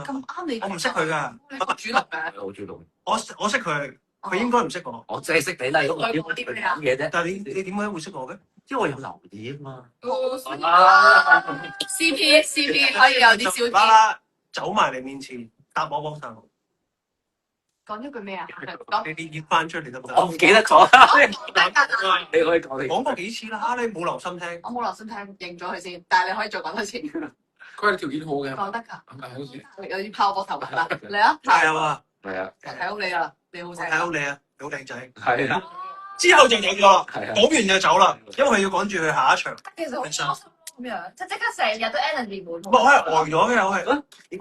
咁啱你，我唔識佢㗎，你咁主動嘅，好主動。我識佢，佢應該唔識我，我淨係識你啦，如果我點佢講啲咩啊講嘢啫？但係你點解會識我嘅？因為我有留意啊嘛。CP 可以有啲小啦啦走埋嚟面前搭我幫手，講咗句咩啊？你譯翻出嚟得唔得？我唔記得咗啦。你可以講你講過幾次啦，你冇留心聽。我冇留心聽，認咗佢先，但係你可以再講多次。佢係條件好嘅，講得㗎，係好似有啲拋波頭啦，嚟啊！加油啊！係啊，睇好你啊，你好正。睇好你啊，你好靚仔。係啊，之後就走咗啦，係啊。講完就走啦，因為佢要趕住去下一場。其實好開心咁樣，即刻成日都 energy 滿唔係，我係呆咗嘅，我係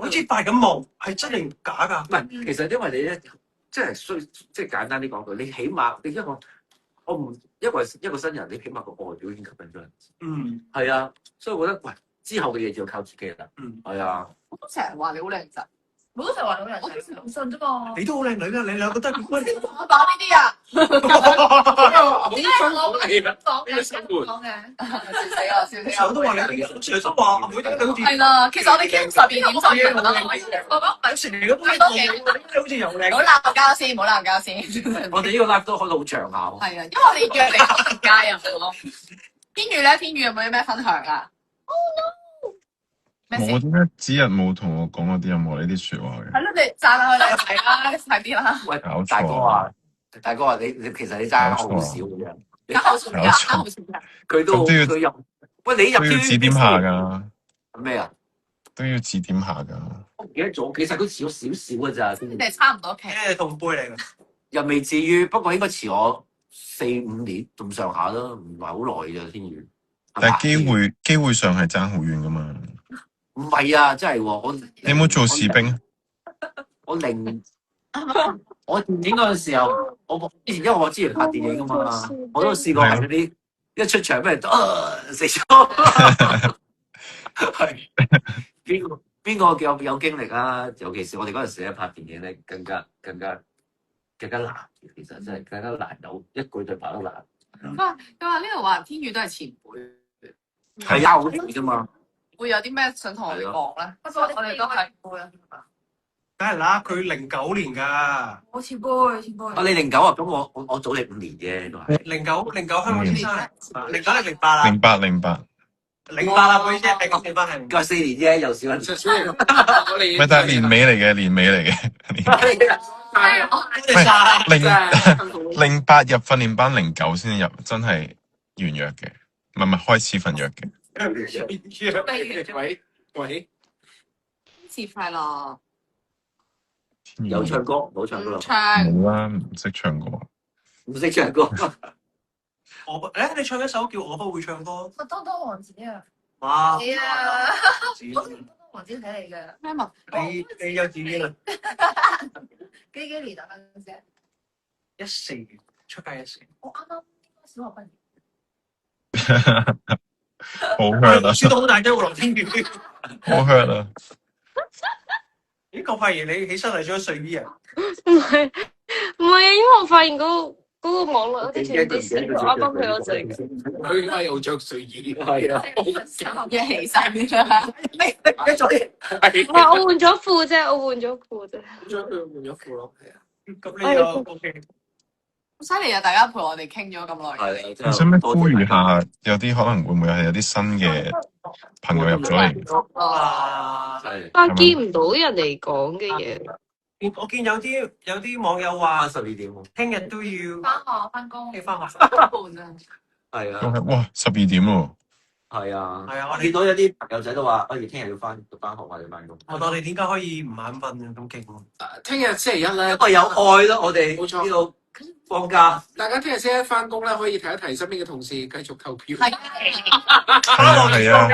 好似發緊夢，係真定假㗎？唔係，其實因為你咧，即係簡單啲講句，你起碼你我唔一個新人，你起碼個外表已經吸引咗人。嗯，係啊，所以我覺得喂，之後嘅嘢就要靠自己啦。嗯，係啊。我都成日話你好靚仔，我都成日話好人我仔，唔信啫嘛。你都好靚女㗎，你兩個都係我講呢啲啊，好辛苦你啦，講呢個生活講嘅，笑死我，笑死我。常都話你，常都話阿妹你好似係啦，其實我哋傾12點就完啦。我講有時嚟嘅都多謝你好似又唔好靚。鬧交先，唔好鬧交先。我哋呢個 live 都開到好長下喎。係啊，因為我哋約你行街啊，咯。天宇咧，天宇有冇啲咩分享啊？咩事？我點解子日冇同我講過啲任何呢啲説話嘅？係咯，你讚下佢靚仔啦，快啲啦！喂，搞錯大哥啊，你其實你爭好少嘅啫。搞好笑㗎，搞好笑㗎。佢都咁都要佢入，喂你入都要指點下㗎，咩啊？都要指點下㗎。我唔記得咗，其實佢遲咗少少㗎咋，你哋差唔多期你。係同輩嚟㗎。又未至於，不過應該遲我4-5年咁上下啦，唔係好耐咋天宇。但係機會上係爭好遠㗎嘛。唔係啊，真係喎，你有冇做士兵？我電影嗰陣時候，因為我之前拍電影噶嘛，我都試過係嗰啲一出場俾人死咗。係邊個有經歷啊？尤其是我哋嗰陣時咧拍電影咧，更加難。其實真係更加難到一句對白都難。佢話呢度話天宇都係前輩，係啊，好遠啫嘛。會有啲咩想同我哋講咧？不過我哋都係輩啊，梗係啦，佢09年㗎，我前輩前啊，輩。你09啊？咁我早你5年啫，都係。 09香港先生，09定08啦08啦，佢啫，係08係應該係4年啫，又少就所以我哋唔係，但係年尾嚟嘅。多謝晒。 08入訓練班，09先入，真係完約嘅，唔係開始份約嘅。喂，節快樂，有唱歌冇唱歌咯，唱冇啦，唔識唱歌。唔識唱歌。你唱一首叫我不會唱歌。麥當當王子啊，哇！係啊，我你係麥當當王子睇嚟嘅，咩物？幼稚園啦，幾年啊嗰陣時， 14年出街14年。我啱啱小學畢業。好 hurt 啊！輸到好大機會落天橋。好 hurt 啊！咦，郭柏儀你起身係着睡衣啊？唔係，唔係啊，因為我發現嗰個網絡有啲斷啲線，我啱啱去咗整。佢而家又着睡衣，係啊，一起身啦，唔係我換咗褲啫，我換咗褲啫。將佢換咗褲咯，係啊。咁你又 OK？好犀利啊！大家陪我哋傾咗咁耐。係啊，我想唔呼籲下，有啲可能會唔會係有啲新嘅朋友入咗嚟？啊！係但見唔到人哋講嘅嘢。我見有啲網友話12點喎，聽日都要翻學翻工，要翻學。半啊！係啊，哇，12點喎！係啊，係啊，我哋見到有啲朋友仔都話，不如聽日要翻學或者翻工。我哋點解可以唔眼瞓啊？咁勁喎！聽日星期一咧，因為有愛咯，我哋冇錯呢度放假。大家聽日星期一翻工咧，可以提一提身邊嘅同事繼續投票。係係啊，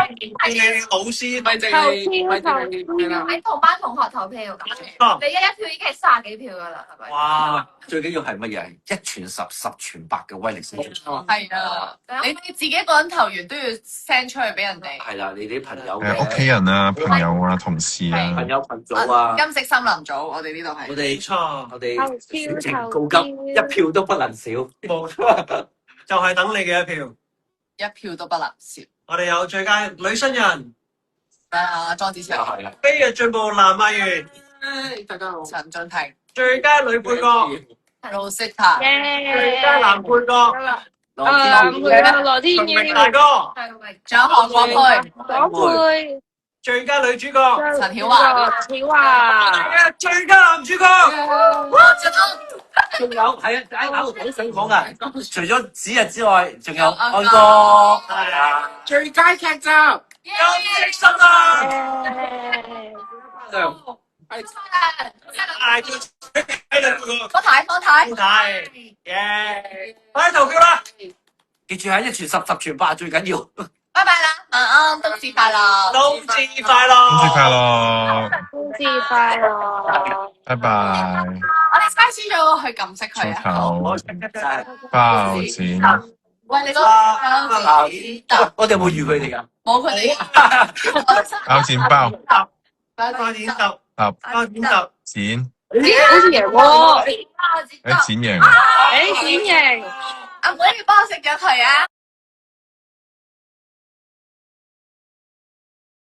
你老師咪淨係咪淨係係啦。喺同班同學投票咁，你一票已經係30幾票㗎啦，係咪？哇！最緊要係乜嘢？一傳十，十傳百嘅威力先。係啊！你哋自己一個人投完都要 send 出去俾人哋。係啦，你啲朋友屋企人啊、朋友啊、同事啊，朋友群組啊，金色森林組，我哋呢度係。我哋冇錯，我哋投選情票告急，一票都不能少。冇錯，就係等你嘅一票。一票都不能少。我哋有最佳女新人、啊，莊子強、係啦，飛躍進步男藝員、大家好。陳俊廷、最佳女配角、 Rosita、最佳男配角、羅配啊，羅天陳明耀、大哥、仲有何國佩、港配、最佳女主角、陳曉華、曉華、最佳男主角。仲有係啊，我好想講噶，除咗子日之外，仲有安哥，係啊，最佳劇集。金色森林。嗌咗最佳女配角。方太、方太、係，耶！快啲投票啦！記住係一傳十，十傳百最緊要。拜拜啦，晚安，冬至快樂，冬至快樂！冬至快樂，冬至快樂，拜拜，我哋 Spicy 咗去撳熄佢早啊！唞，包剪，喂，你個我哋有冇預佢哋噶？冇佢哋。包剪包，包剪揼，揼包剪揼，剪，咦，好似贏喎，剪贏，剪贏，阿妹要幫我食咗佢啊！